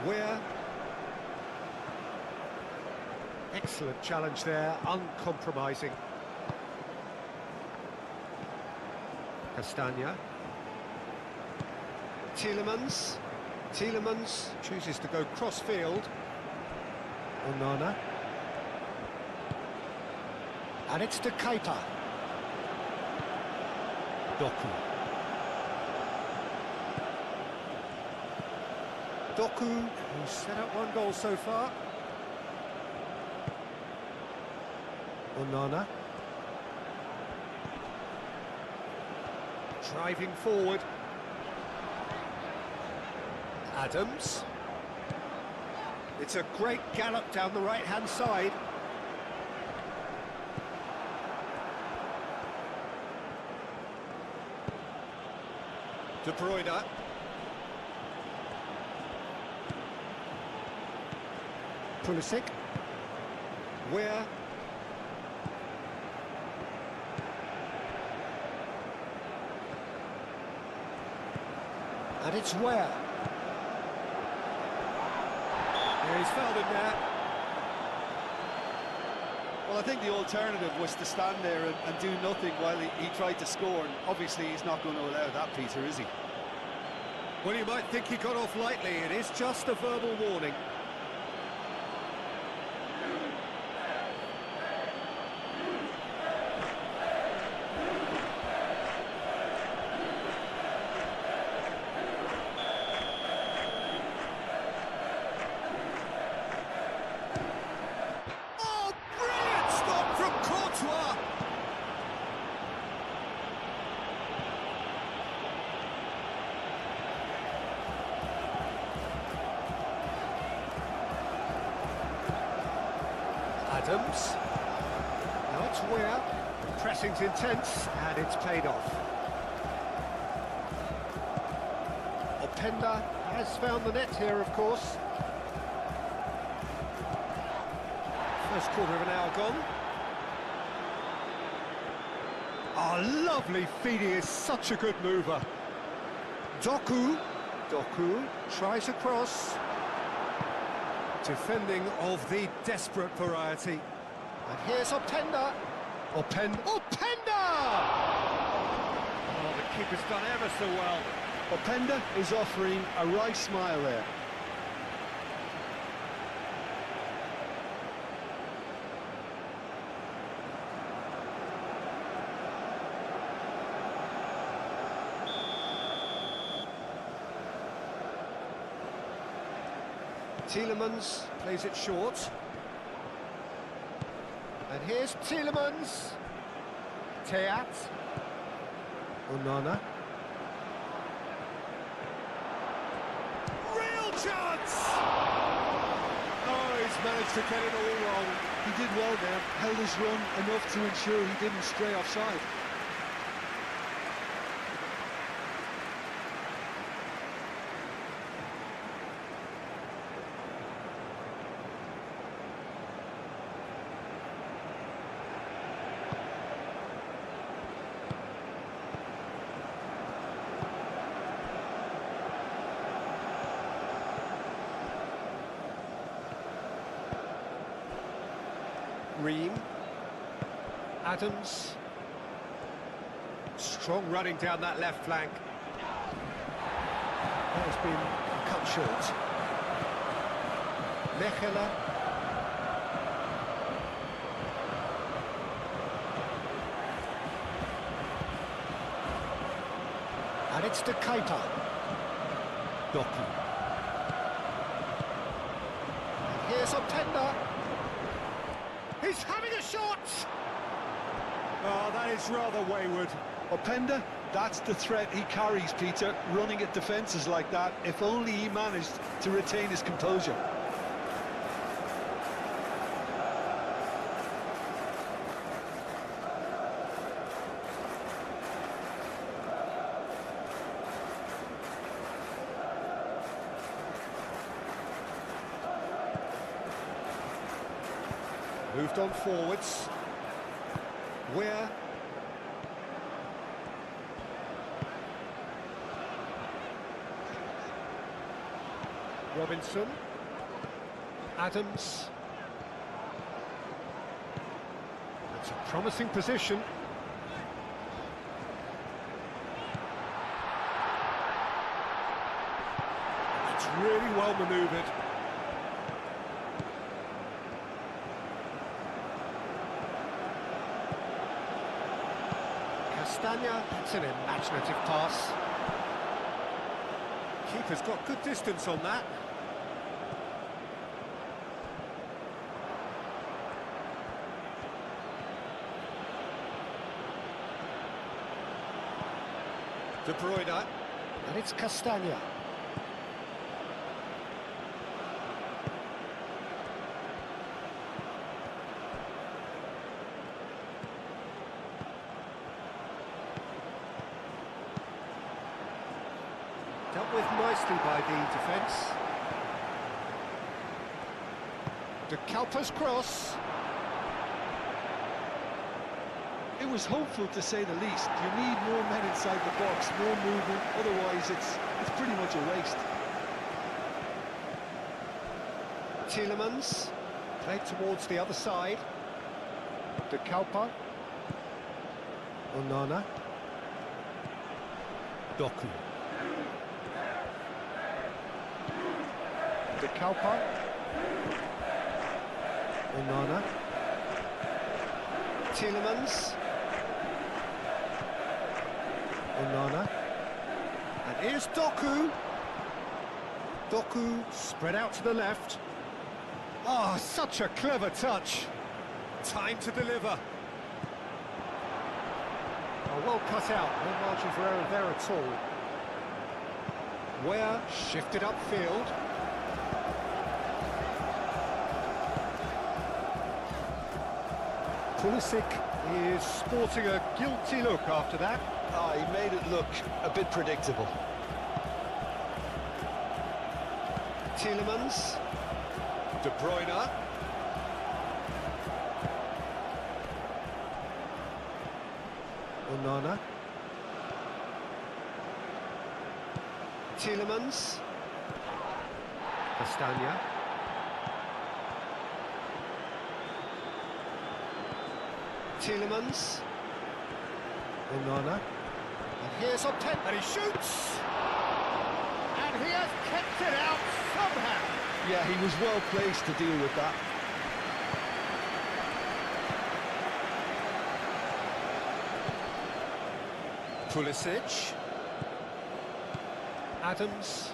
Where? Excellent challenge there, uncompromising. Castagna. Tielemans. Tielemans chooses to go cross-field. Onana. And it's to Keita. Doku. Doku, who's set up one goal so far. Onana. Driving forward. Adams. It's a great gallop down the right-hand side. De Bruyne. Pulisic. Where? And it's where? Yeah, he's fouled him there. Well, I think the alternative was to stand there and do nothing while he tried to score, and obviously he's not going to allow that, Peter, is he? Well, you might think he got off lightly. It is just a verbal warning. Oh, brilliant stop from Courtois! Adams. Now it's Weir. Pressing's intense, and it's paid off. Openda has found the net here, of course. First quarter of an hour gone. Oh, lovely feed. He is such a good mover. Doku. Doku tries a cross. Defending of the desperate variety. And here's Openda. Openda! Oh, the keeper's done ever so well. Openda is offering a wry smile there. Tielemans plays it short. And here's Tielemans. Teat. Onana. Real chance! Oh, he's managed to get it all wrong. He did well there, held his run enough to ensure he didn't stray offside. Ream. Adams. Strong running down that left flank. That has been cut short. Mechela. And it's to Keita. Doku. And here's Openda. He's having a shot! Oh, that is rather wayward. Openda, that's the threat he carries, Peter, running at defences like that. If only he managed to retain his composure. Moved on forwards. Where? Robinson. Adams. It's a promising position. It's really well manoeuvred. Castagna, it's an imaginative pass. Keeper's got good distance on that. De Bruyne, and it's Castagna. Dealt with nicely by the defence. De Kalpa's cross. It was hopeful, to say the least. You need more men inside the box, more movement, otherwise it's pretty much erased. Tielemans, played towards the other side. De Kalpa. Onana. Doku. De Kalpa. Onana. Tielemans. Onana. And here's Doku. Doku spread out to the left. Oh, such a clever touch. Time to deliver. Oh, well cut out. No margin for error there at all. Where shifted upfield. Pulisic is sporting a guilty look after that. Ah, he made it look a bit predictable. Tielemans. De Bruyne. Onana. Tielemans. Castagna. Tielemans. Onana. And here's Openda. And he shoots! And he has kept it out somehow. Yeah, he was well placed to deal with that. Pulisic. Adams.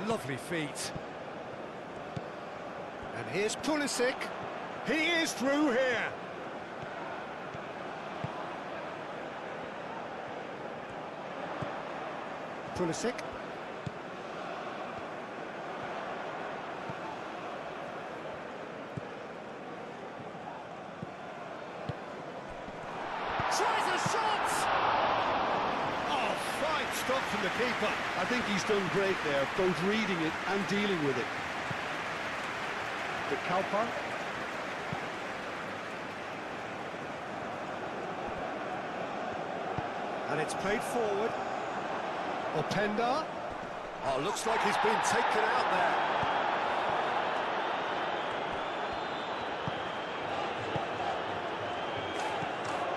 Lovely feet. And here's Pulisic. He is through here. Pulisic. Tries a shot! Oh, fine stop from the keeper. I think he's done great there, both reading it and dealing with it. De Kalpa. And it's played forward. Openda. Oh, looks like he's been taken out there.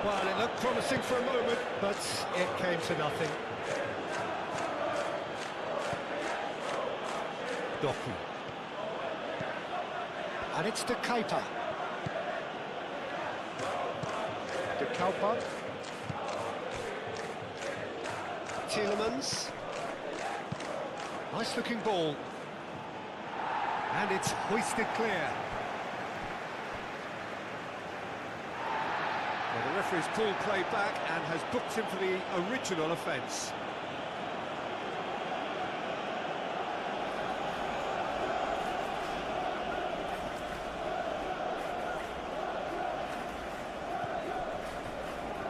Well, it looked promising for a moment, but it came to nothing. Doku. And it's to Keita. De Kalpa. Tielemans. Nice looking ball. And it's hoisted clear. Well, the referee's pulled play back and has booked him for the original offence.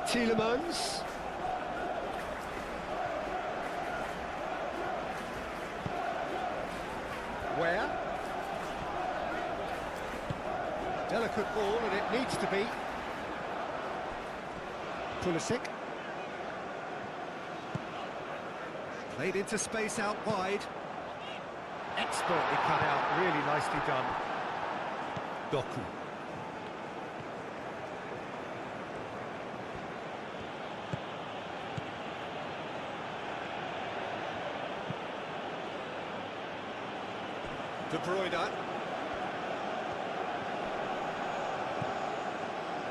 Tielemans. Where? Delicate ball, and it needs to be. Pulisic. Played into space out wide. Expertly cut out, really nicely done. Doku. De Bruyne.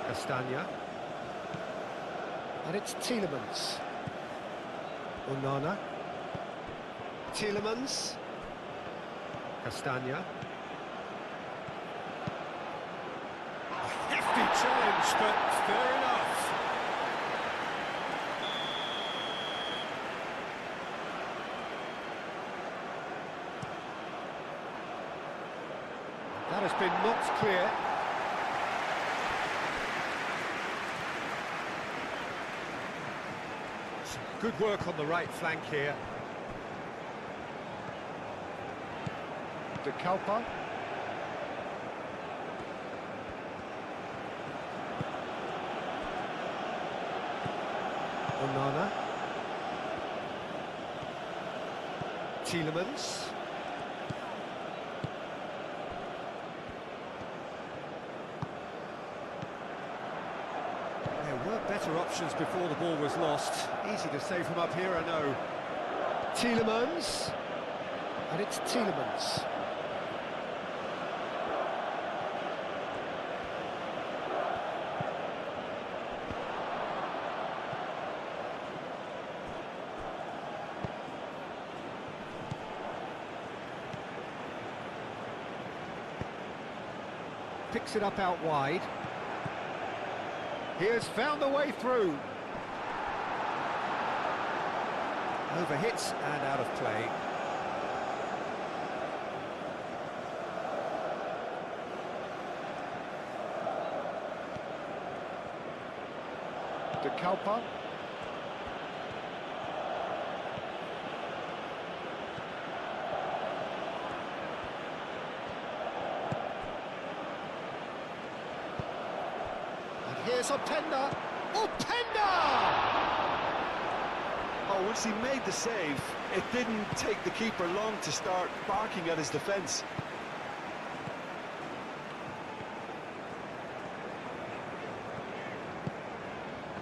Castagna. And it's Tielemans. Onana. Tielemans. Castagna. A hefty challenge, but fair enough. That has been knocked clear. Some good work on the right flank here. De Kalpa. Onana. Tielemans. Better options before the ball was lost. Easy to say from up here, I know. Tielemans. And it's Tielemans. Picks it up out wide. He has found a way through. Overhits and out of play. De Kalpa. Here's Openda. Openda! Oh, once he made the save, it didn't take the keeper long to start barking at his defence.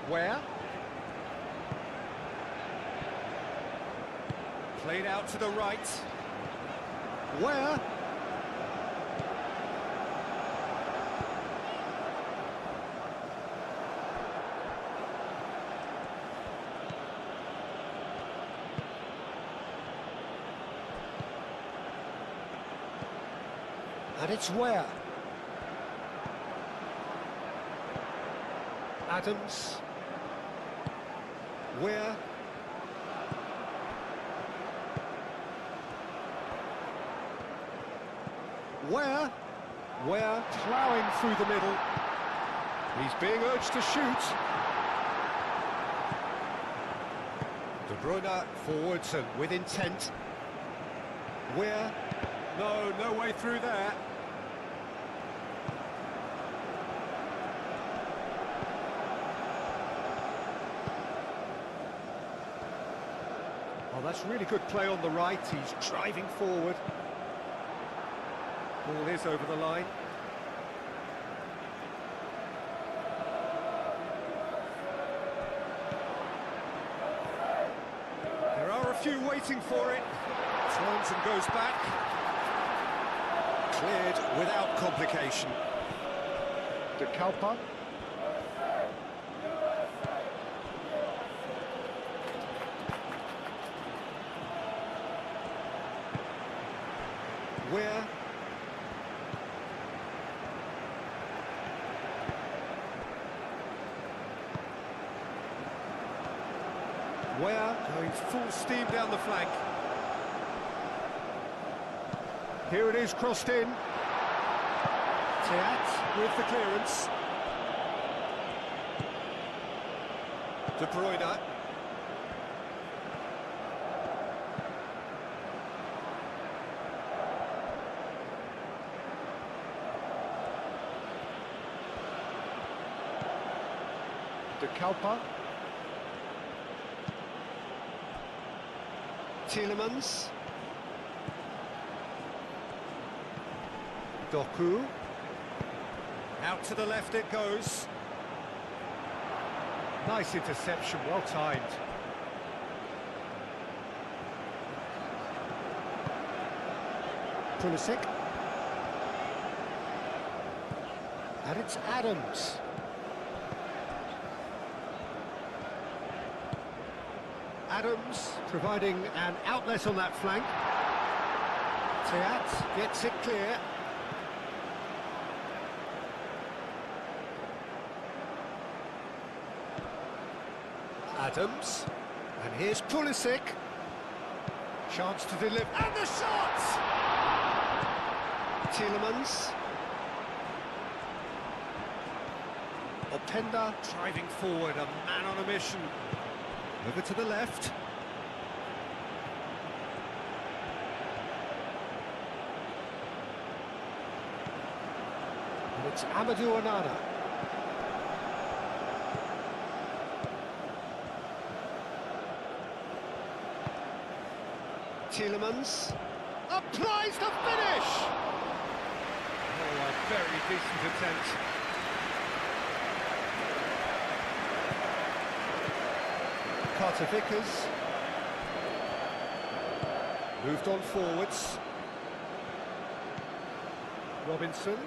Where? Played out to the right. Where? And it's where? Adams. Where? Where? Where? Ploughing through the middle. He's being urged to shoot. De Bruyne forwards and with intent. Where? No way through there. Oh, that's really good play on the right. He's driving forward. Ball is over the line. There are a few waiting for it. Turns and goes back. Cleared without complication. De Kalpa. Ware going full steam down the flank. Here it is, crossed in. Teat with the clearance. De Bruyne. De Kalpa. Tielemans. Doku. Out to the left it goes. Nice interception, well timed. Pulisic. And it's Adams. Adams providing an outlet on that flank. Teat gets it clear. Adams. And here's Pulisic. Chance to deliver. And the shot! Tielemans. Openda driving forward, a man on a mission. Over to the left. And it's Amadou Onana. Tielemans applies the finish! Oh, a very decent attempt. Carter Vickers moved on forwards. Robinson.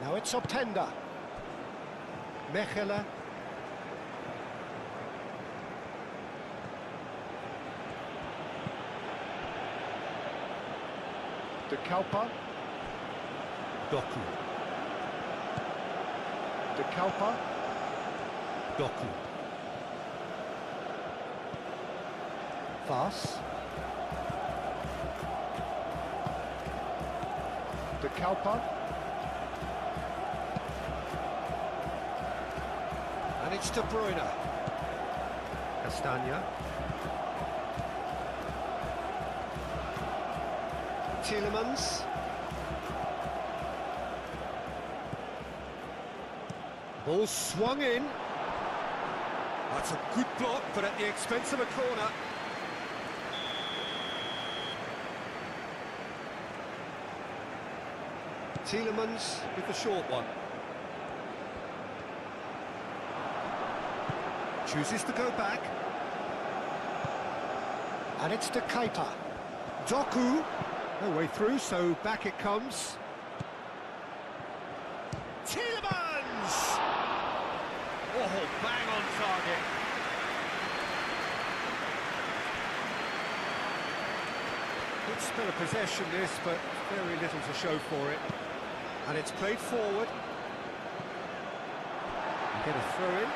Now it's Openda. Mechelen. De Kalpa. Doku. De Kalpa. Doku. Vaas. De Kalpa. And it's De Bruyne. Castagna. Tielemans. Ball swung in. That's a good block, but at the expense of a corner. Tielemans with the short one. Chooses to go back. And it's De Keita. Doku. No way through, so back it comes. Tielemans! Oh, bang on target. Good spell of possession this, but very little to show for it. And it's played forward. You get a throw in.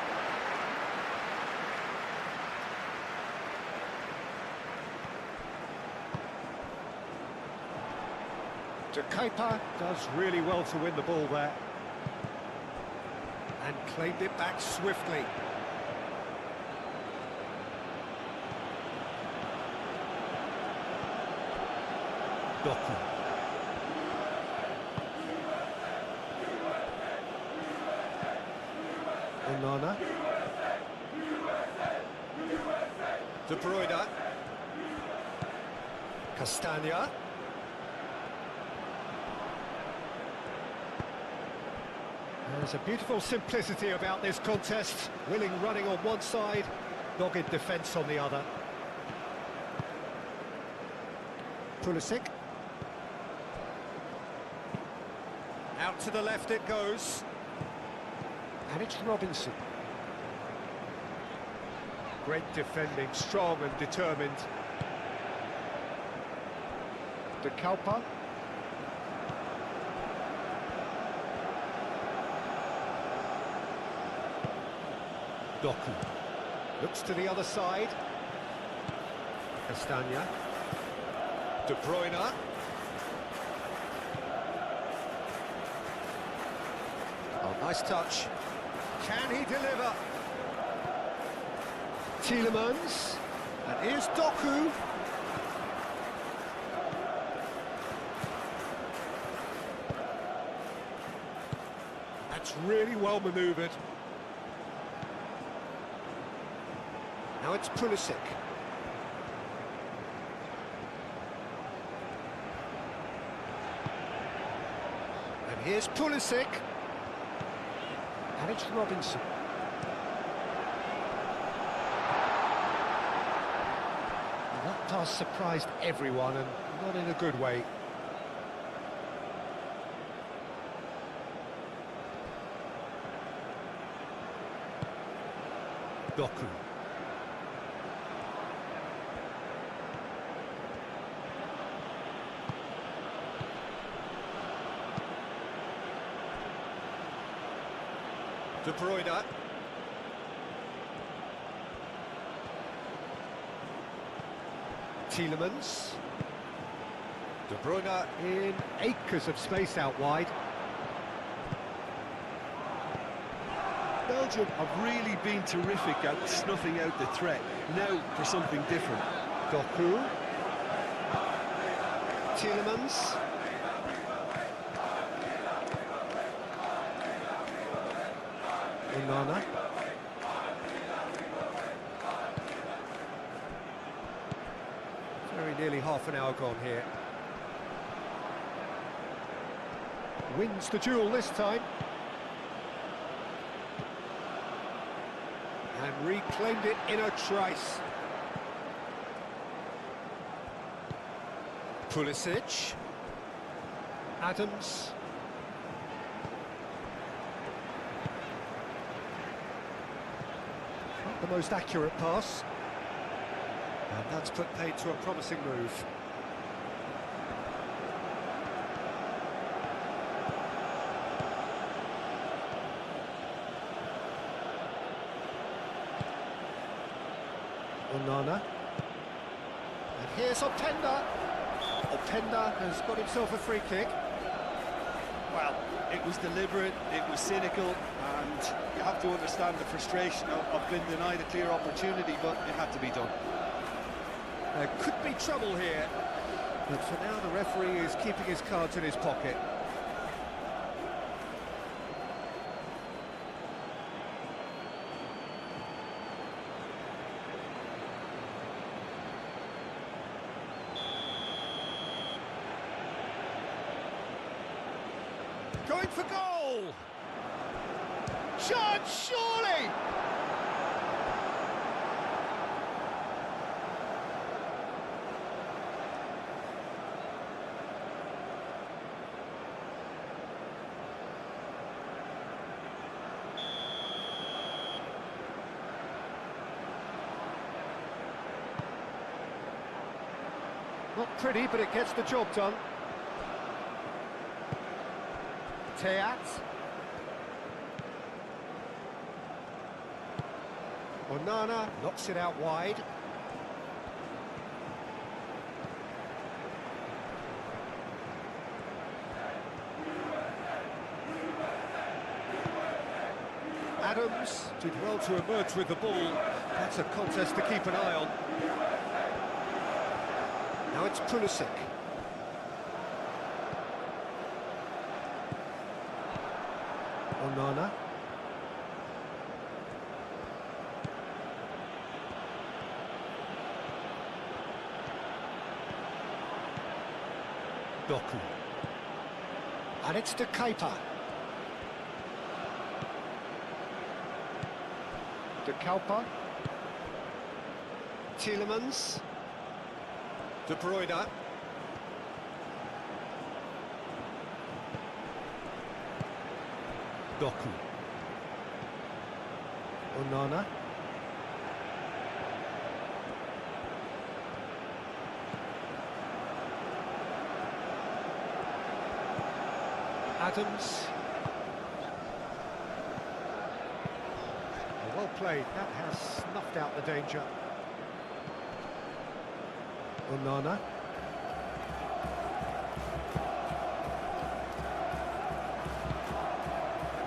De Keita does really well to win the ball there. And claimed it back swiftly. Doku. Onana. De Bruyne. Castagna. There's a beautiful simplicity about this contest. Willing running on one side, dogged defence on the other. Pulisic. Out to the left it goes. And it's Robinson. Great defending, strong and determined. De Kalpa. Doku. Looks to the other side. Castagna. De Bruyne. Oh, nice touch. Can he deliver? Tielemans. And here's Doku. That's really well manoeuvred. Now it's Pulisic. And here's Pulisic. And it's Robinson. And that pass surprised everyone, and not in a good way. Doku. De Bruyne. Tielemans. De Bruyne in acres of space out wide. Belgium have really been terrific at snuffing out the threat. Now for something different. Doku. Tielemans. Onana. Very nearly half an hour gone here. Wins the duel this time. And reclaimed it in a trice. Pulisic. Adams. Not the most accurate pass. And that's put paid to a promising move. Onana. And here's Openda. Openda has got himself a free kick. Well, it was deliberate, it was cynical, and you have to understand the frustration of being denied a clear opportunity, but it had to be done. There could be trouble here, but for now the referee is keeping his cards in his pocket. Going for goal! Chance, surely! Not pretty, but it gets the job done. Teat. Onana knocks it out wide. Adams did well to emerge with the ball. That's a contest to keep an eye on. Now it's Pulisic. Onana. Doku. And it's to Keita. De Kalpa. Tielemans. De Bruyne. Doku. Onana. Adams. Well played, that has snuffed out the danger. Onana.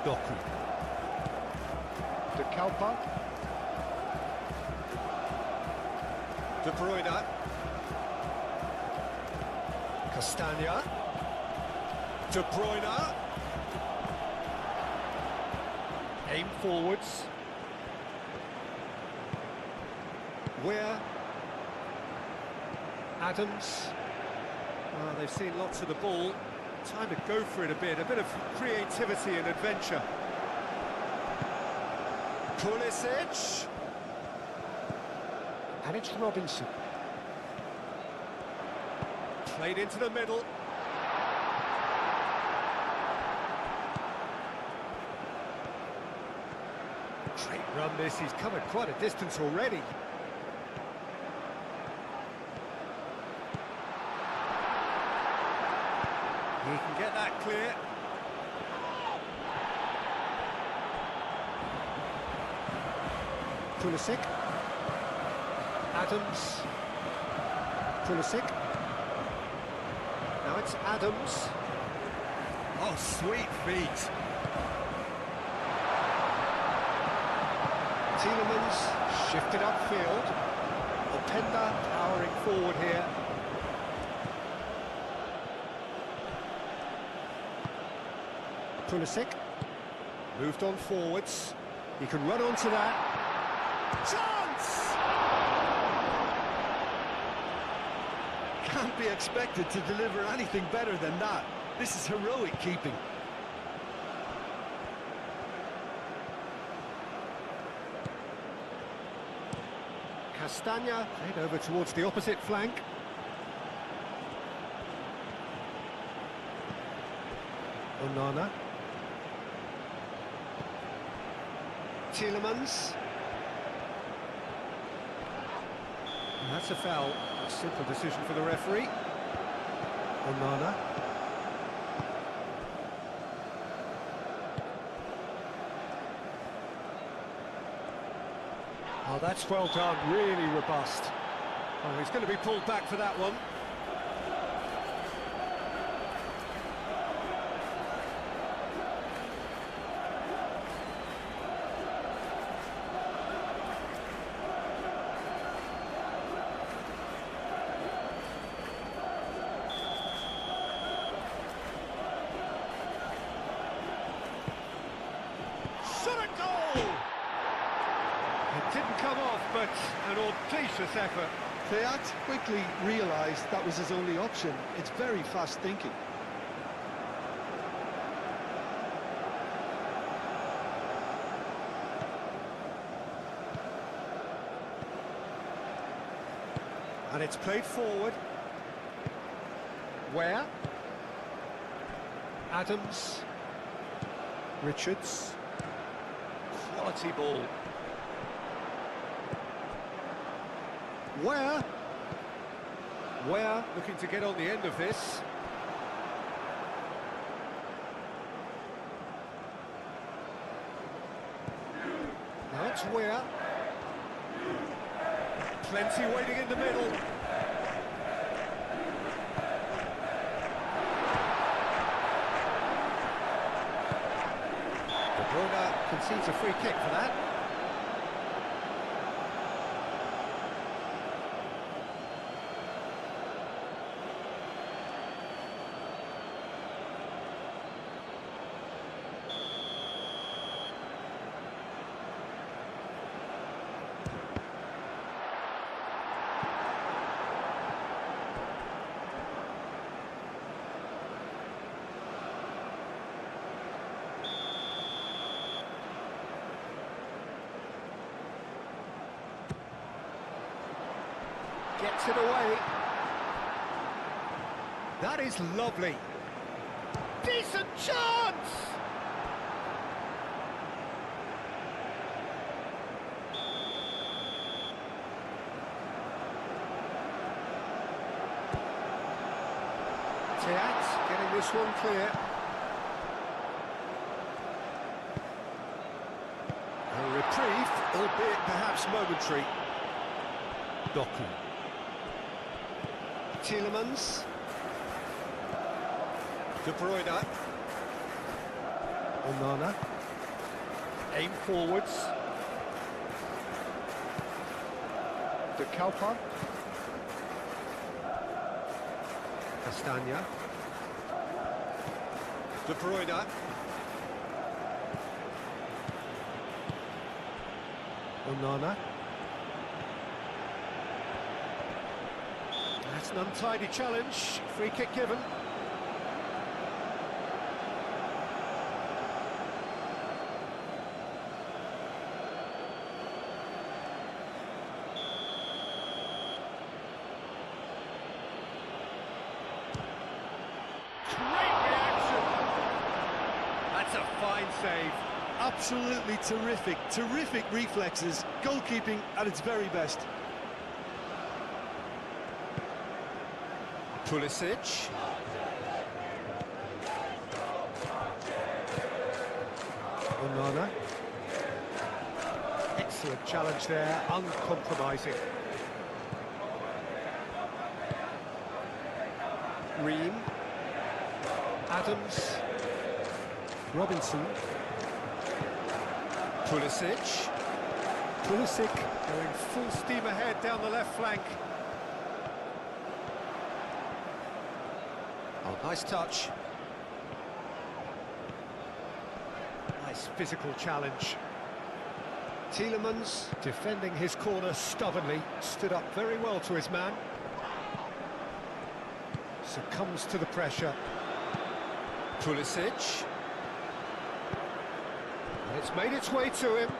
Doku. De Kalpa. De Bruyne. Castagna. De Bruyne. Aim forwards. Where? Adams. They've seen lots of the ball. Time to go for it a bit of creativity and adventure. Pulisic. And it's Robinson. Played into the middle. Great run this, he's covered quite a distance already. He can get that clear. Pulisic. Adams. Pulisic. Now it's Adams. Oh, sweet feet. Tielemans shifted upfield. Openda powering forward here. Pulisic moved on forwards. He can run onto that. Chance! Can't be expected to deliver anything better than that. This is heroic keeping. Castagna played over towards the opposite flank. Onana. Tielemans. And that's a foul. A simple decision for the referee. Onana. Oh, that's well done, really robust. Oh, he's going to be pulled back for that one. Didn't come off, but an audacious effort. Theat quickly realised that was his only option. It's very fast thinking. And it's played forward. Where? Adams. Richards. Quality ball. Where looking to get on the end of this. Now it's Where. Plenty waiting in the middle. De Bruyne concedes a free kick for that. Gets it away. That is lovely. Decent chance! Theat getting this one clear. A reprieve, albeit perhaps momentary. Doku. Tielemans. De Bruyne. Onana. Aim forwards. De Kalpa. Castagna. De Bruyne. Onana. That's an untidy challenge. Free kick given. That's a fine save. Absolutely terrific, terrific reflexes. Goalkeeping at its very best. Pulisic. Onana. Excellent challenge there, uncompromising. Ream. Adams. Robinson. Pulisic. Pulisic going full steam ahead down the left flank. Oh, nice touch. Nice physical challenge. Tielemans defending his corner stubbornly, stood up very well to his man. Succumbs to the pressure. Pulisic. And it's made its way to him.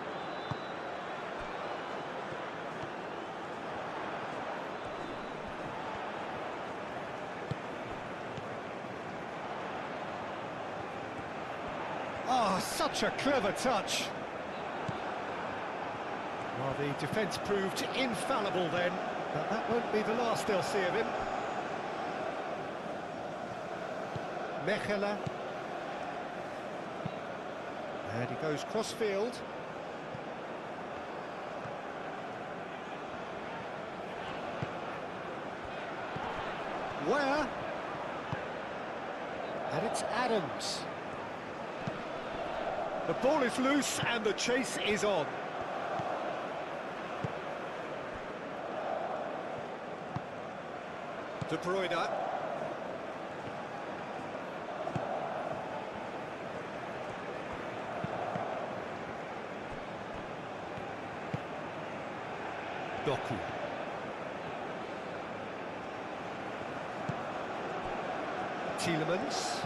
Oh, such a clever touch. Well, the defence proved infallible then, but that won't be the last they'll see of him. Mechela. And he goes cross-field. Where? And it's Adams. The ball is loose and the chase is on. De Bruyne. Doku. Tielemans.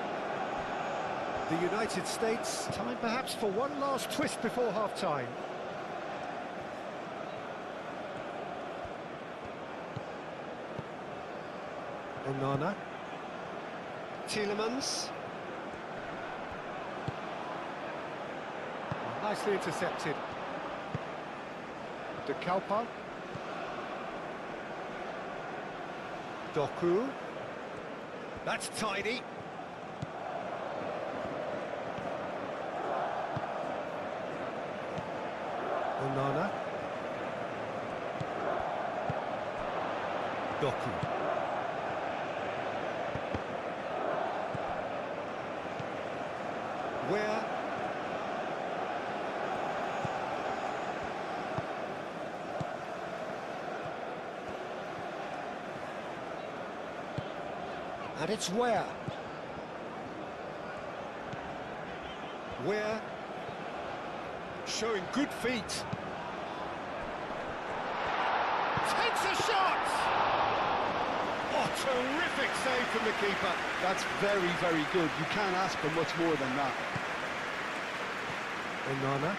The United States, time perhaps for one last twist before half-time. Onana. Tielemans. Nicely intercepted. De Kalpa. Doku. That's tidy. Onana. Doku. Where? And it's where? Where? Showing good feet. Takes a shot! Oh, terrific save from the keeper. That's very, very good. You can't ask for much more than that. Onana.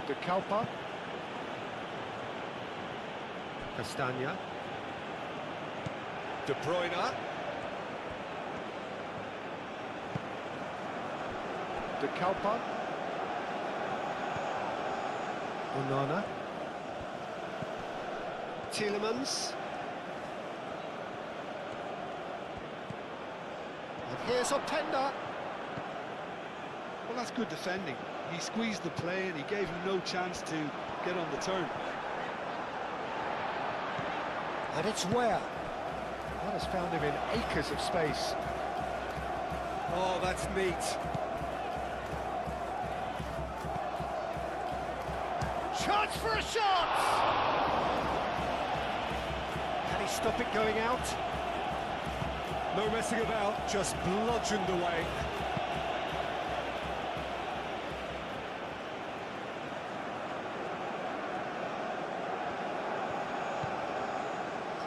De Kalpa. Castagna. De Bruyne. De Kalpa. Onana. Tielemans. And here's Openda. that's good defending. He squeezed the play and he gave him no chance to get on the turn. And it's where? That has found him in acres of space. Oh, that's neat. Chance for a shot! Can he stop it going out? No messing about, just bludgeoned away.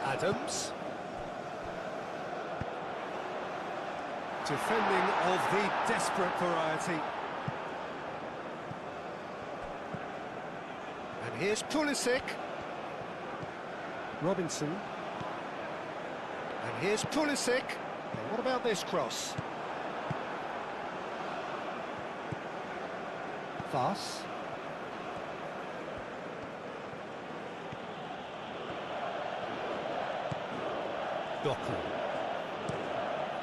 Adams. Defending of the desperate variety. And here's Pulisic. Robinson. And here's Pulisic. And what about this cross? Voss. Doku.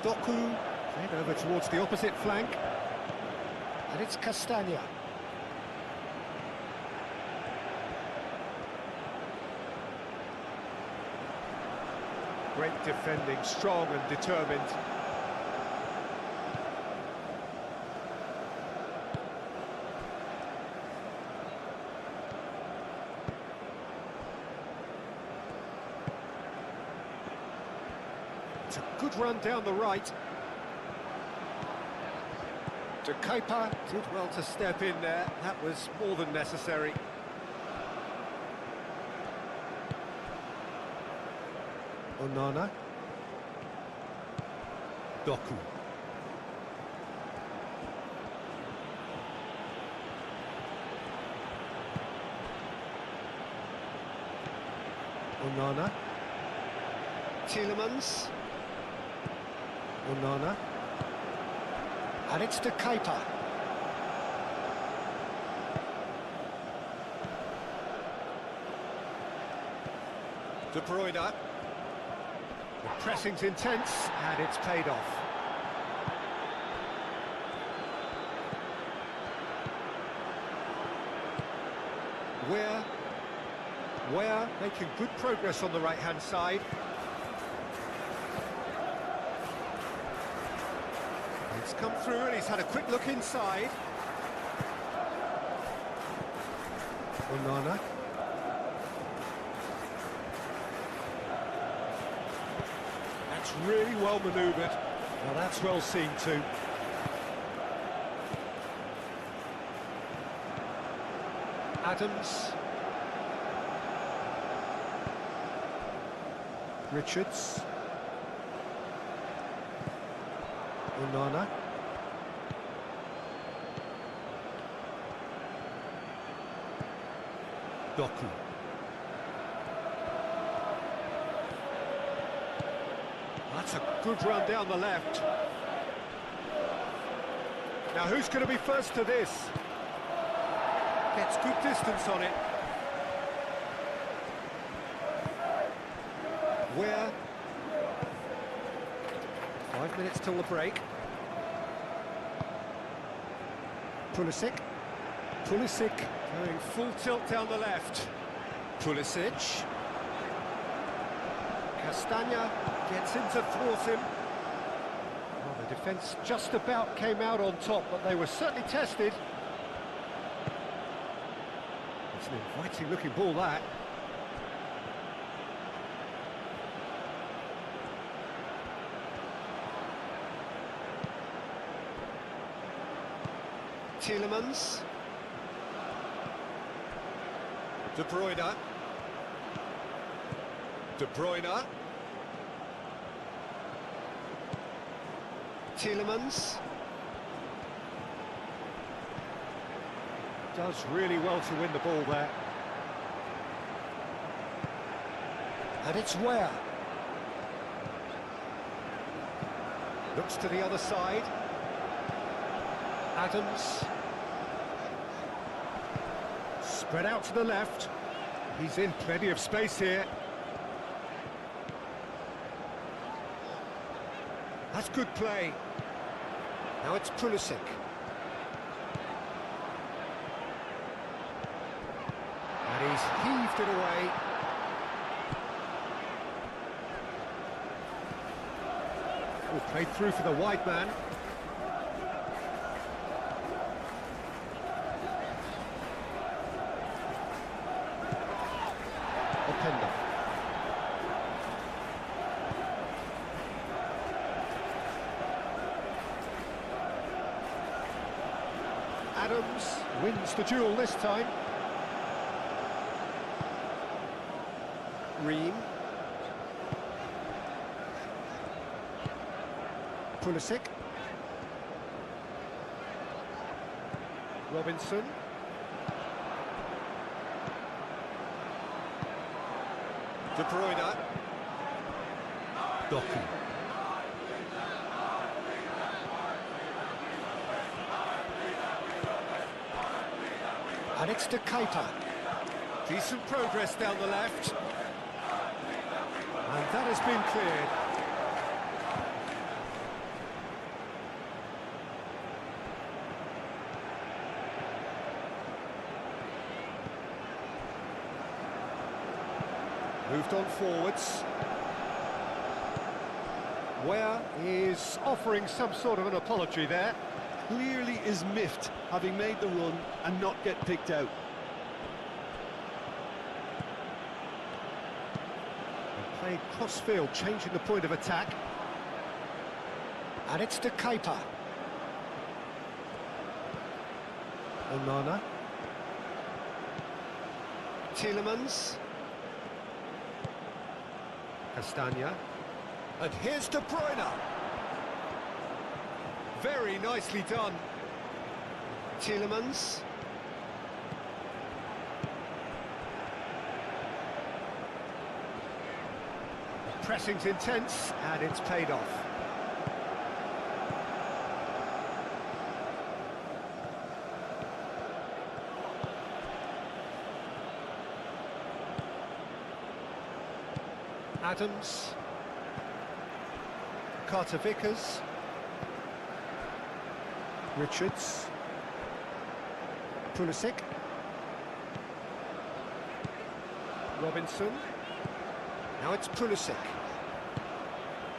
Doku. Played over towards the opposite flank. And it's Castagna. Great defending, strong and determined. It's a good run down the right. De Kuyper did well to step in there. That was more than necessary. Onana. Doku. Onana. Tielemans. Onana. And it's De Kuyper. De Bruyne. The pressing's intense, and it's paid off. Where making good progress on the right-hand side. It's come through and he's had a quick look inside. Onana. That's really well manoeuvred. Well, that's well seen too. Adams. Richards. Onana. Doku. That's a good run down the left. Now who's going to be first to this? Gets good distance on it. Where? 5 minutes till the break. Pulisic. Pulisic going full tilt down the left. Pulisic. Castagna gets in to thwart him. Well, the defence just about came out on top, but they were certainly tested. It's an inviting looking ball, that. Tielemans. De Bruyne. De Bruyne. Tielemans. Does really well to win the ball there. And it's where? Looks to the other side. Adams. Spread out to the left. He's in plenty of space here. That's good play. Now it's Pulisic. And he's heaved it away. Oh, played through for the wide man. Openda. Adams wins the duel this time. Ream. Pulisic. Robinson. De Bruyne. Doku. And it's to Keita. Decent progress down the left. And that has been cleared. Moved on forwards. Where is offering some sort of an apology there. Clearly is miffed, having made the run and not get picked out. They played cross-field, changing the point of attack. And it's to Keita. Onana. Tielemans. Castagna. And here's De Bruyne. Very nicely done. Tielemans. The pressing's intense, and it's paid off. Adams. Carter Vickers. Richards. Pulisic. Robinson. Now it's Pulisic.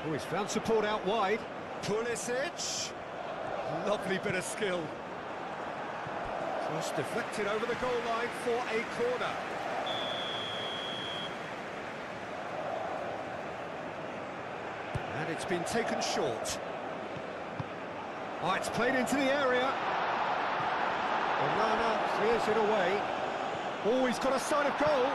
Oh, he's found support out wide. Pulisic. Lovely bit of skill. Just deflected over the goal line for a corner. And it's been taken short. Oh, it's played into the area. Onana clears it away. Oh, he's got a sign of goal.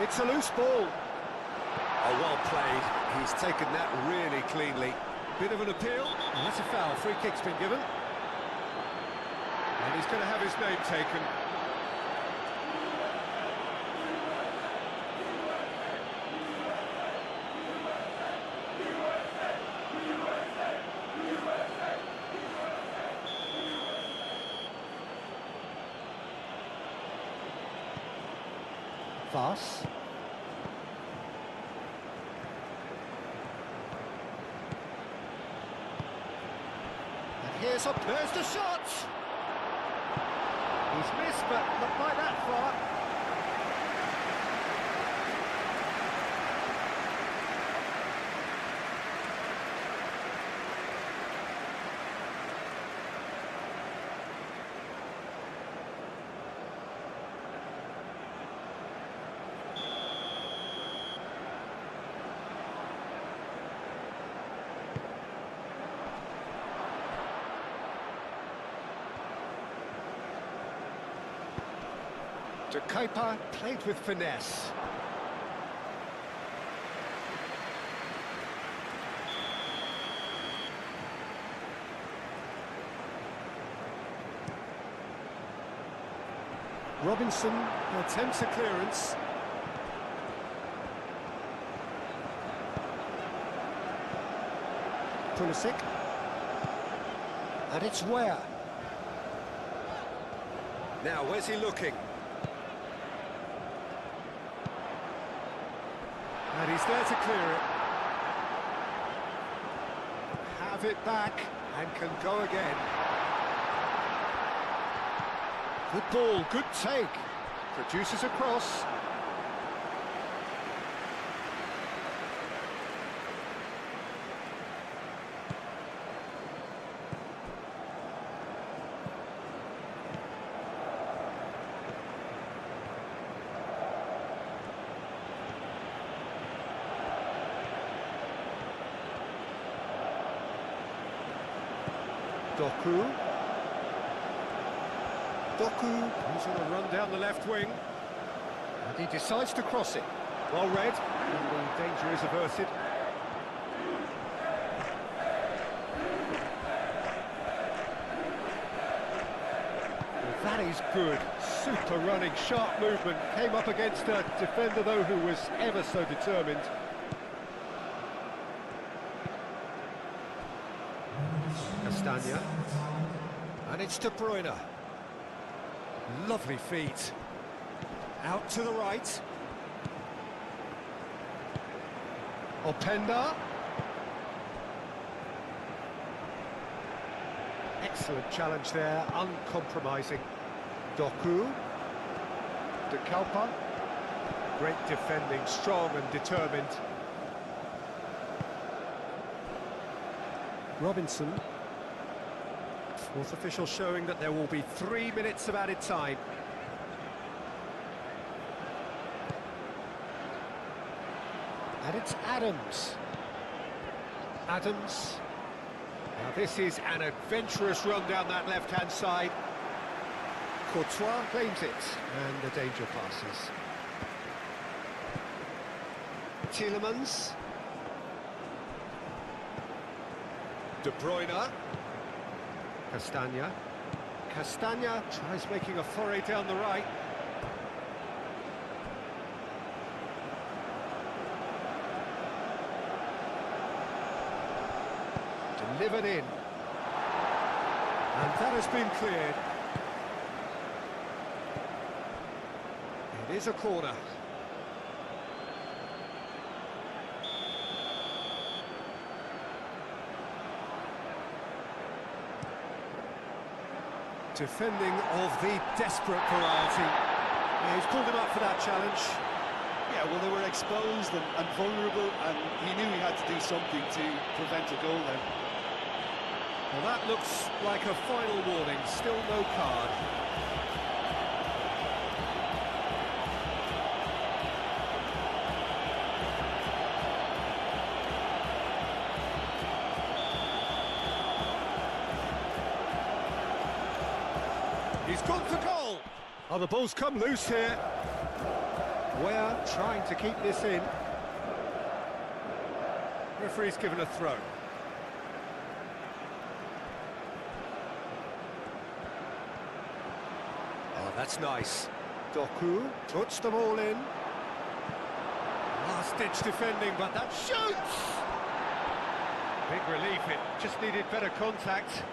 It's a loose ball. Oh, well played. He's taken that really cleanly. Bit of an appeal. And that's a foul. Free kick's been given. And he's going to have his name taken. Voss. And here's up, there's the shot! He's missed, but not by that far. De Keita played with finesse. Robinson attempts a clearance. Pulisic. And it's Ware. Now, where's he looking? And he's there to clear it. Have it back and can go again. Good ball, good take. Produces a cross. Doku. He's on a run down the left wing. And he decides to cross it. Well read, and the danger is averted. Well, that is good. Super running, sharp movement. Came up against a defender, though, who was ever so determined. Castagna. And it's De Bruyne. Lovely feet. Out to the right. Openda. Excellent challenge there, uncompromising. Doku. De Kalpa. Great defending, strong and determined. Robinson. Fourth official showing that there will be 3 minutes of added time. And it's Adams. Adams. Now this is an adventurous run down that left-hand side. Courtois claims it, and the danger passes. Tielemans. De Bruyne. Castagna. Castagna tries making a foray down the right. Delivered in. And that has been cleared. It is a corner. Defending of the desperate variety. Yeah, he's pulled him up for that challenge. Yeah, well, they were exposed and vulnerable, and he knew he had to do something to prevent a goal then. Well, that looks like a final warning. Still no card. He's gone for goal! Oh, the ball's come loose here. We're trying to keep this in. Referee's given a throw. Oh, that's nice. Doku puts the ball in. Last-ditch defending, but that shoots! Big relief, it just needed better contact.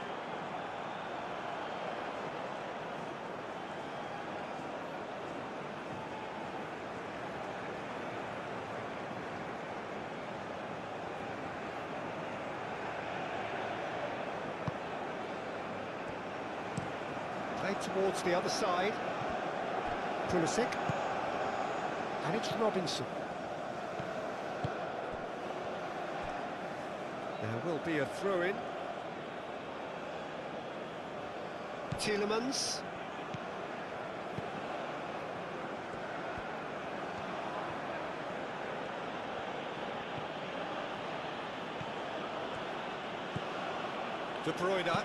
Played towards the other side. Pulisic. And it's Robinson. There will be a throw-in. Tielemans. De Bruyne.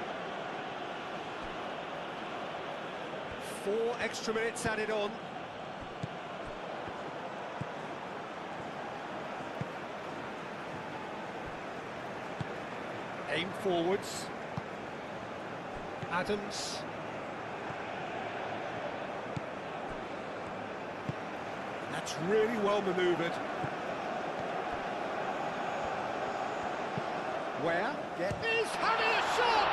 4 extra minutes added on. Aim forwards. Adams. That's really well manoeuvred. Where? He's having a shot!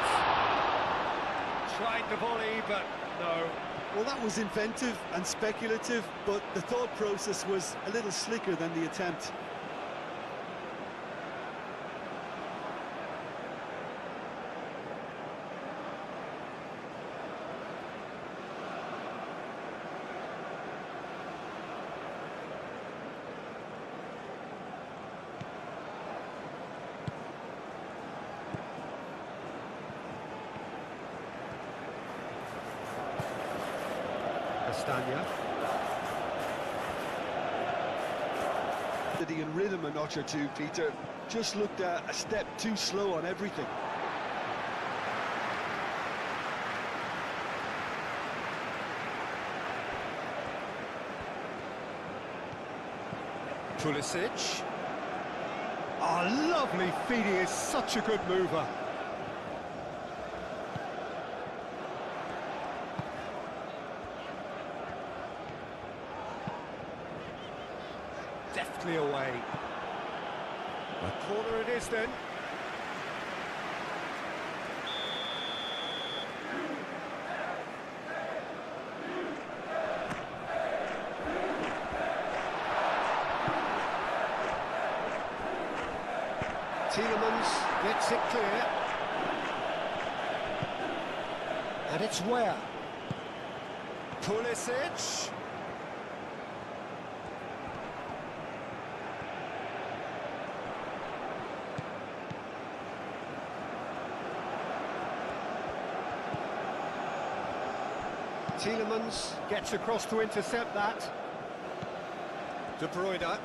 Tried the volley, but no. Well, that was inventive and speculative, but the thought process was a little slicker than the attempt. Castagna. And rhythm a notch or two, Peter. Just looked a step too slow on everything. Pulisic. Oh, lovely feed, he is such a good mover. Deftly away. A corner it is then. Tielemans gets it clear. And it's where? Pulisic. Tielemans gets across to intercept that. De Bruyne.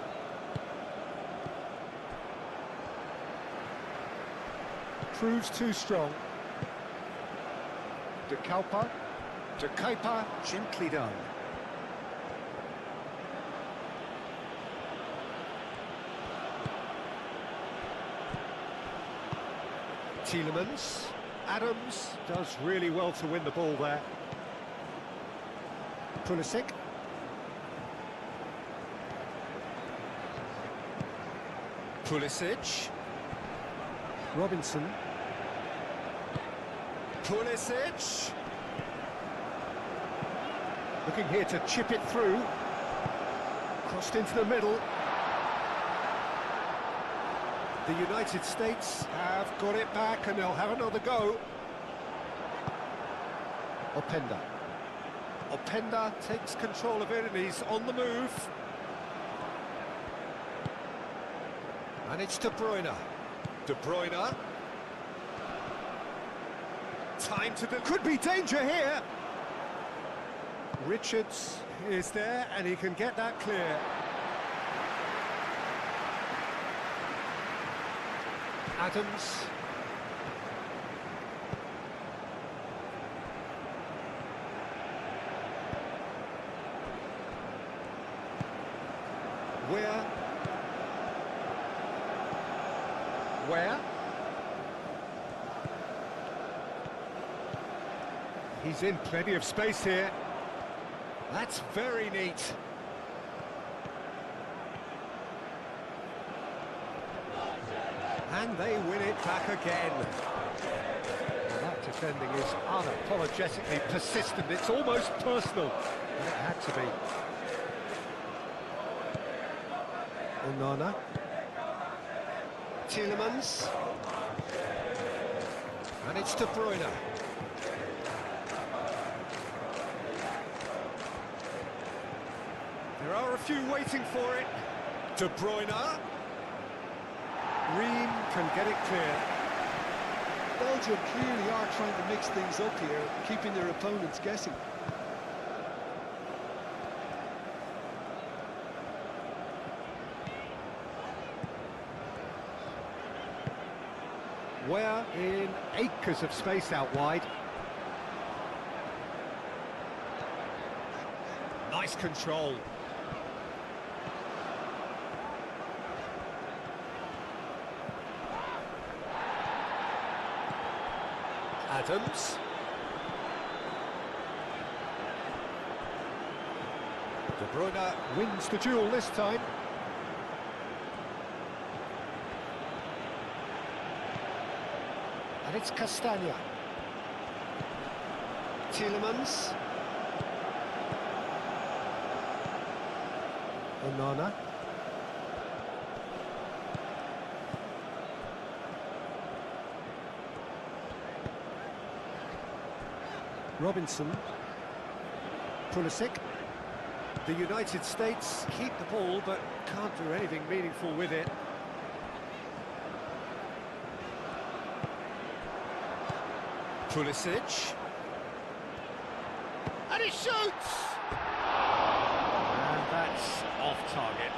Proves too strong. De Kuiper. De Kuiper, gently done. Tielemans. Adams does really well to win the ball there. Pulisic. Pulisic. Robinson. Pulisic. Looking here to chip it through. Crossed into the middle. The United States have got it back and they'll have another go. Openda. Openda takes control of it and he's on the move. And it's De Bruyne. De Bruyne. Time to... Could be danger here. Richards is there and he can get that clear. Adams. Where? He's in plenty of space here. That's very neat. And they win it back again. Well, that defending is unapologetically persistent. It's almost personal. And it had to be. Onana. Tielemans. And it's De Bruyne. There are a few waiting for it. De Bruyne. Ream can get it clear. Belgium clearly are trying to mix things up here, keeping their opponents guessing. We're in acres of space out wide. Nice control. Adams. De Bruyne wins the duel this time. And it's Castagna. Tielemans. Onana. Robinson. Pulisic. The United States keep the ball but can't do anything meaningful with it. Pulisic. And he shoots! That's off target.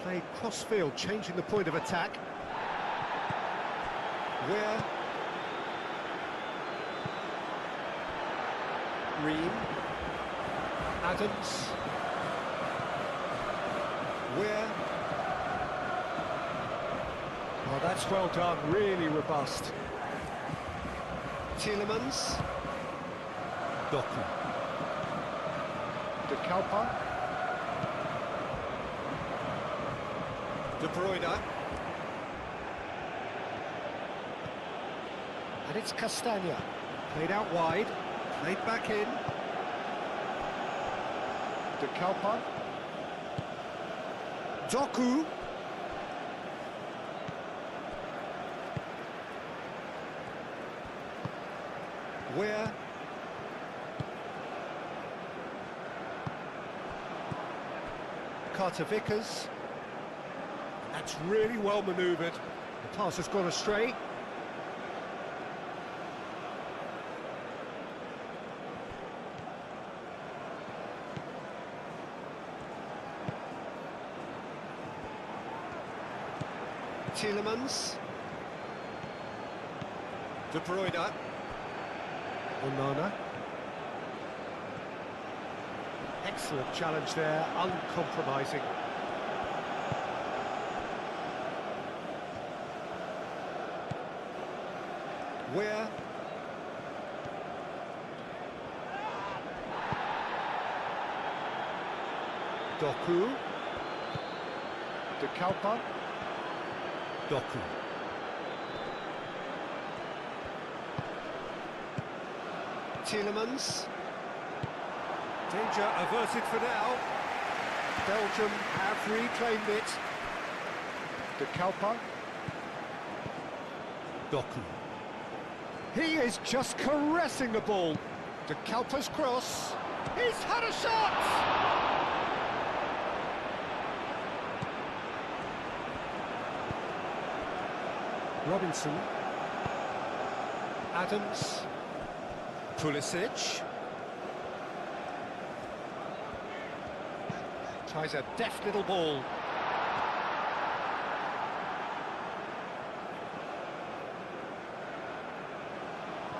Played cross-field, changing the point of attack. Where? Ream. Adams. Where? Oh, that's well done, really robust. Tielemans. Doku. De Kalpa. De Bruyne. And it's Castagna. Played out wide. Played back in. De Kalpa. Doku. Where? Carter Vickers. That's really well manoeuvred. The pass has gone astray. Tielemans. De Bruyne. Onana. Excellent challenge there, uncompromising. Where? Doku. De Kalpa. Doku. Tielemans. Danger averted for now. Belgium have reclaimed it. De Kalpa. Doku. He is just caressing the ball. De Kalpa's cross. He's had a shot! Robinson. Adams. Pulisic. Tries a deft little ball.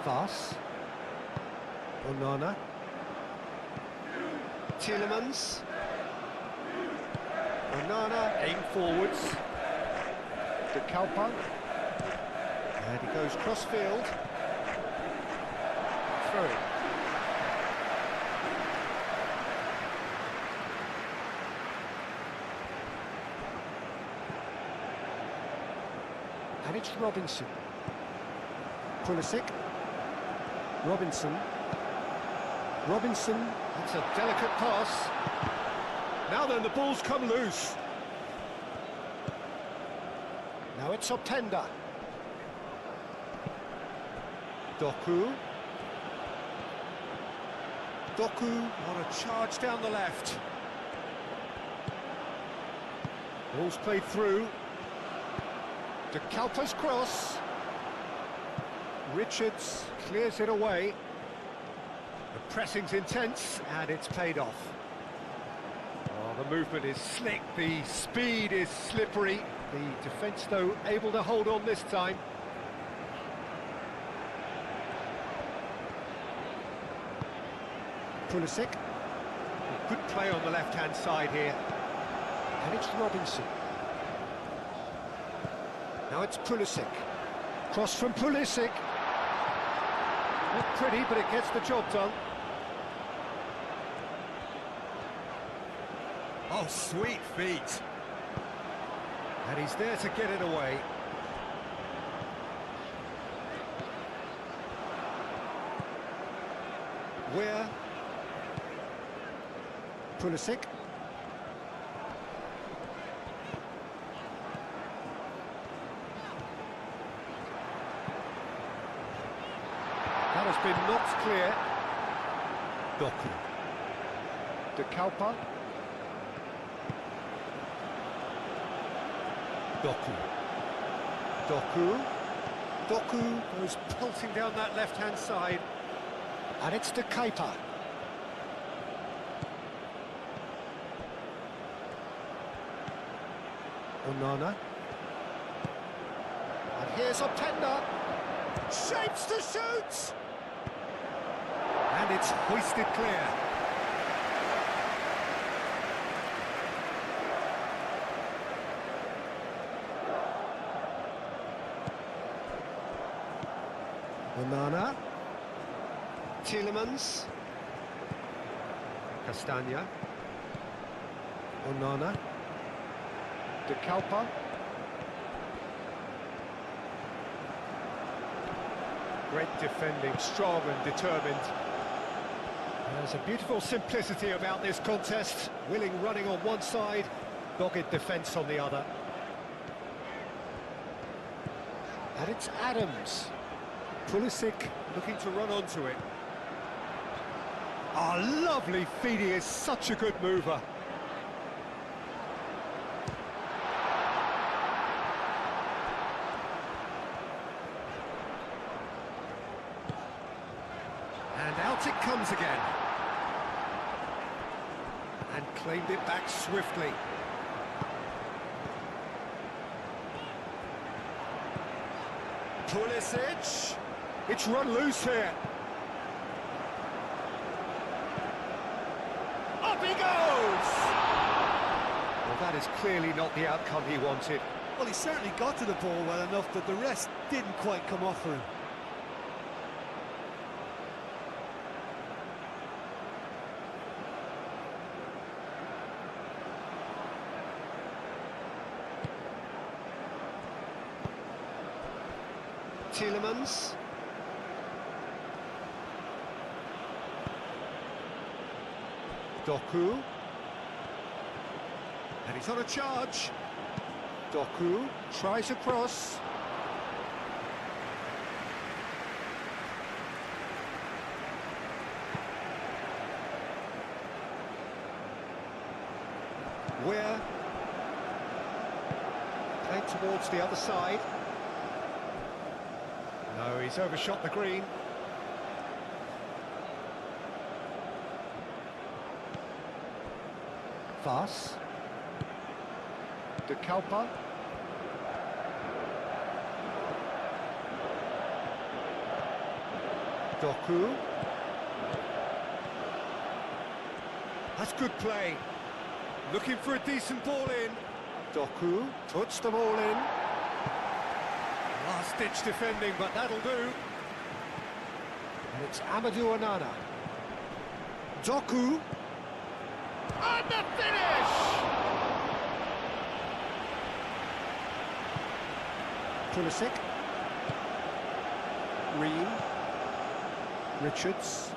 Vass. Onana. Tielemans. Onana, aim forwards. De Kalpa. And he goes cross-field. Throw it. And it's Robinson. Pulisic. Robinson. Robinson. That's a delicate pass. Now then, the ball's come loose. Now it's Openda. Doku. Doku, what a charge down the left. Ball's played through. De Kalpa's cross. Richards clears it away. The pressing's intense and it's paid off. Oh, the movement is slick, the speed is slippery. The defence, though, able to hold on this time. Pulisic. Good play on the left-hand side here. And it's Robinson. Now it's Pulisic. Cross from Pulisic. Not pretty, but it gets the job done. Oh, sweet feet. And he's there to get it away. Where? Pulisic. has been knocked clear. Doku. De Kalpa. Doku. Doku. Doku goes pulsing down that left-hand side. And it's De Kepa. Onana. And here's Openda. Shapes to shoot! And it's hoisted clear. Onana. Tielemans. Castagna. Onana. De Kalpa. Great defending, strong and determined. There's a beautiful simplicity about this contest. Willing running on one side, dogged defence on the other. And it's Adams. Pulisic looking to run onto it. Oh, lovely feed, he is such a good mover. And out it comes again. And claimed it back swiftly. Pulisic. It's run loose here. Up he goes! Well, that is clearly not the outcome he wanted. Well, he certainly got to the ball well enough, but the rest didn't quite come off for him. Tielemans. Doku. And he's on a charge. Doku tries a cross. Where? Played towards the other side. No, he's overshot the green. Fas. De Kalpa. Doku. That's good play. Looking for a decent ball in. Doku puts the ball in. Last-ditch defending, but that'll do. And it's Amadou Onana. Doku. And the finish! Pulisic. Green. Richards.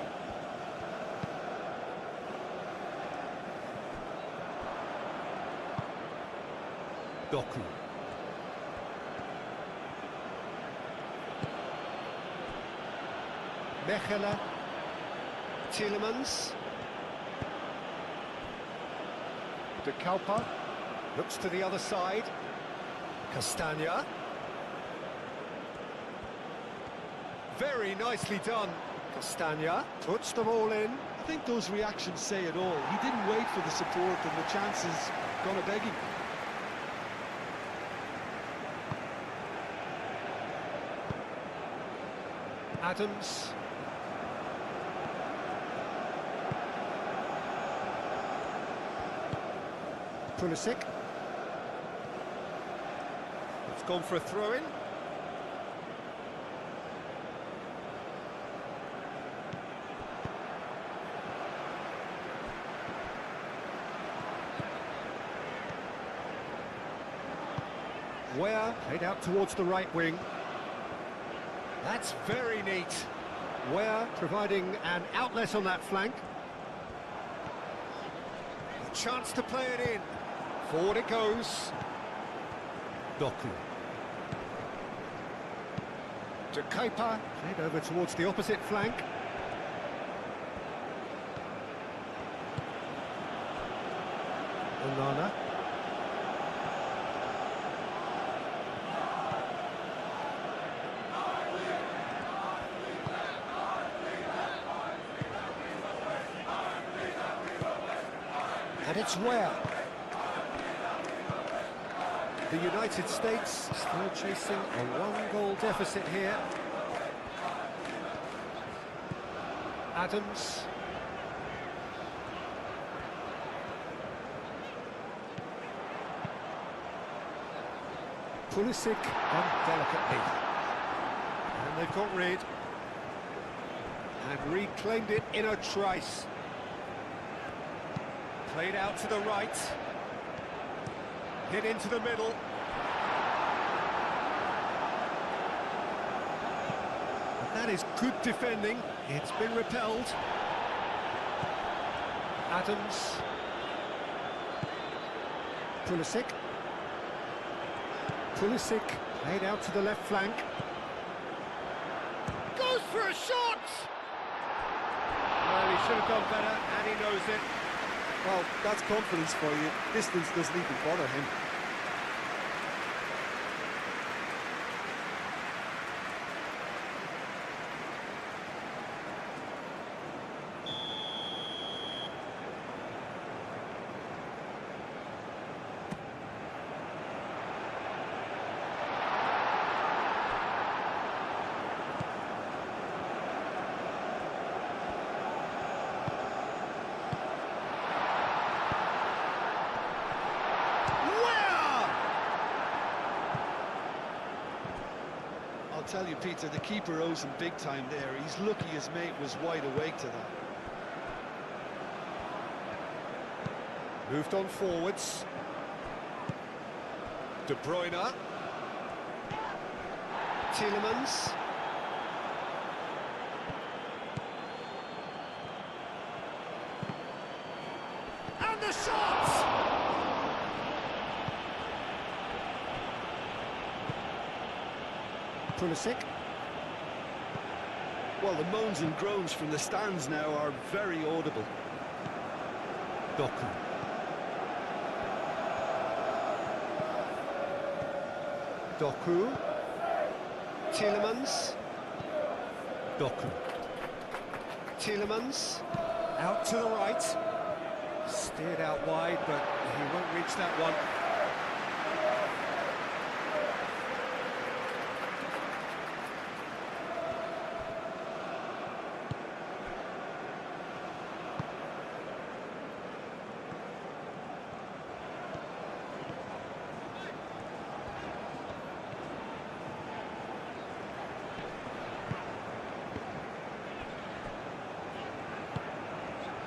Doku. Mechelen. Tielemans. De Kalpa. Looks to the other side. Castagna. Very nicely done. Castagna puts the ball in. I think those reactions say it all. He didn't wait for the support and the chances gonna beg him. Adams. Pulisic. It's gone for a throw-in. Where played out towards the right wing. That's very neat. Where providing an outlet on that flank. A chance to play it in. Forward it goes. Doku. To Kepa, played over towards the opposite flank. Onana. And it's where? The United States still chasing a one-goal deficit here. Adams. Pulisic on delicately. And they've got rid. And reclaimed it in a trice. Played out to the right. Hit into the middle. And that is good defending. It's been repelled. Adams. Pulisic. Pulisic played out to the left flank. Goes for a shot! Well, he should have done better, and he knows it. Well, that's confidence for you. Distance doesn't even bother him. I'll tell you, Peter, the keeper owes him big time there. He's lucky his mate was wide awake to that. Moved on forwards. De Bruyne. Tielemans. And the shot! Pulisic. Well, the moans and groans from the stands now are very audible. Doku. Doku. Tielemans. Doku. Tielemans. Out to the right. Steered out wide, but he won't reach that one.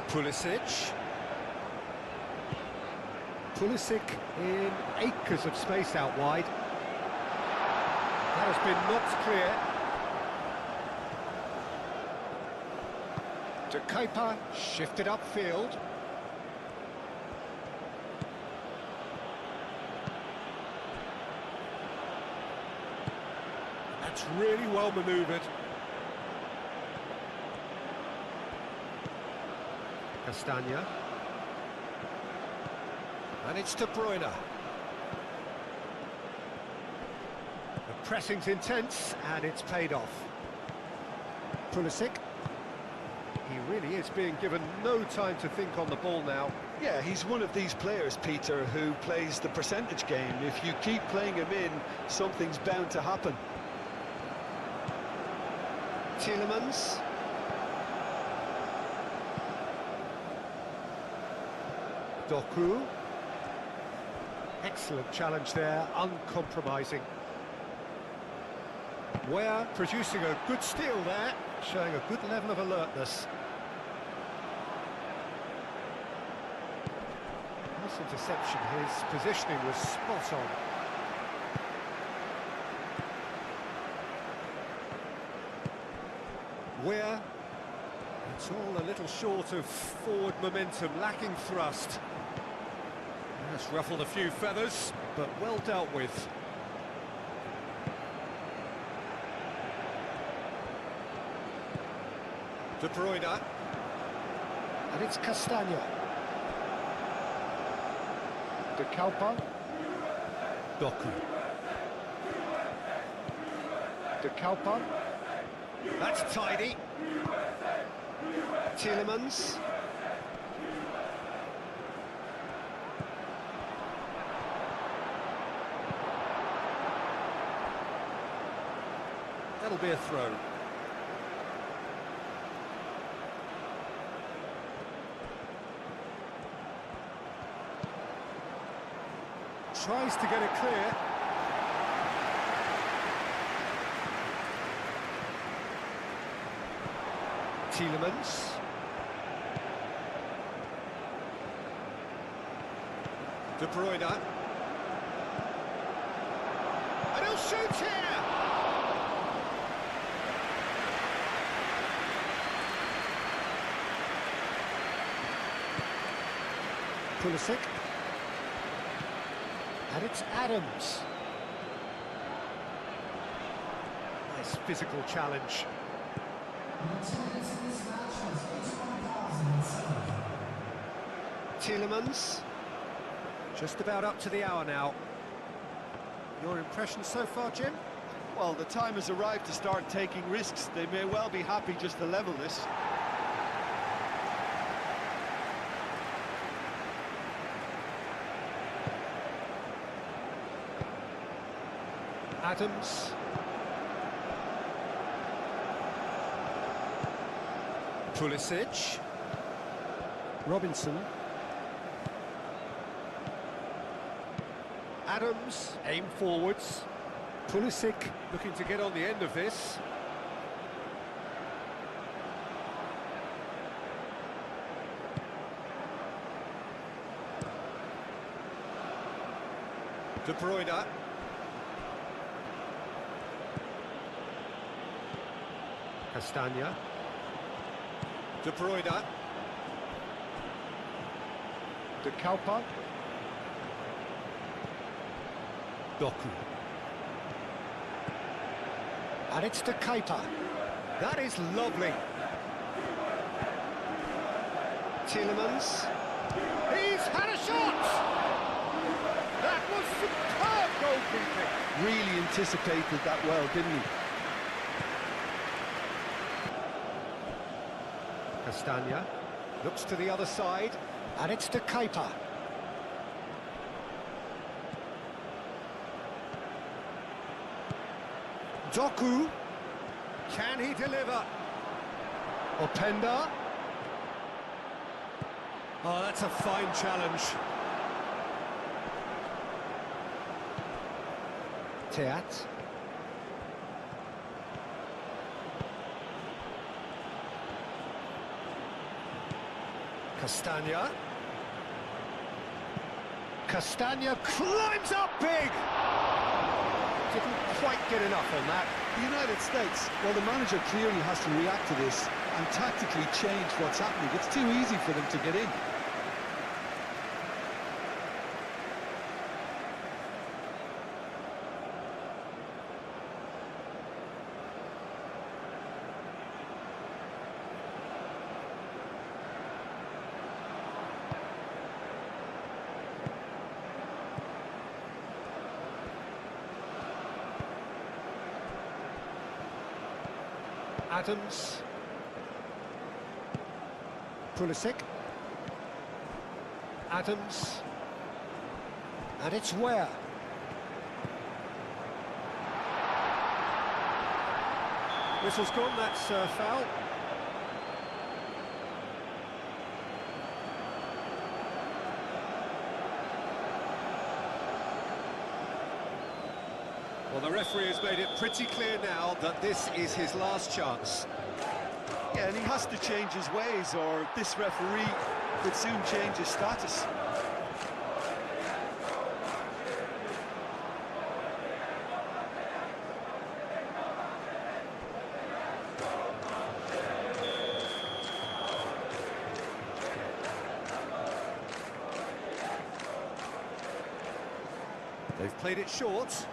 Pulisic. Pulisic in acres of space out wide. That has been knocked clear. To Kepa, shifted upfield. That's really well manoeuvred. Castagna. And it's De Bruyne. The pressing's intense, and it's paid off. Pulisic. He really is being given no time to think on the ball now. Yeah, he's one of these players, Peter, who plays the percentage game. If you keep playing him in, something's bound to happen. Tielemans. Doku. Excellent challenge there, uncompromising. Weah producing a good steal there, showing a good level of alertness. Nice interception, his positioning was spot on. Weah, it's all a little short of forward momentum, lacking thrust. That's ruffled a few feathers, but well dealt with. De Bruyne. And it's Castagna. De Kalpa. Doku. De Kalpa. That's tidy. Tielemans. That'll be a throw. Tries to get it clear. Tielemans. De Bruyne. And he'll shoot here! Pulisic. And it's Adams. Nice physical challenge. Tielemans. Just about up to the hour now. Your impression so far, Jim? Well, the time has arrived to start taking risks. They may well be happy just to level this. Adams. Pulisic. Robinson. Adams, aim forwards. Pulisic. Looking to get on the end of this. De Bruyne. Castagna. De Bruyne. De Kalpa. Doku. And it's De Keita. That is lovely. Tielemans. He's had a shot! That was superb goalkeeping. Really anticipated that well, didn't he? Castagna looks to the other side. And it's De Keita. Doku. Can he deliver? Openda. Oh, that's a fine challenge. Teat. Castagna. Castagna climbs up big! Didn't quite get enough on that. The United States, well, the manager clearly has to react to this and tactically change what's happening. It's too easy for them to get in. Adams. Pulisic. Adams. And it's Ware. Whistle's gone, that's foul. Well, the referee has made it pretty clear now that this is his last chance. Yeah, and he has to change his ways, or this referee could soon change his status. They've played it short.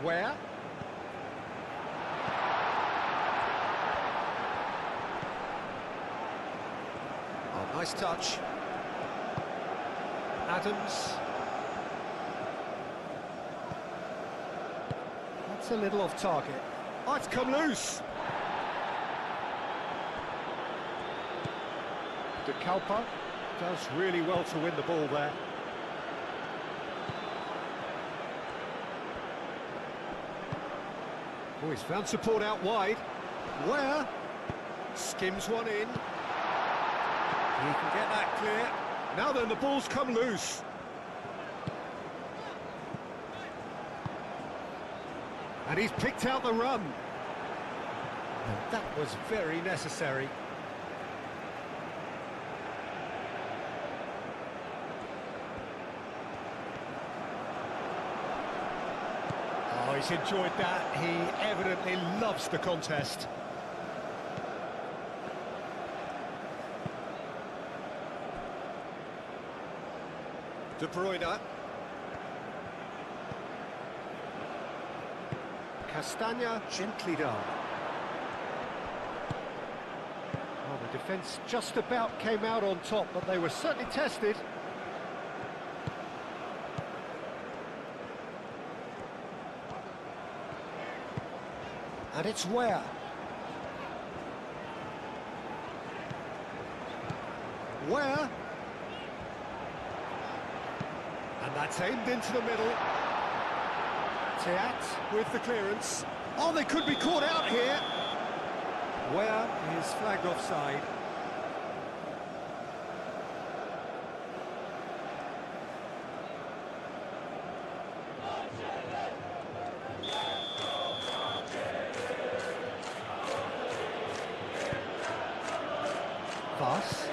Where? Oh, nice touch. Adams. That's a little off target. Oh, it's come loose. De Kalpa does really well to win the ball there. Oh, he's found support out wide. Where? Skims one in. He can get that clear. Now then, the ball's come loose. And he's picked out the run. And that was very necessary. Oh, he's enjoyed that. He evidently loves the contest. De Bruyne. Castagna gently done. Well, the defence just about came out on top, but they were certainly tested. And it's where? Where? And that's aimed into the middle. Teat with the clearance. Oh, they could be caught out here. Where is flagged offside. Pass.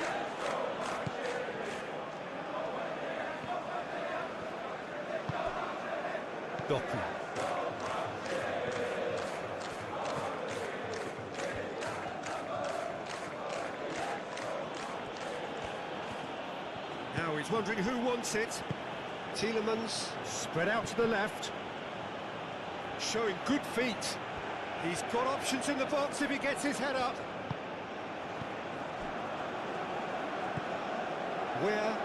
Doku. Now he's wondering who wants it. Tielemans spread out to the left. Showing good feet. He's got options in the box if he gets his head up. Where?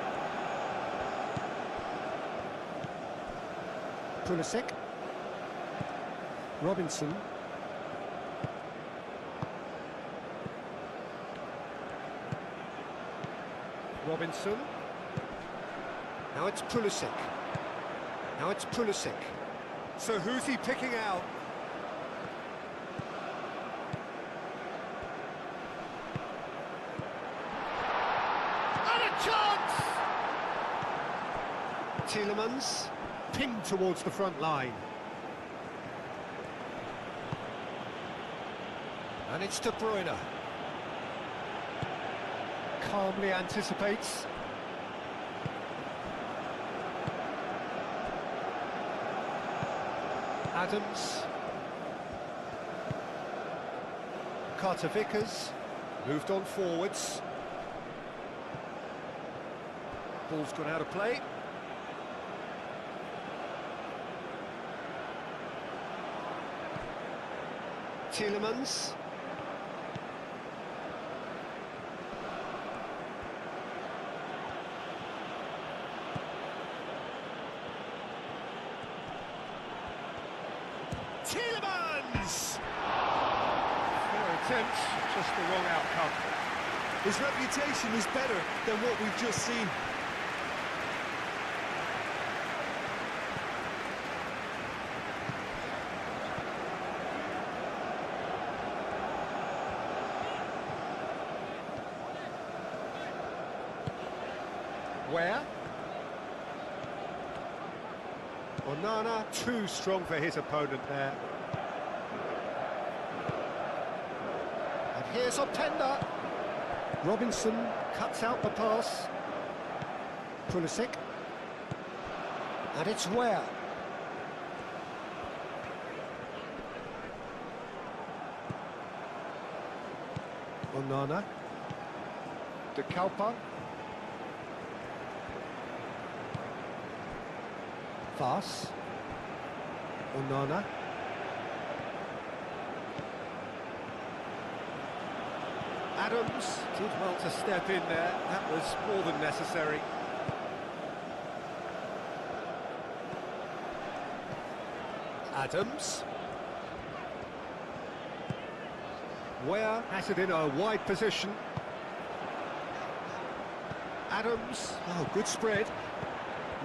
Pulisic. Robinson. Robinson. Now it's Pulisic. Now it's Pulisic. So who's he picking out? And a chance! Tielemans. Pinged towards the front line. And it's De Bruyne. Calmly anticipates. Adams. Carter Vickers. Moved on forwards. Ball's gone out of play. Tielemans. Tielemans! Fair attempt, just the wrong outcome. His reputation is better than what we've just seen. Where? Onana, too strong for his opponent there. And here's Openda. Robinson cuts out the pass. Pulisic. And it's where? Onana. De Kalpa. Fas. Onana. Adams did well to step in there. That was more than necessary. Adams. Ware has it in a wide position. Adams. Oh, good spread.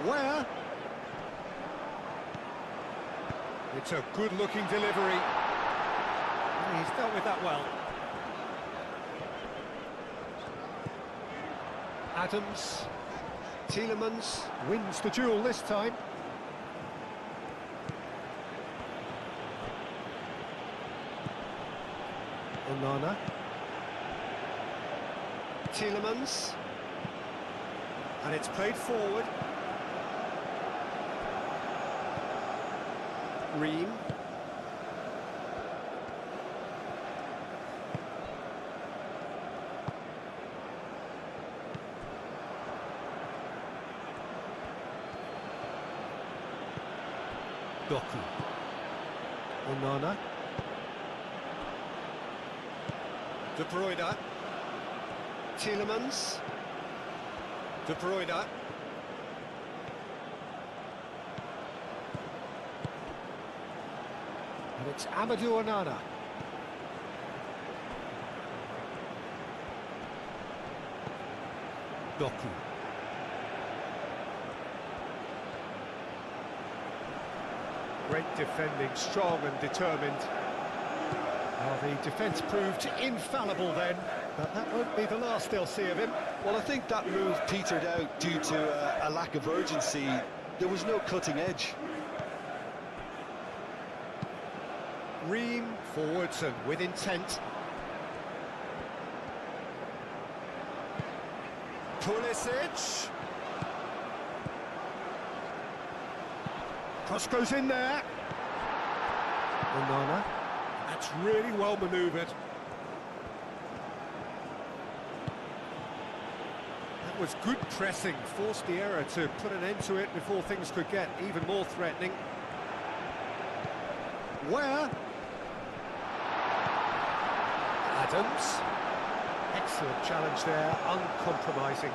Ware. It's a good-looking delivery. He's dealt with that well. Adams. Tielemans wins the duel this time. Onana. Tielemans. And it's played forward. Ream. Doku. Onana. De Bruyne. Tielemans. De Bruyne. And it's Amadou Onana. Doku. Great defending, strong and determined. Well, the defence proved infallible then, but that won't be the last they'll see of him. Well, I think that move petered out due to a lack of urgency. There was no cutting edge. Ream forwards and with intent. Pulisic. Cross goes in there. Onana. That's really well manoeuvred. That was good pressing, forced the error to put an end to it before things could get even more threatening. Where? Adams. Excellent challenge there, uncompromising.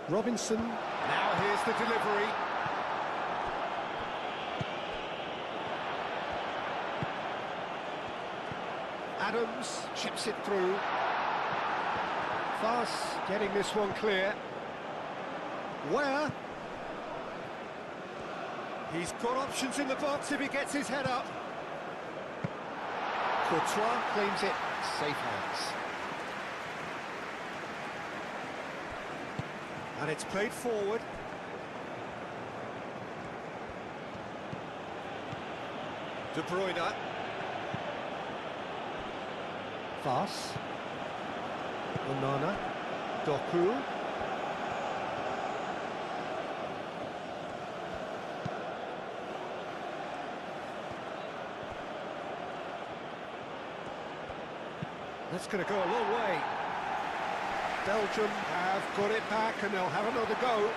Robinson. Now here's the delivery. Adams chips it through. Fast getting this one clear. Where? He's got options in the box if he gets his head up. Courtois claims it, safe hands. And it's played forward. De Bruyne. Fast. Onana. Doku. That's going to go a long way. Belgium have got it back and they'll have another go.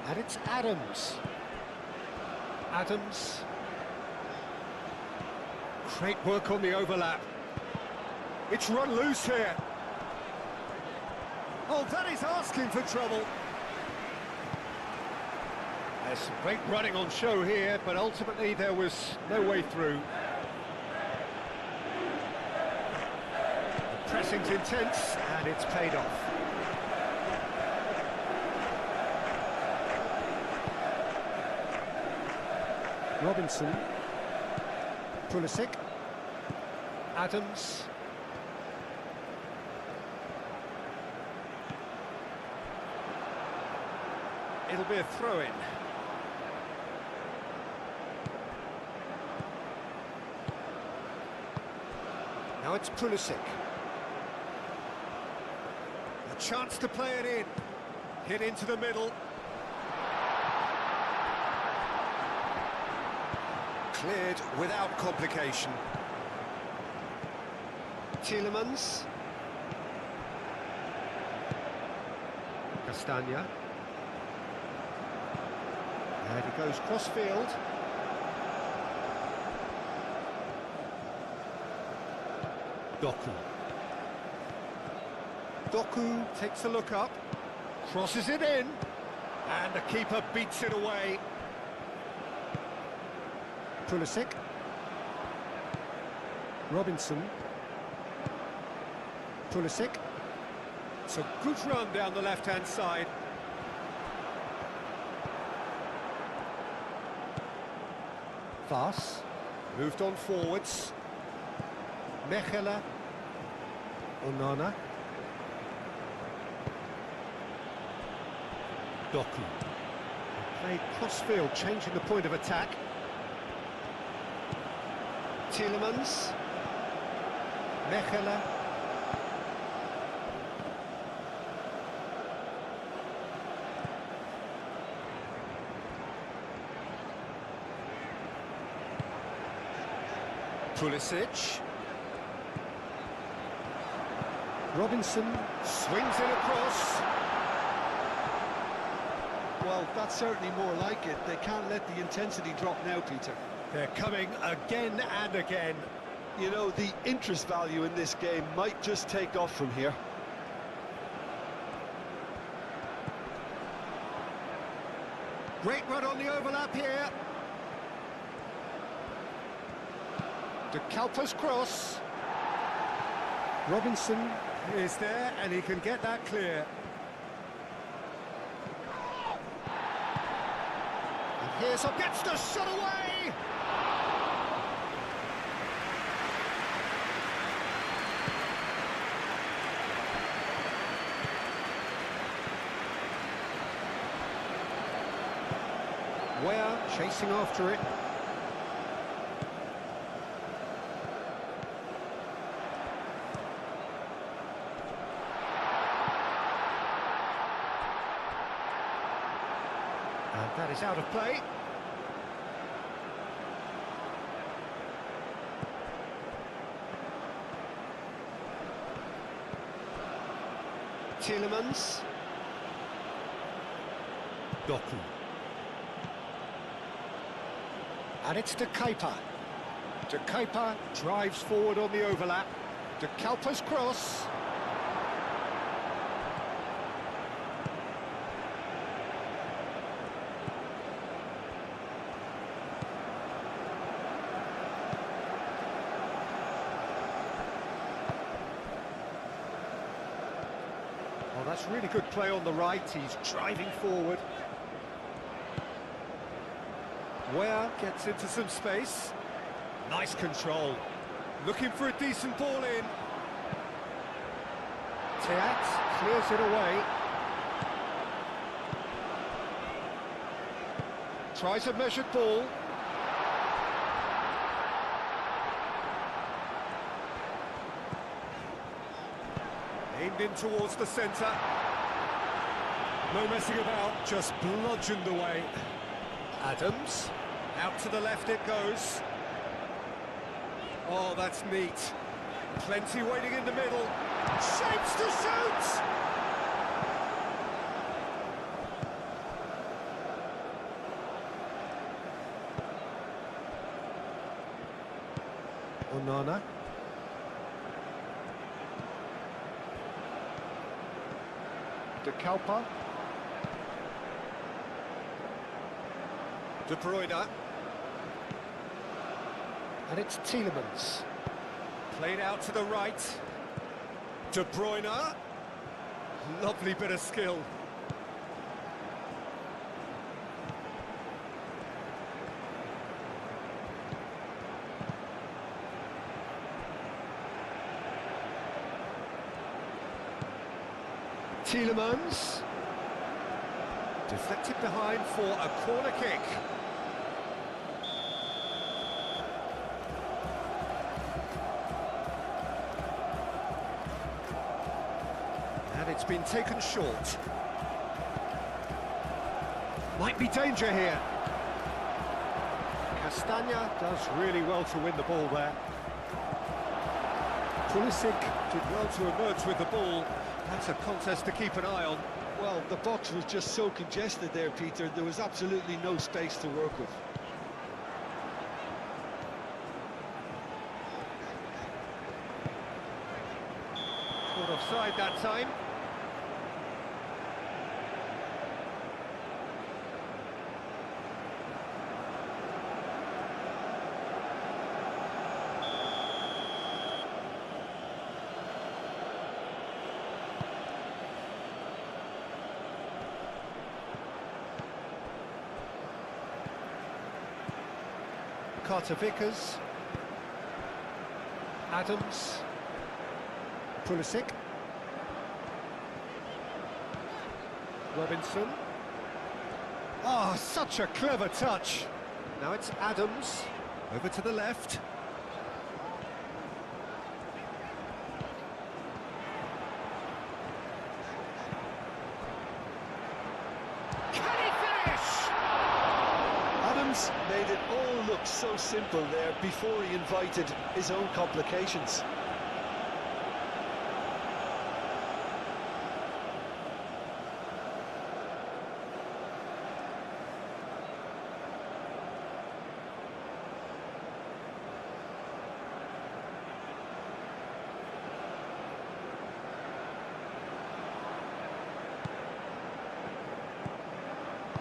And it's Adams. Adams. Great work on the overlap. It's run loose here. Oh, that is asking for trouble. There's some great running on show here, but ultimately there was no way through. The pressing's intense, and it's paid off. Robinson. Pulisic. Adams. It'll be a throw-in. Now it's Pulisic. A chance to play it in. Hit into the middle. Cleared without complication. Tielemans. Castagna. And he goes cross-field. Doku. Doku takes a look up, crosses it in, and the keeper beats it away. Pulisic. Robinson. Pulisic. It's a good run down the left-hand side. Vaz. Moved on forwards. Mechelen. Onana. Doku. Played cross-field, changing the point of attack. Tielemans. Mechelen. Pulisic. Robinson swings it across. Well, that's certainly more like it. They can't let the intensity drop now, Peter. They're coming again and again. You know, the interest value in this game might just take off from here. Great run on the overlap here. De Kalpa's cross. Robinson is there and he can get that clear. And here's a gets the shot away. Ware chasing after it. And that is out of play. Tielemans. Doku. And it's De Kuiper. De Kuiper drives forward on the overlap. De Kalpa's cross. Oh, that's really good play on the right. He's driving forward. Ware gets into some space. Nice control. Looking for a decent ball in. Teat clears it away. Tries a measured ball. Aimed in towards the centre. No messing about, just bludgeoned away. Adams. Out to the left it goes. Oh, that's neat. Plenty waiting in the middle. Shapes to shoot! Onana. De Kalpa. De Bruyne. And it's Tielemans. Played out to the right. De Bruyne. Lovely bit of skill. Tielemans. Deflected behind for a corner kick. And it's been taken short. Might be danger here. Castagna does really well to win the ball there. Pulisic did well to emerge with the ball. That's a contest to keep an eye on. Well, the box was just so congested there, Peter. There was absolutely no space to work with. Caught offside that time. Carter Vickers. Adams. Pulisic. Robinson. Oh, such a clever touch. Now it's Adams. Over to the left. Can he finish? Adams made it all look so simple there before he invited his own complications.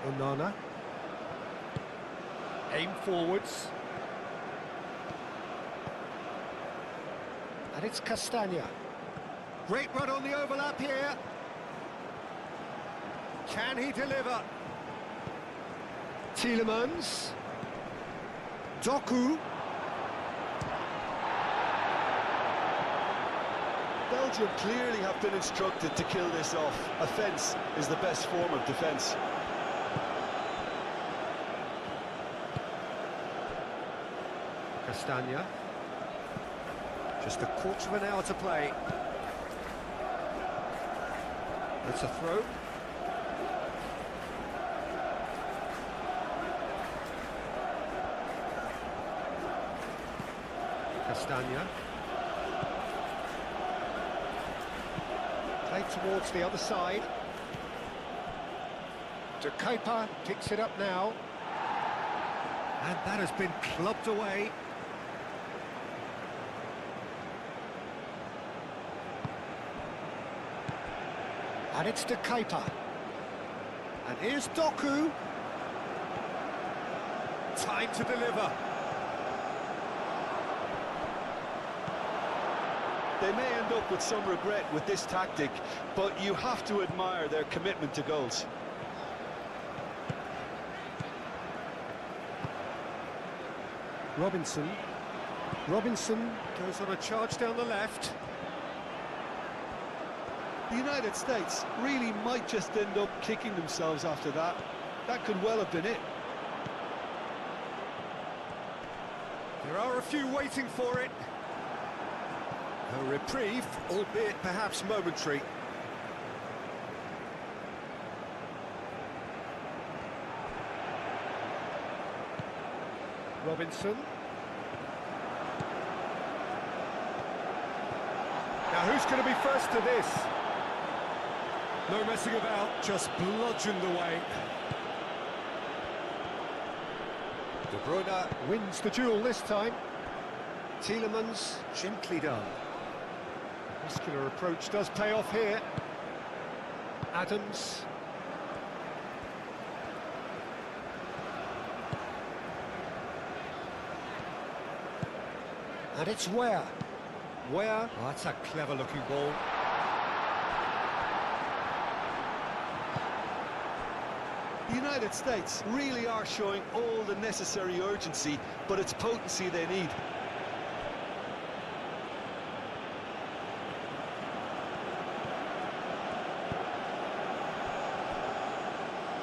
Onana. Aim forwards. And it's Castagna. Great run on the overlap here. Can he deliver? Tielemans. Doku. Belgium clearly have been instructed to kill this off. Offence is the best form of defence. Castagna. Just a quarter of an hour to play. It's a throw. Castagna. Played towards the other side. De Kuiper picks it up now. And that has been clubbed away. And it's De Kuiper. And here's Doku. Time to deliver. They may end up with some regret with this tactic, but you have to admire their commitment to goals. Robinson. Robinson goes on a charge down the left. The United States really might just end up kicking themselves after that. That could well have been it. There are a few waiting for it. A reprieve, albeit perhaps momentary. Robinson. Now who's going to be first to this? No messing about, just bludgeoned away. De Bruyne wins the duel this time. Tielemans, gently done. Muscular approach does pay off here. Adams. And it's Ware. Where? Oh, that's a clever looking ball. The United States really are showing all the necessary urgency, but it's potency they need.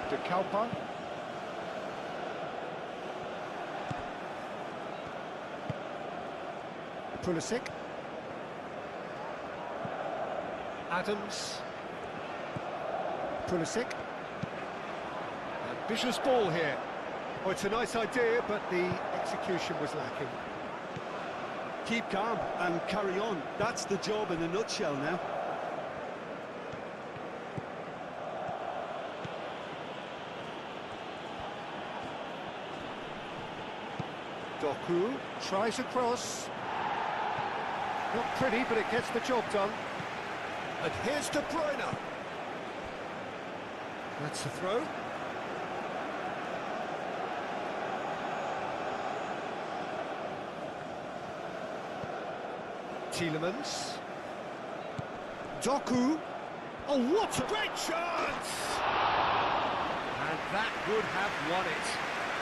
De Kuiper. Pulisic. Adams. Pulisic. Ambitious ball here. Oh, it's a nice idea, but the execution was lacking. Keep calm and carry on. That's the job in a nutshell now. Doku tries a cross. Not pretty, but it gets the job done. And here's De Bruyne. That's the throw. Tielemans. Doku. Oh, what a great chance! And that would have won it.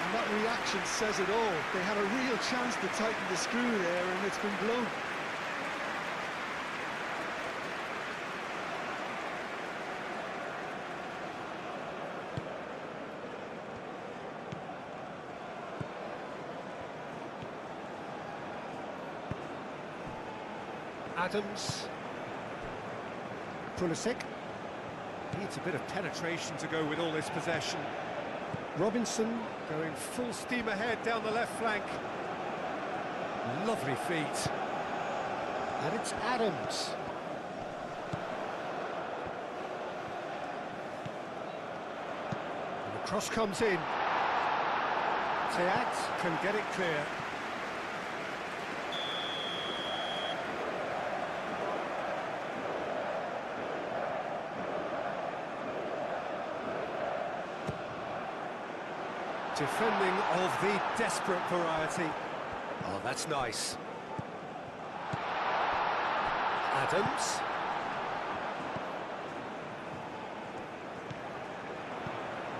And that reaction says it all. They had a real chance to tighten the screw there, and it's been blown. Adams. Pulisic. Needs a bit of penetration to go with all this possession. Robinson going full steam ahead down the left flank. Lovely feet. And it's Adams. And the cross comes in. Teat can get it clear. Defending of the desperate variety. Oh, that's nice. Adams.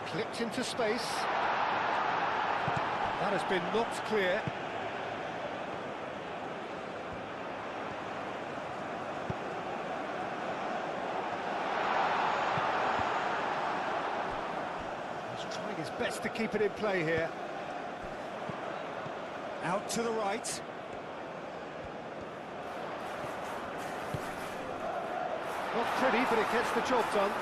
Clipped into space. That has been knocked clear. His best to keep it in play here. Out to the right. Not pretty, but it gets the job done.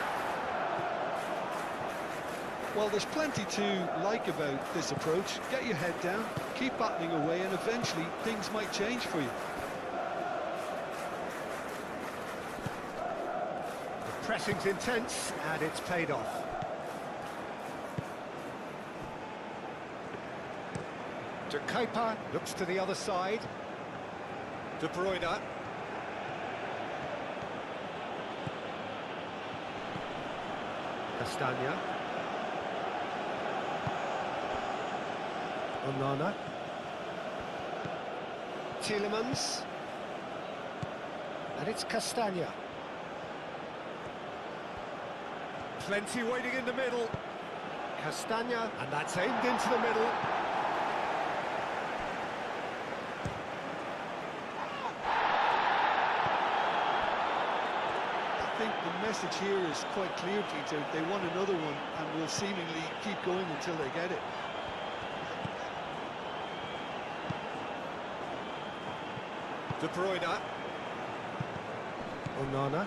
Well, there's plenty to like about this approach. Get your head down, keep battling away, and eventually things might change for you. The pressing's intense, and it's paid off. De Kuiper looks to the other side. De Bruyne. Castagna. Onana. Tielemans. And it's Castagna. Plenty waiting in the middle. Castagna, and that's aimed into the middle. I think the message here is quite clear, Peter. They want another one and will seemingly keep going until they get it. De Bruyne. Onana.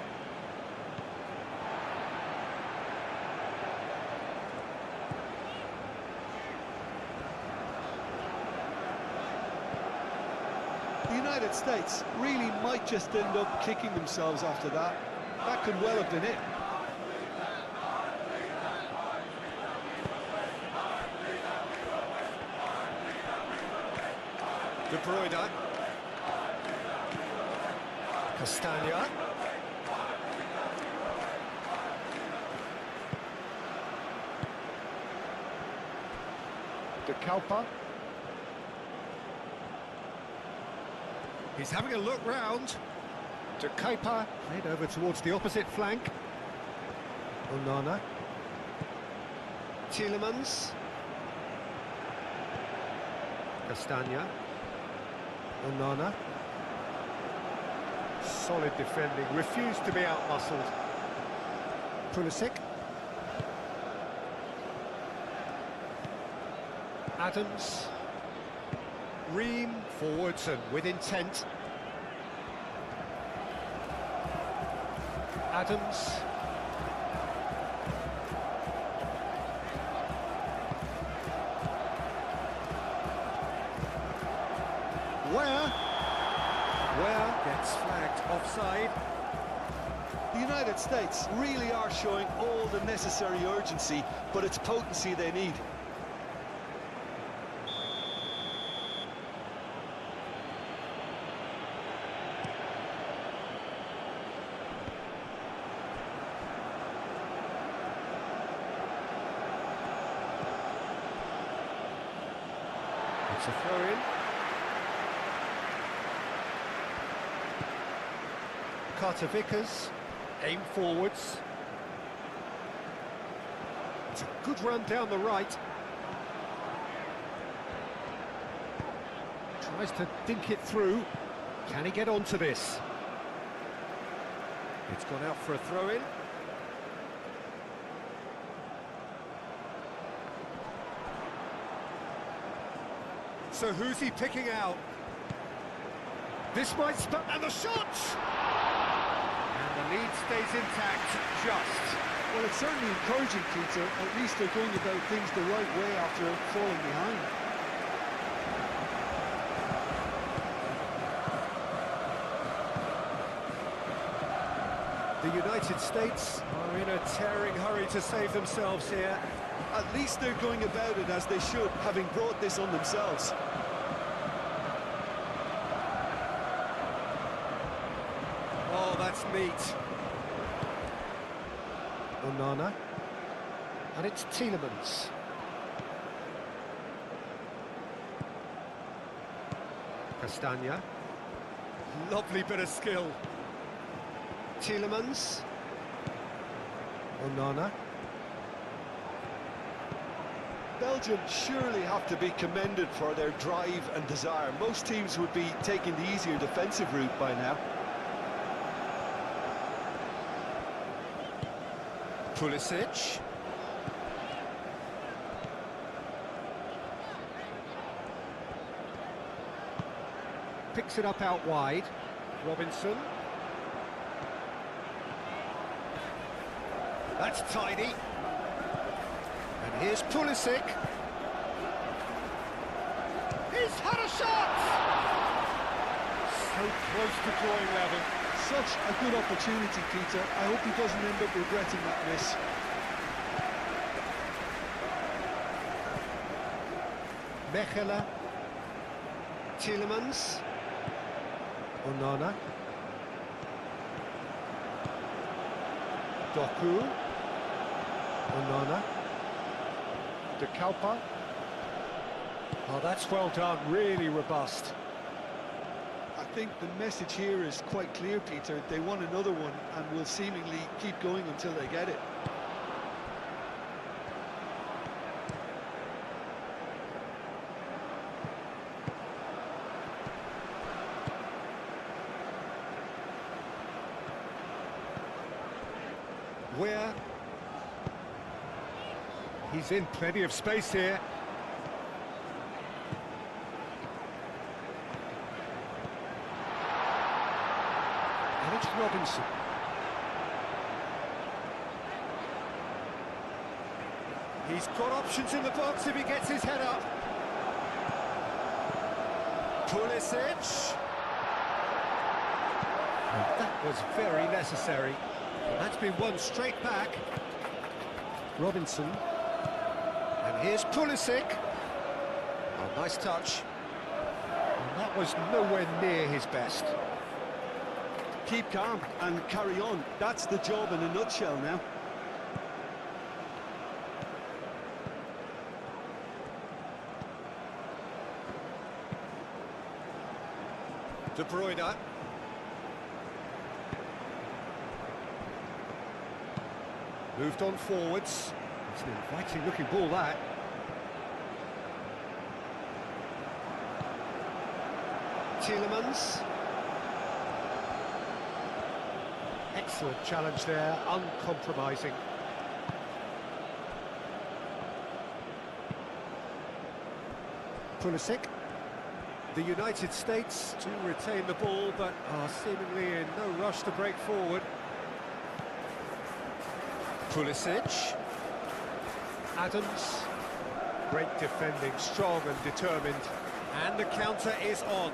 The United States really might just end up kicking themselves after that. That could well have been it. De Bruyne. Castagna. De Kuiper. He's having a look round. De Kuiper played over towards the opposite flank. Onana. Tielemans. Castagna. Onana. Solid defending, refused to be out-muscled. Pulisic. Adams. Ream forwards and with intent. Adams. Where gets flagged offside. The United States really are showing all the necessary urgency, but it's potency they need. It's a throw-in. Carter Vickers, aim forwards. It's a good run down the right. Tries to dink it through. Can he get onto this? It's gone out for a throw-in. So who's he picking out? This might spot, and the shot! And the lead stays intact, just. Well, it's certainly encouraging, Peter. At least they're going about things the right way after falling behind. The United States are in a tearing hurry to save themselves here. At least they're going about it as they should, having brought this on themselves. Oh, that's neat. Onana. And it's Tielemans. Castagna. Lovely bit of skill. Tielemans. Onana. Belgium surely have to be commended for their drive and desire. Most teams would be taking the easier defensive route by now. Pulisic. Picks it up out wide. Robinson. That's tidy. And here's Pulisic. He's had a shot! So close to drawing level. Such a good opportunity, Peter. I hope he doesn't end up regretting that miss. Mechelen. Tielemans. Onana. Doku. Onana. De Kalpa. Oh, that's well done, really robust. I think the message here is quite clear, Peter. They want another one and will seemingly keep going until they get it. Where? He's in plenty of space here. And it's Robinson. He's got options in the box if he gets his head up. Pulisic. And that was very necessary. And that's been won straight back. Robinson. And here's Pulisic. Oh, nice touch. And that was nowhere near his best. Keep calm and carry on. That's the job in a nutshell now. De Bruyne. Moved on forwards. It's an inviting looking ball, that. Tielemans. Excellent challenge there, uncompromising. Pulisic. The United States do retain the ball, but are seemingly in no rush to break forward. Pulisic. Adams. Great defending, strong and determined. And the counter is on.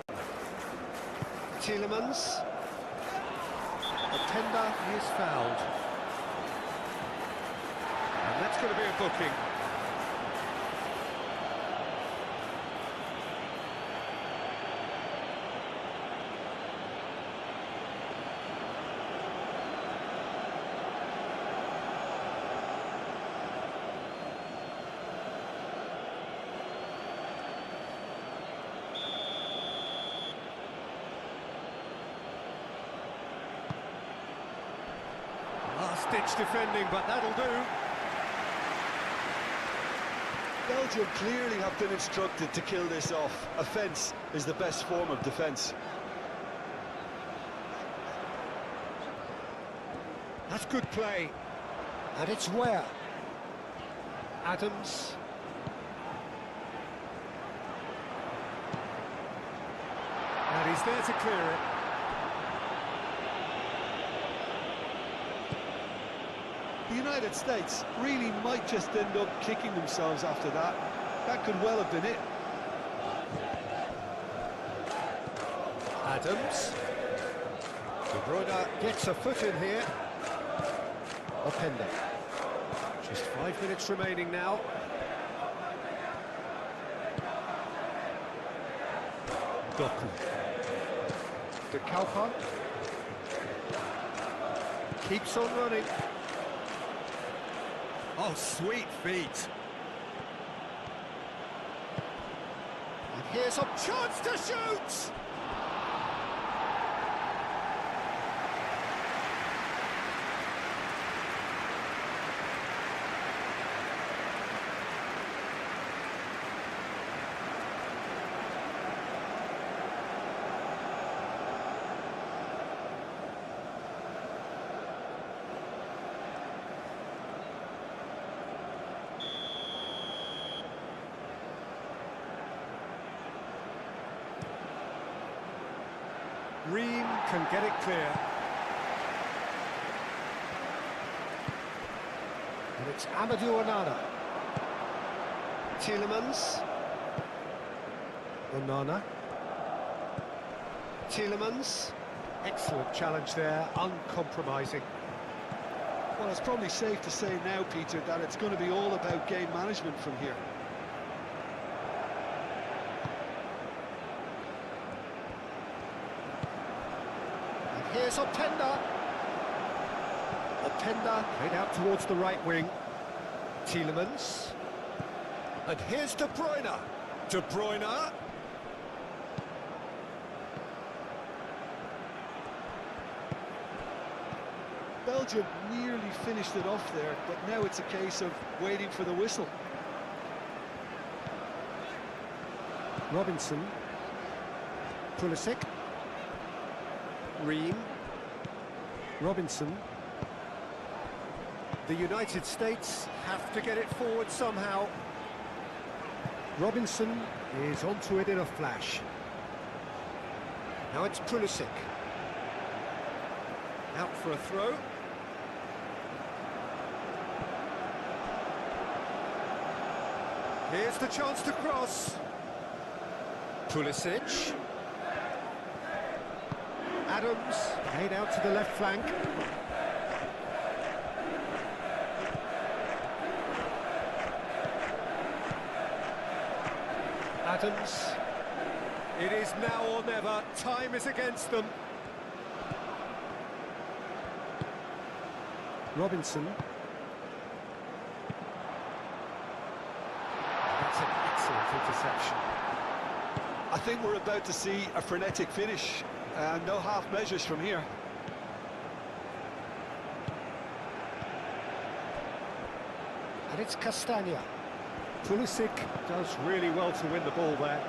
Tielemans. Openda is fouled. And that's going to be a booking. last-ditch defending, but that'll do. Belgium clearly have been instructed to kill this off. Offence is the best form of defence. That's good play. And it's where? Adams. And he's there to clear it. The United States really might just end up kicking themselves after that. That could well have been it. Adams. De Bruyne gets a foot in here. Openda. Just 5 minutes remaining now. Doku. De Kalpan. Keeps on running. Oh, sweet feet. And here's a chance to shoot! Ream can get it clear. And it's Amadou Onana. Tielemans. Onana. Tielemans. Excellent challenge there, uncompromising. Well, it's probably safe to say now, Peter, that it's going to be all about game management from here. Here's Openda. Openda played out towards the right wing. Tielemans. And here's De Bruyne. De Bruyne. Belgium nearly finished it off there, but now it's a case of waiting for the whistle. Robinson. Pulisic. Ream. Robinson. The United States have to get it forward somehow. Robinson is onto it in a flash. Now it's Pulisic. Out for a throw. Here's the chance to cross. Pulisic. Adams, made out to the left flank. Adams. It is now or never. Time is against them. Robinson. That's an excellent interception. I think we're about to see a frenetic finish. No half measures from here. And it's Castagna. Pulisic does really well to win the ball there.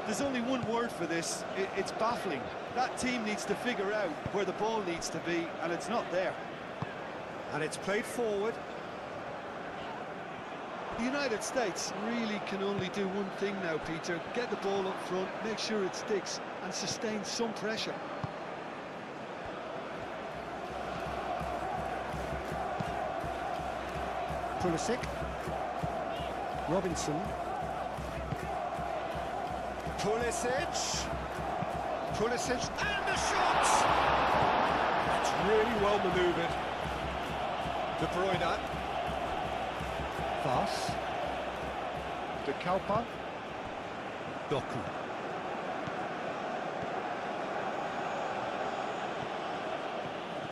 There's only one word for this. It's baffling. That team needs to figure out where the ball needs to be, and it's not there. And it's played forward. The United States really can only do one thing now, Peter. Get the ball up front, make sure it sticks, and sustain some pressure. Pulisic. Robinson. Pulisic. Pulisic, and the shot! That's really well manoeuvred. De Bruyne. Voss. De Kalpa. Doku.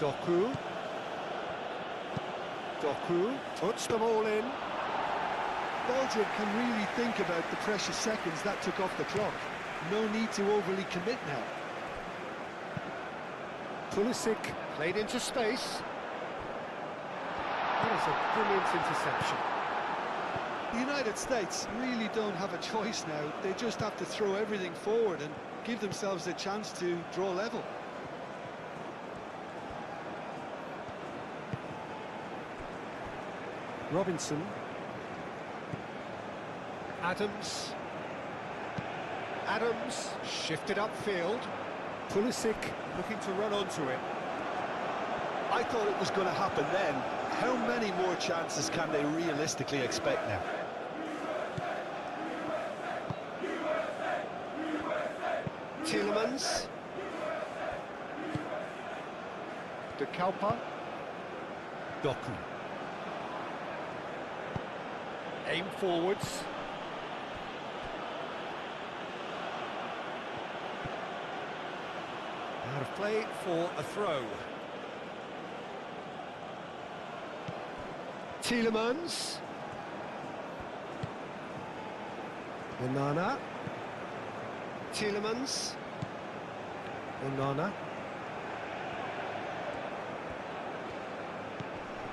Doku. Doku puts them all in. Belgium can really think about the precious seconds that took off the clock. No need to overly commit now. Pulisic played into space. That is a brilliant interception. The United States really don't have a choice now. They just have to throw everything forward and give themselves a chance to draw level. Robinson. Adams. Adams shifted upfield. Pulisic looking to run onto it. I thought it was going to happen then. How many more chances can they realistically expect now? Tielemans. De Kalpa. Doku. Aim forwards. Out of play for a throw. Tielemans. Onana. Tielemans. Onana.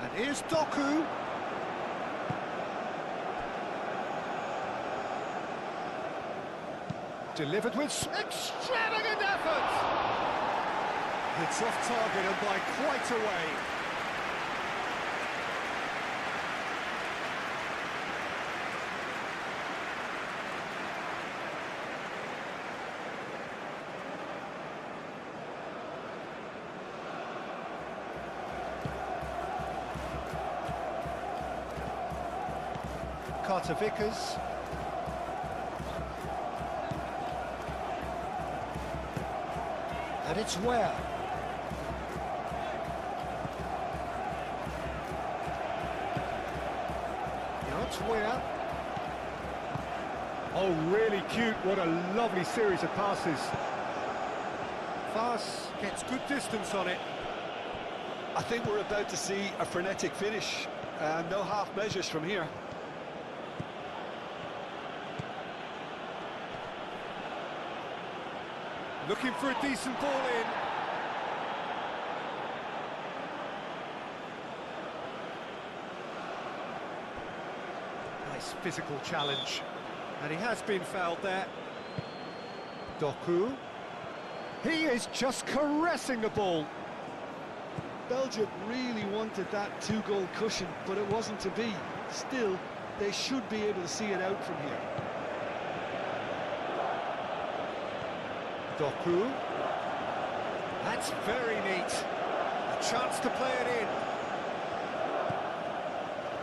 And here's Doku. Delivered with extravagant effort. It's off target and by quite a way. Carter Vickers. And it's where? Now it's where? Oh, really cute. What a lovely series of passes. Fast gets good distance on it. I think we're about to see a frenetic finish. No half measures from here. Looking for a decent ball in. Nice physical challenge. And he has been fouled there. Doku. He is just caressing the ball. Belgium really wanted that two-goal cushion, but it wasn't to be. Still, they should be able to see it out from here. Doku. That's very neat. A chance to play it in.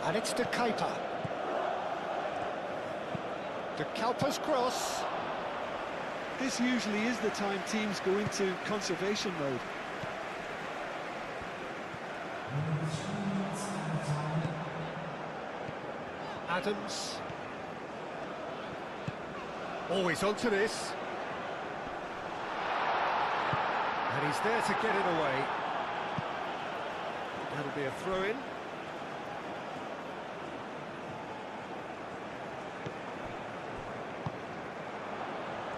And it's De Keita. De Kalpa's cross. This usually is the time teams go into conservation mode. Adams. Always onto this. And he's there to get it away. That'll be a throw-in.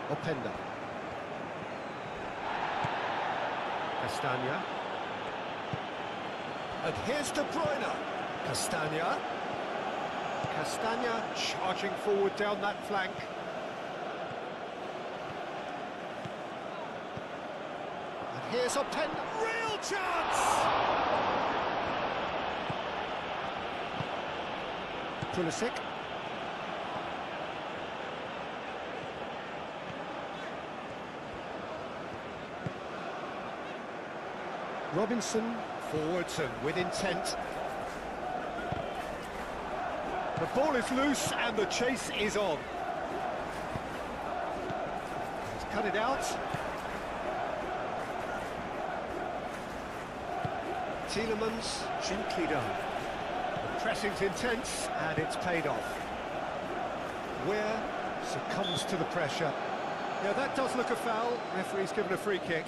Openda. Castagna. And here's De Bruyne. Castagna. Castagna charging forward down that flank. And here's Openda. Real chance! Pulisic. Robinson forwards and with intent. The ball is loose and the chase is on. He's cut it out. Tielemans gently done. The pressing's intense and it's paid off. Where succumbs to the pressure. Yeah, that does look a foul. Referee's given a free kick.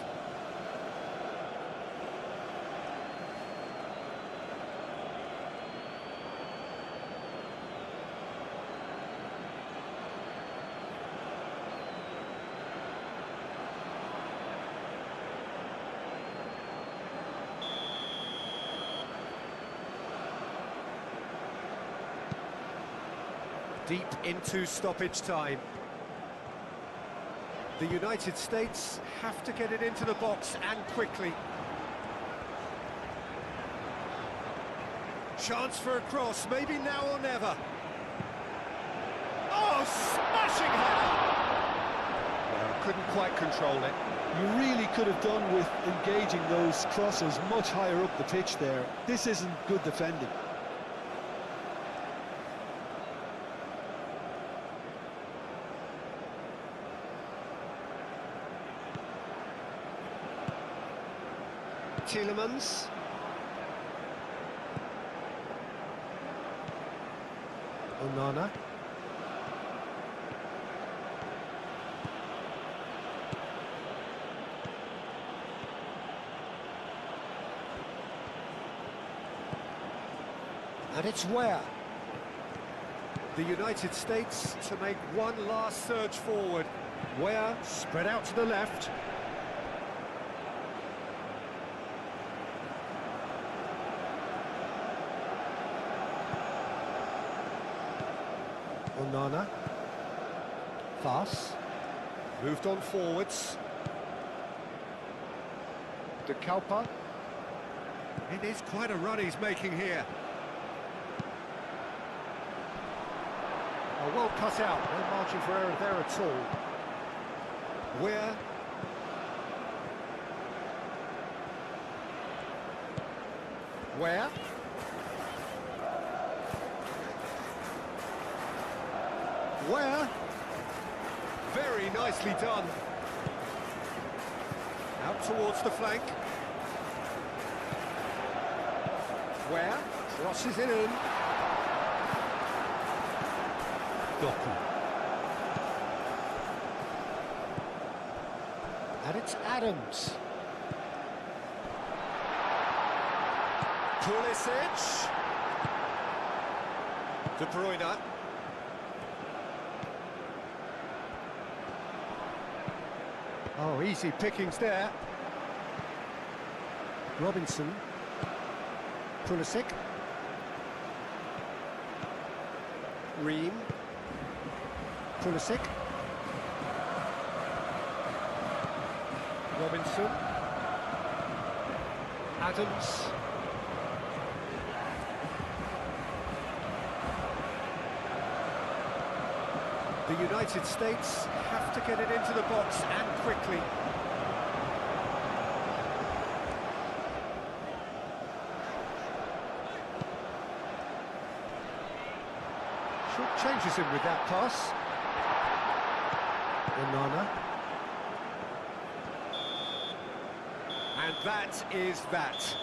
Deep into stoppage time. The United States have to get it into the box and quickly. Chance for a cross, maybe now or never. Oh, smashing header! Well, couldn't quite control it. You really could have done with engaging those crosses much higher up the pitch there. This isn't good defending. Tielemans. Onana. And it's where? The United States to make one last surge forward. Where spread out to the left. Onana. Fas. Moved on forwards. De Kalpa. It is quite a run he's making here. Oh, well cut out. No margin for error there at all. Where? Where? Where? Very nicely done. Out towards the flank. Where? Crosses it in. Doku. And it's Adams. Pulisic. De Bruyne. Oh, easy pickings there. Robinson. Pulisic. Ream. Pulisic. Robinson. Adams. The United States have to get it into the box and quickly. Short changes him with that pass. Onana. And that is that.